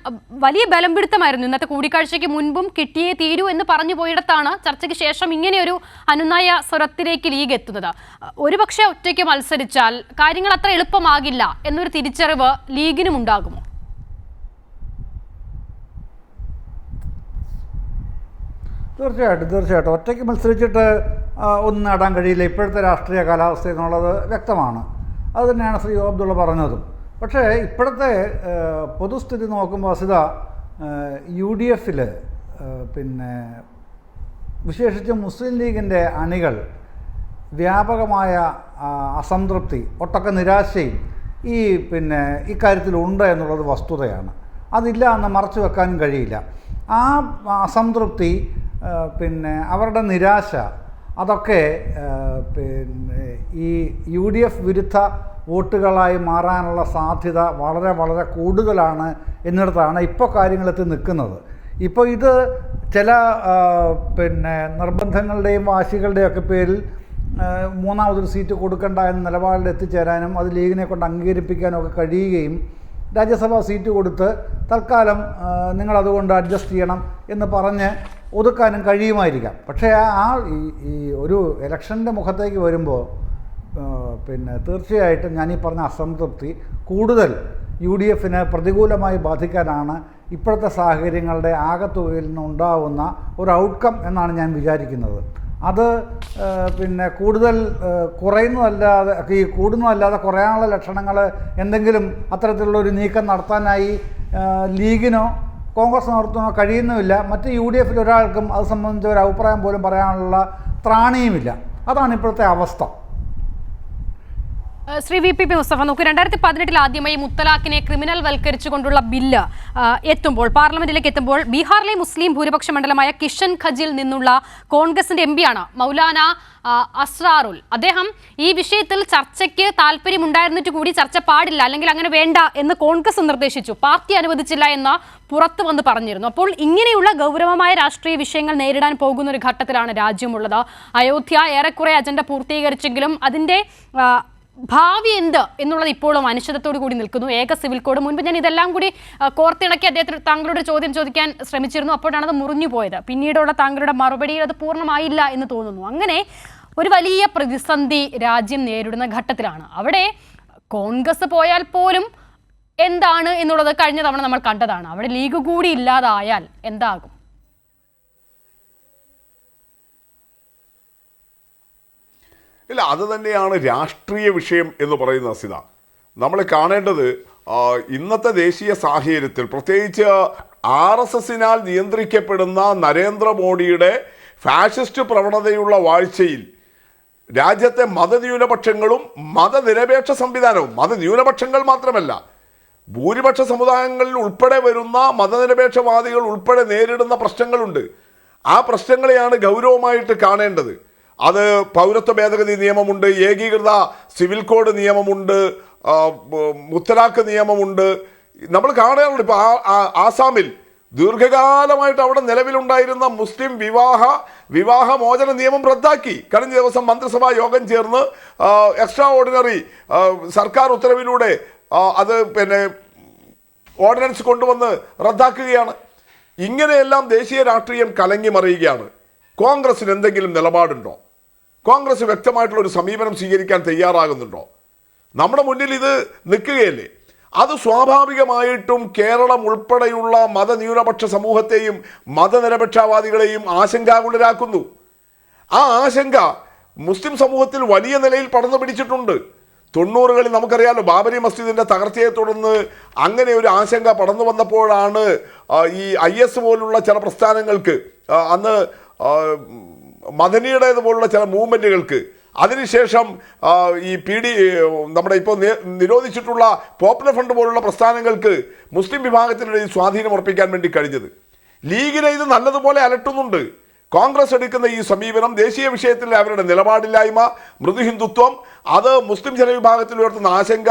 വലിയ ബലം പിടുത്തമായിരുന്നു. ഇന്നത്തെ കൂടിക്കാഴ്ചയ്ക്ക് മുൻപും കിട്ടിയേ തീരൂ എന്ന് പറഞ്ഞു പോയിടത്താണ് ചർച്ചയ്ക്ക് ശേഷം ഇങ്ങനെയൊരു അനുനയ സ്വരത്തിലേക്ക് ലീഗ് എത്തുന്നത്. ഒരുപക്ഷെ ഒറ്റയ്ക്ക് മത്സരിച്ചാൽ കാര്യങ്ങൾ അത്ര എളുപ്പമാകില്ല എന്നൊരു തിരിച്ചറിവ് ലീഗിനും ഉണ്ടാകുമോ? തീർച്ചയായിട്ടും ഒറ്റയ്ക്ക് മത്സരിച്ചിട്ട് ഒന്നും നേടാൻ കഴിയില്ല ഇപ്പോഴത്തെ രാഷ്ട്രീയ കാലാവസ്ഥ എന്നുള്ളത് വ്യക്തമാണ്. അത് തന്നെയാണ് ശ്രീ അബ്ദുള്ള പറഞ്ഞതും. പക്ഷേ ഇപ്പോഴത്തെ പൊതുസ്ഥിതി നോക്കുമ്പോൾ വസ്തുത UDF പിന്നെ വിശേഷിച്ച് മുസ്ലിം ലീഗിൻ്റെ അണികൾ വ്യാപകമായ അസംതൃപ്തി, ഒട്ടൊക്കെ നിരാശയും ഇക്കാര്യത്തിലുണ്ട് എന്നുള്ളത് വസ്തുതയാണ്. അതില്ല എന്ന് മറച്ചു വെക്കാനും കഴിയില്ല. ആ അസംതൃപ്തി, പിന്നെ അവരുടെ നിരാശ, അതൊക്കെ പിന്നെ ഈ UDF വിരുദ്ധ വോട്ടുകളായി മാറാനുള്ള സാധ്യത വളരെ വളരെ കൂടുതലാണ് എന്നിടത്താണ് ഇപ്പോൾ കാര്യങ്ങളെത്തി നിൽക്കുന്നത്. ഇപ്പോൾ ഇത് ചില പിന്നെ നിർബന്ധങ്ങളുടെയും വാശികളുടെയൊക്കെ പേരിൽ മൂന്നാമതൊരു സീറ്റ് കൊടുക്കണ്ട എന്ന നിലപാടിൽ എത്തിച്ചേരാനും അത് ലീഗിനെ കൊണ്ട് അംഗീകരിപ്പിക്കാനും ഒക്കെ കഴിയുകയും രാജ്യസഭാ സീറ്റ് കൊടുത്ത് തൽക്കാലം നിങ്ങളതുകൊണ്ട് അഡ്ജസ്റ്റ് ചെയ്യണം എന്ന് പറഞ്ഞ് ഒതുക്കാനും കഴിയുമായിരിക്കാം. പക്ഷേ ഈ ഒരു ഇലക്ഷൻ്റെ മുഖത്തേക്ക് വരുമ്പോൾ പിന്നെ തീർച്ചയായിട്ടും ഞാനീ പറഞ്ഞ അസംതൃപ്തി കൂടുതൽ UDFന് പ്രതികൂലമായി ബാധിക്കാനാണ് ഇപ്പോഴത്തെ സാഹചര്യങ്ങളുടെ ആകത്തുകയിൽ നിന്നുണ്ടാവുന്ന ഒരു ഔട്ട്കം എന്നാണ് ഞാൻ വിചാരിക്കുന്നത്. അത് പിന്നെ കൂടുതൽ കൂടുന്നതല്ലാതെ കുറയാനുള്ള ലക്ഷണങ്ങൾ എന്തെങ്കിലും അത്തരത്തിലുള്ളൊരു നീക്കം നടത്താനായി ലീഗിനോ കോൺഗ്രസ് നേതൃത്വത്തിനോ കഴിയുന്നുമില്ല. മറ്റ് UDFൽ ഒരാൾക്കും അത് സംബന്ധിച്ച ഒരു അഭിപ്രായം പോലും പറയാനുള്ള ത്രാണിയുമില്ല. അതാണ് ഇപ്പോഴത്തെ അവസ്ഥ. ശ്രീ VP മുസ്തഫ, നോക്കൂ, 2018 ആദ്യമായി മുത്തലാഖിനെ ക്രിമിനൽ വൽക്കരിച്ചുകൊണ്ടുള്ള ബില്ല് പാർലമെന്റിലേക്ക് എത്തുമ്പോൾ ബീഹാറിലെ മുസ്ലിം ഭൂരിപക്ഷ മണ്ഡലമായ കിഷൻഗഞ്ചിൽ നിന്നുള്ള കോൺഗ്രസിന്റെ MP ആണ് മൗലാന അസ്റാറുൽ. അദ്ദേഹം ഈ വിഷയത്തിൽ ചർച്ചയ്ക്ക് താല്പര്യമുണ്ടായിരുന്നിട്ട് കൂടി ചർച്ച പാടില്ല, അല്ലെങ്കിൽ അങ്ങനെ വേണ്ട എന്ന് കോൺഗ്രസ് നിർദ്ദേശിച്ചു, പാർട്ടി അനുവദിച്ചില്ല എന്ന് പുറത്തു വന്ന് പറഞ്ഞിരുന്നു. അപ്പോൾ ഇങ്ങനെയുള്ള ഗൗരവമായ രാഷ്ട്രീയ വിഷയങ്ങൾ നേരിടാൻ പോകുന്ന ഒരു ഘട്ടത്തിലാണ് രാജ്യമുള്ളത്. അയോധ്യ ഏറെക്കുറെ അജണ്ട പൂർത്തീകരിച്ചെങ്കിലും അതിൻ്റെ ഭാവി എന്ത് എന്നുള്ളത് ഇപ്പോഴും അനിശ്ചിതത്തോടു കൂടി നിൽക്കുന്നു. ഏക സിവിൽ കോഡ്, മുൻപ് ഞാൻ ഇതെല്ലാം കൂടി കോർത്തിണക്കി അദ്ദേഹത്തിന് താങ്കളുടെ ചോദ്യം ചോദിക്കാൻ ശ്രമിച്ചിരുന്നു, അപ്പോഴാണ് അത് മുറിഞ്ഞു പോയത്. പിന്നീടുള്ള താങ്കളുടെ മറുപടിയിൽ അത് പൂർണ്ണമായില്ല എന്ന് തോന്നുന്നു. അങ്ങനെ ഒരു വലിയ പ്രതിസന്ധി രാജ്യം നേരിടുന്ന ഘട്ടത്തിലാണ്. അവിടെ കോൺഗ്രസ് പോയാൽ പോലും എന്താണ് എന്നുള്ളത് കഴിഞ്ഞ തവണ നമ്മൾ കണ്ടതാണ്. അവിടെ ലീഗ് കൂടി ഇല്ലാതായാൽ എന്താകും? ഇല്ല, അത് തന്നെയാണ് രാഷ്ട്രീയ വിഷയം എന്ന് പറയുന്ന അസിത. നമ്മൾ കാണേണ്ടത് ഇന്നത്തെ ദേശീയ സാഹചര്യത്തിൽ, പ്രത്യേകിച്ച് RSSനാൽ നിയന്ത്രിക്കപ്പെടുന്ന നരേന്ദ്രമോദിയുടെ ഫാഷിസ്റ്റ് പ്രവണതയുള്ള വാഴ്ചയിൽ രാജ്യത്തെ മതന്യൂനപക്ഷങ്ങളും മതനിരപേക്ഷ സംവിധാനവും, മതന്യൂനപക്ഷങ്ങൾ മാത്രമല്ല ഭൂരിപക്ഷ സമുദായങ്ങളിൽ ഉൾപ്പെടെ വരുന്ന മതനിരപേക്ഷവാദികൾ ഉൾപ്പെടെ നേരിടുന്ന പ്രശ്നങ്ങളുണ്ട്. ആ പ്രശ്നങ്ങളെയാണ് ഗൗരവമായിട്ട് കാണേണ്ടത്. അത് പൗരത്വ ഭേദഗതി നിയമമുണ്ട്, ഏകീകൃത സിവിൽ കോഡ് നിയമമുണ്ട്, മുത്തലാഖ് നിയമമുണ്ട്. നമ്മൾ കാണാറുണ്ട്. ഇപ്പോൾ ആസാമിൽ ദീർഘകാലമായിട്ട് അവിടെ നിലവിലുണ്ടായിരുന്ന മുസ്ലിം വിവാഹമോചന നിയമം റദ്ദാക്കി. കഴിഞ്ഞ ദിവസം മന്ത്രിസഭാ യോഗം ചേർന്ന് എക്സ്ട്രാ ഓർഡിനറി സർക്കാർ ഉത്തരവിലൂടെ അത് ഓർഡിനൻസ് കൊണ്ടുവന്ന് റദ്ദാക്കുകയാണ്. ഇങ്ങനെയെല്ലാം ദേശീയ രാഷ്ട്രീയം കലങ്ങി മറിയുകയാണ്. കോൺഗ്രസിന് എന്തെങ്കിലും നിലപാടുണ്ടോ? കോൺഗ്രസ് വ്യക്തമായിട്ടുള്ളൊരു സമീപനം സ്വീകരിക്കാൻ തയ്യാറാകുന്നുണ്ടോ? നമ്മുടെ മുന്നിൽ ഇത് നിൽക്കുകയല്ലേ. അത് സ്വാഭാവികമായിട്ടും കേരളം ഉൾപ്പെടെയുള്ള മതന്യൂനപക്ഷ സമൂഹത്തെയും മതനിരപേക്ഷവാദികളെയും ആശങ്കാകുലരാക്കുന്നു. ആ ആശങ്ക മുസ്ലിം സമൂഹത്തിൽ വലിയ നിലയിൽ പടർന്നു പിടിച്ചിട്ടുണ്ട്. 90കളിൽ നമുക്കറിയാലോ, ബാബരി മസ്ജിദിൻ്റെ തകർച്ചയെ തുടർന്ന് അങ്ങനെ ഒരു ആശങ്ക പടർന്നു വന്നപ്പോഴാണ് ഈ IS പോലുള്ള ചില പ്രസ്ഥാനങ്ങൾക്ക്, അന്ന് മദനിയുടേതുപോലുള്ള ചില മൂവ്മെൻറ്റുകൾക്ക്, അതിനുശേഷം ഈ നമ്മുടെ ഇപ്പോൾ നിരോധിച്ചിട്ടുള്ള പോപ്പുലർ ഫ്രണ്ട് പോലുള്ള പ്രസ്ഥാനങ്ങൾക്ക് മുസ്ലിം വിഭാഗത്തിനിടയിൽ സ്വാധീനം ഉറപ്പിക്കാൻ വേണ്ടി കഴിഞ്ഞത്. ലീഗിനെ ഇത് നല്ലതുപോലെ അലട്ടുന്നുണ്ട്. കോൺഗ്രസ് എടുക്കുന്ന ഈ സമീപനം, ദേശീയ വിഷയത്തിൽ അവരുടെ നിലപാടില്ലായ്മ, മൃദുഹിന്ദുത്വം, അത് മുസ്ലിം ജനവിഭാഗത്തിൽ ഉയർത്തുന്ന ആശങ്ക,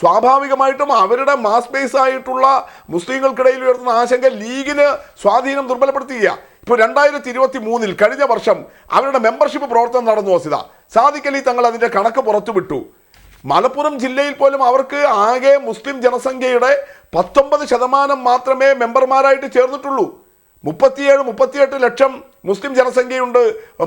സ്വാഭാവികമായിട്ടും അവരുടെ മാസ് ബേസ് ആയിട്ടുള്ള മുസ്ലിങ്ങൾക്കിടയിൽ ഉയർത്തുന്ന ആശങ്ക ലീഗിന് സ്വാധീനം ദുർബലപ്പെടുത്തുക. ഇപ്പോൾ 2023 കഴിഞ്ഞ വർഷം അവരുടെ മെമ്പർഷിപ്പ് പ്രവർത്തനം നടന്നു. സാദിഖ് അലി തങ്ങൾ അതിൻ്റെ കണക്ക് പുറത്തുവിട്ടു. മലപ്പുറം ജില്ലയിൽ പോലും അവർക്ക് ആകെ മുസ്ലിം ജനസംഖ്യയുടെ 19% മാത്രമേ മെമ്പർമാരായിട്ട് ചേർന്നിട്ടുള്ളൂ. 37-38 ലക്ഷം മുസ്ലിം ജനസംഖ്യയുണ്ട്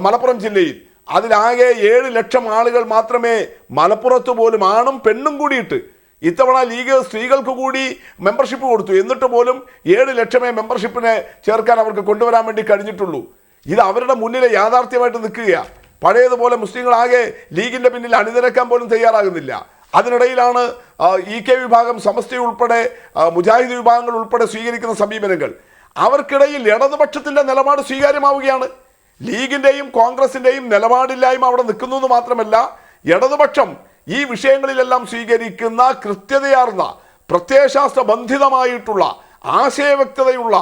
മലപ്പുറം ജില്ലയിൽ. അതിലാകെ 7 ലക്ഷം ആളുകൾ മാത്രമേ മലപ്പുറത്ത് പോലും, ആണും പെണ്ണും കൂടിയിട്ട്. ഇത്തവണ ലീഗ് സ്ത്രീകൾക്ക് കൂടി മെമ്പർഷിപ്പ് കൊടുത്തു. എന്നിട്ട് പോലും 7 ലക്ഷമേ മെമ്പർഷിപ്പിനെ ചേർക്കാൻ അവർക്ക് കൊണ്ടുവരാൻ വേണ്ടി കഴിഞ്ഞിട്ടുള്ളൂ. ഇത് അവരുടെ മുന്നിലെ യാഥാർത്ഥ്യമായിട്ട് നിൽക്കുകയാണ്. പഴയതുപോലെ മുസ്ലിങ്ങളാകെ ലീഗിൻ്റെ പിന്നിൽ അണിനിരക്കാൻ പോലും തയ്യാറാകുന്നില്ല. അതിനിടയിലാണ് EK വിഭാഗം, സമസ്ത ഉൾപ്പെടെ, മുജാഹിദ് വിഭാഗങ്ങൾ ഉൾപ്പെടെ സ്വീകരിക്കുന്ന സമീപനങ്ങൾ. അവർക്കിടയിൽ ഇടതുപക്ഷത്തിൻ്റെ നിലപാട് സ്വീകാര്യമാവുകയാണ്. ലീഗിൻ്റെയും കോൺഗ്രസിൻ്റെയും നിലപാടില്ലായ്മ അവിടെ നിൽക്കുന്നു എന്ന് മാത്രമല്ല, ഇടതുപക്ഷം ഈ വിഷയങ്ങളിലെല്ലാം സ്വീകരിക്കുന്ന കൃത്യതയാർന്ന പ്രത്യയശാസ്ത്ര ബന്ധിതമായിട്ടുള്ള ആശയവ്യക്തതയുള്ള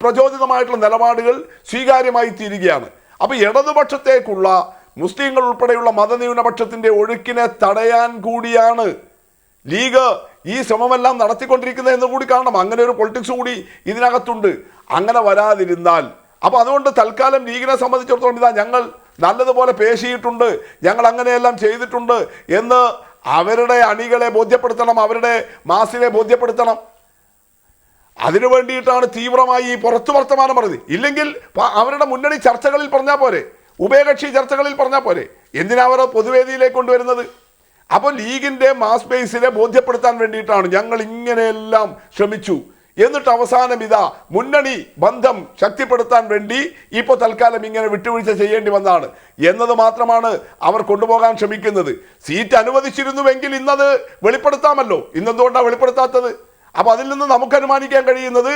പ്രചോദിതമായിട്ടുള്ള നിലപാടുകൾ സ്വീകാര്യമായി തീരുകയാണ്. അപ്പോൾ ഇടതുപക്ഷത്തേക്കുള്ള മുസ്ലിങ്ങൾ ഉൾപ്പെടെയുള്ള മതന്യൂനപക്ഷത്തിൻ്റെ ഒഴുക്കിനെ തടയാൻ കൂടിയാണ് ലീഗ് ഈ ശ്രമമെല്ലാം നടത്തിക്കൊണ്ടിരിക്കുന്നത് എന്ന് കൂടി കാണണം. അങ്ങനെ ഒരു പൊളിറ്റിക്സ് കൂടി ഇതിനകത്തുണ്ട്. അങ്ങനെ വരാതിരുന്നാൽ അപ്പോൾ അതുകൊണ്ട് തൽക്കാലം ലീഗിനെ സംബന്ധിച്ചിടത്തോളം ഇതാ ഞങ്ങൾ നല്ലതുപോലെ പേശിയിട്ടുണ്ട്, ഞങ്ങൾ അങ്ങനെയെല്ലാം ചെയ്തിട്ടുണ്ട് എന്ന് അവരുടെ അണികളെ ബോധ്യപ്പെടുത്തണം, അവരുടെ മാസിനെ ബോധ്യപ്പെടുത്തണം. അതിനു വേണ്ടിയിട്ടാണ് തീവ്രമായി ഈ പുറത്തു വർത്തമാനം പറഞ്ഞത്. ഇല്ലെങ്കിൽ അവരുടെ മുന്നണി ചർച്ചകളിൽ പറഞ്ഞാൽ പോരെ, ഉഭയകക്ഷി ചർച്ചകളിൽ പറഞ്ഞാൽ പോരെ, എന്തിനാ അവർ പൊതുവേദിയിലേക്ക് കൊണ്ടുവരുന്നത്? അപ്പോൾ ലീഗിൻ്റെ മാസ് ബേസിനെ ബോധ്യപ്പെടുത്താൻ വേണ്ടിയിട്ടാണ് ഞങ്ങൾ ഇങ്ങനെയെല്ലാം ശ്രമിച്ചു. എന്നിട്ട് അവസാനം ഇതാ മുന്നണി ബന്ധം ശക്തിപ്പെടുത്താൻ വേണ്ടി ഇപ്പോൾ തൽക്കാലം ഇങ്ങനെ വിട്ടുവീഴ്ച ചെയ്യേണ്ടി വന്നതാണ് എന്നത് മാത്രമാണ് അവർ കൊണ്ടുപോകാൻ ശ്രമിക്കുന്നത്. സീറ്റ് അനുവദിച്ചിരുന്നുവെങ്കിൽ ഇന്നത് വെളിപ്പെടുത്താമല്ലോ. ഇന്നെന്തുകൊണ്ടാണ് വെളിപ്പെടുത്താത്തത്? അപ്പോൾ അതിൽ നിന്ന് നമുക്ക് അനുമാനിക്കാൻ കഴിയുന്നത്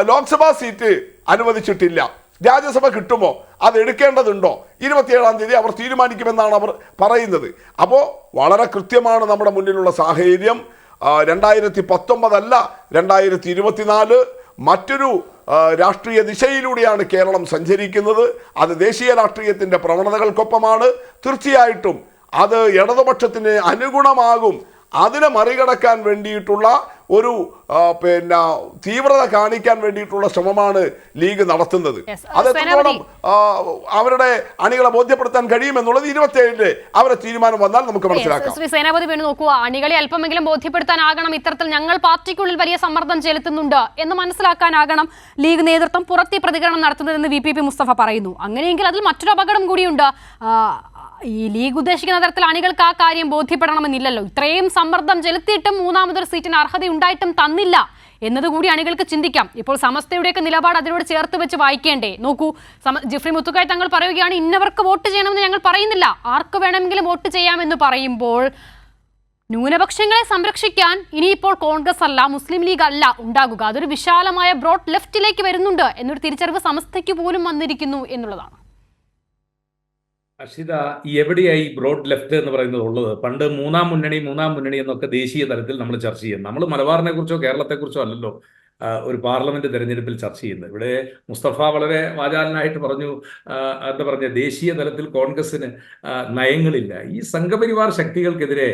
ലോക്സഭാ സീറ്റ് അനുവദിച്ചിട്ടില്ല. രാജ്യസഭ കിട്ടുമോ, അത് എടുക്കേണ്ടതുണ്ടോ, 27-ാം തീയതി അവർ തീരുമാനിക്കുമെന്നാണ് അവർ പറയുന്നത്. അപ്പോൾ വളരെ കൃത്യമാണ് നമ്മുടെ മുന്നിലുള്ള സാഹചര്യം. 2019 അല്ല 2024 മറ്റൊരു രാഷ്ട്രീയ ദിശയിലൂടെയാണ് കേരളം സഞ്ചരിക്കുന്നത്. അത് ദേശീയ രാഷ്ട്രീയത്തിൻ്റെ പ്രവണതകൾക്കൊപ്പമാണ്. തീർച്ചയായിട്ടും അത് ഇടതുപക്ഷത്തിന് അനുഗുണമാകും. അതിനെ മറികടക്കാൻ വേണ്ടിയിട്ടുള്ള ഒരു തീവ്രത കാണിക്കാൻ വേണ്ടിയിട്ടുള്ള ശ്രമമാണ് ലീഗ് നടത്തുന്നത്. അതെത്രത്തോളം അവരുടെ അണികളെ ബോധ്യപ്പെടുത്താൻ കഴിയുമെന്നുള്ളത് 27-ന് അവരെ തീരുമാനം വന്നാൽ നമുക്ക് മനസ്സിലാക്കാം. ശ്രീ സേനാപതി വേണു, നോക്കുക, അണികളെ അല്പമെങ്കിലും ബോധ്യപ്പെടുത്താനാകണം ഇത്തരത്തിൽ ഞങ്ങൾ പാർട്ടിക്കുള്ളിൽ വലിയ സമ്മർദ്ദം ചെലുത്തുന്നുണ്ട് എന്ന് മനസ്സിലാക്കാനാകണം ലീഗ് നേതൃത്വം പുറത്തി പ്രതികരണം നടത്തുന്നതെന്ന് VPP മുസ്തഫ പറയുന്നു. അങ്ങനെയെങ്കിൽ അതിൽ മറ്റൊരു അപകടം കൂടിയുണ്ട്. ഈ ലീഗ് ഉദ്ദേശിക്കുന്ന തരത്തിൽ അണികൾക്ക് ആ കാര്യം ബോധ്യപ്പെടണമെന്നില്ലല്ലോ. ഇത്രയും സമ്മർദ്ദം ചെലുത്തിയിട്ടും മൂന്നാമതൊരു സീറ്റിന് അർഹത ഉണ്ടായിട്ടും തന്നില്ല എന്നതുകൂടി അണികൾക്ക് ചിന്തിക്കാം. ഇപ്പോൾ സമസ്തയുടെയൊക്കെ നിലപാട് അതിനോട് ചേർത്ത് വെച്ച് വായിക്കേണ്ടേ? നോക്കൂ, ജിഫ്രി മുത്തുക്കായ് തങ്ങൾ പറയുകയാണ്, ഇന്നവർക്ക് വോട്ട് ചെയ്യണമെന്ന് ഞങ്ങൾ പറയുന്നില്ല, ആർക്ക് വേണമെങ്കിലും വോട്ട് ചെയ്യാമെന്ന് പറയുമ്പോൾ ന്യൂനപക്ഷങ്ങളെ സംരക്ഷിക്കാൻ ഇനിയിപ്പോൾ കോൺഗ്രസ് അല്ല, മുസ്ലിം ലീഗ് അല്ല ഉണ്ടാകുക, അതൊരു വിശാലമായ ബ്രോഡ് ലെഫ്റ്റിലേക്ക് വരുന്നുണ്ട് എന്നൊരു തിരിച്ചറിവ് സമസ്തയ്ക്ക് പോലും വന്നിരിക്കുന്നു എന്നുള്ളതാണ്. അർഷിത, എവിടെയായി ബ്രോഡ് ലെഫ്റ്റ് എന്ന് പറയുന്നത് ഉള്ളത്? പണ്ട് മൂന്നാം മുന്നണി എന്നൊക്കെ ദേശീയ തലത്തിൽ നമ്മൾ ചർച്ച ചെയ്യും. നമ്മൾ മലബാറിനെ കുറിച്ചോ കേരളത്തെക്കുറിച്ചോ അല്ലല്ലോ ഒരു പാർലമെന്റ് തെരഞ്ഞെടുപ്പിൽ ചർച്ച ചെയ്യുന്നത്. ഇവിടെ മുസ്തഫ വളരെ വാചാലനായിട്ട് പറഞ്ഞു, എന്താ പറഞ്ഞ, ദേശീയ തലത്തിൽ കോൺഗ്രസിന് നയങ്ങളില്ല. ഈ സംഘപരിവാർ ശക്തികൾക്കെതിരെ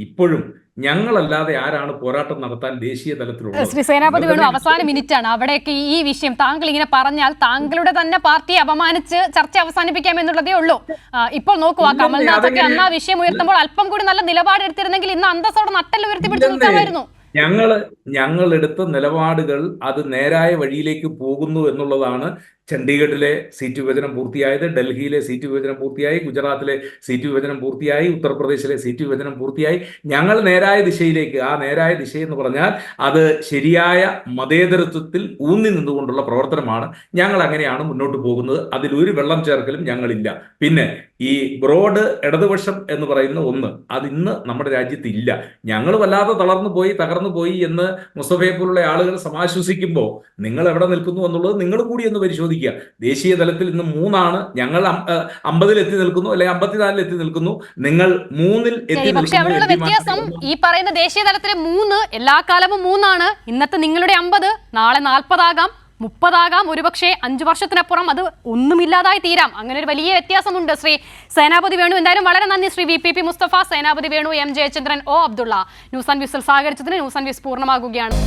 ഇപ്പോഴും ഞങ്ങളല്ലാതെ ആരാണ് പോരാട്ടം നടത്താൻ ദേശീയ തലത്തിലുള്ളത്? ശ്രീ സേനാപതി വേണു, അവസാന മിനിറ്റ് ആണ്. അവിടെയൊക്കെ ഈ വിഷയം താങ്കൾ ഇങ്ങനെ പറഞ്ഞാൽ താങ്കളുടെ തന്നെ പാർട്ടിയെ അപമാനിച്ച് ചർച്ച അവസാനിപ്പിക്കാം എന്നുള്ളതേ ഉള്ളൂ. ഇപ്പോൾ നോക്കുക, കമൽനാഥൊക്കെ അന്ന് ആ വിഷയം ഉയർത്തുമ്പോൾ അല്പം കൂടി നല്ല നിലപാടെടുത്തിരുന്നെങ്കിൽ ഇന്ന് അന്തസ്സോടെ നട്ടെല്ലാം ഉയർത്തി പിടിച്ചു നിൽക്കാമായിരുന്നു. ഞങ്ങൾ എടുത്ത നിലപാടുകൾ അത് നേരായ വഴിയിലേക്ക് പോകുന്നു എന്നുള്ളതാണ്. ചണ്ഡീഗഡിലെ സീറ്റ് വിഭജനം പൂർത്തിയായത്, ഡൽഹിയിലെ സീറ്റ് വിഭജനം പൂർത്തിയായി, ഗുജറാത്തിലെ സീറ്റ് വിഭജനം പൂർത്തിയായി, ഉത്തർപ്രദേശിലെ സീറ്റ് വിഭജനം പൂർത്തിയായി. ഞങ്ങൾ നേരായ ദിശയിലേക്ക്, ആ നേരായ ദിശയെന്ന് പറഞ്ഞാൽ അത് ശരിയായ മതേതരത്വത്തിൽ ഊന്നി നിന്നുകൊണ്ടുള്ള പ്രവർത്തനമാണ്. ഞങ്ങൾ അങ്ങനെയാണ് മുന്നോട്ട് പോകുന്നത്. അതിലൊരു വെള്ളം ചേർക്കലും ഞങ്ങളില്ല. പിന്നെ ഈ ബ്രോഡ് ഇടതുപക്ഷം എന്ന് പറയുന്ന ഒന്ന് അത് ഇന്ന് നമ്മുടെ രാജ്യത്ത് ഇല്ല. ഞങ്ങൾ വല്ലാതെ തകർന്നു പോയി എന്ന് മുസ്തഫയെ പോലുള്ള ആളുകൾ സമാശ്വസിക്കുമ്പോൾ നിങ്ങൾ എവിടെ നിൽക്കുന്നു എന്നുള്ളത് നിങ്ങൾ കൂടി ഒന്ന് പരിശോധിക്കുക. ദേശീയ തലത്തിൽ ഇന്ന് 3 ഞങ്ങൾ 50-ൽ എത്തി നിൽക്കുന്നു, അല്ലെങ്കിൽ 54-ൽ എത്തി നിൽക്കുന്നു, നിങ്ങൾ 3-ൽ എത്തി നിൽക്കുന്നു. വ്യത്യാസം ഈ പറയുന്ന ദേശീയ തലത്തിലെ 3 എല്ലാ കാലവും 3 ഇന്നത്തെ നിങ്ങളുടെ 50 നാളെ 40 ആകാം, 30 ആകാം, ഒരുപക്ഷെ 5 വർഷത്തിനപ്പുറം അത് ഒന്നുമില്ലാതായി തീരാം. അങ്ങനെ ഒരു വലിയ വ്യത്യാസമുണ്ട്. ശ്രീ സേനാപതി വേണു, എന്തായാലും വളരെ നന്ദി. Shri VPP Mustafa, Senapathi Venu, M Jayachandran, O Abdullah. News and വ്യൂസിൽ സഹകരിച്ചതിന് ന്യൂസ് ആൻഡ് വ്യൂസ് പൂർണ്ണമാകുകയാണ്.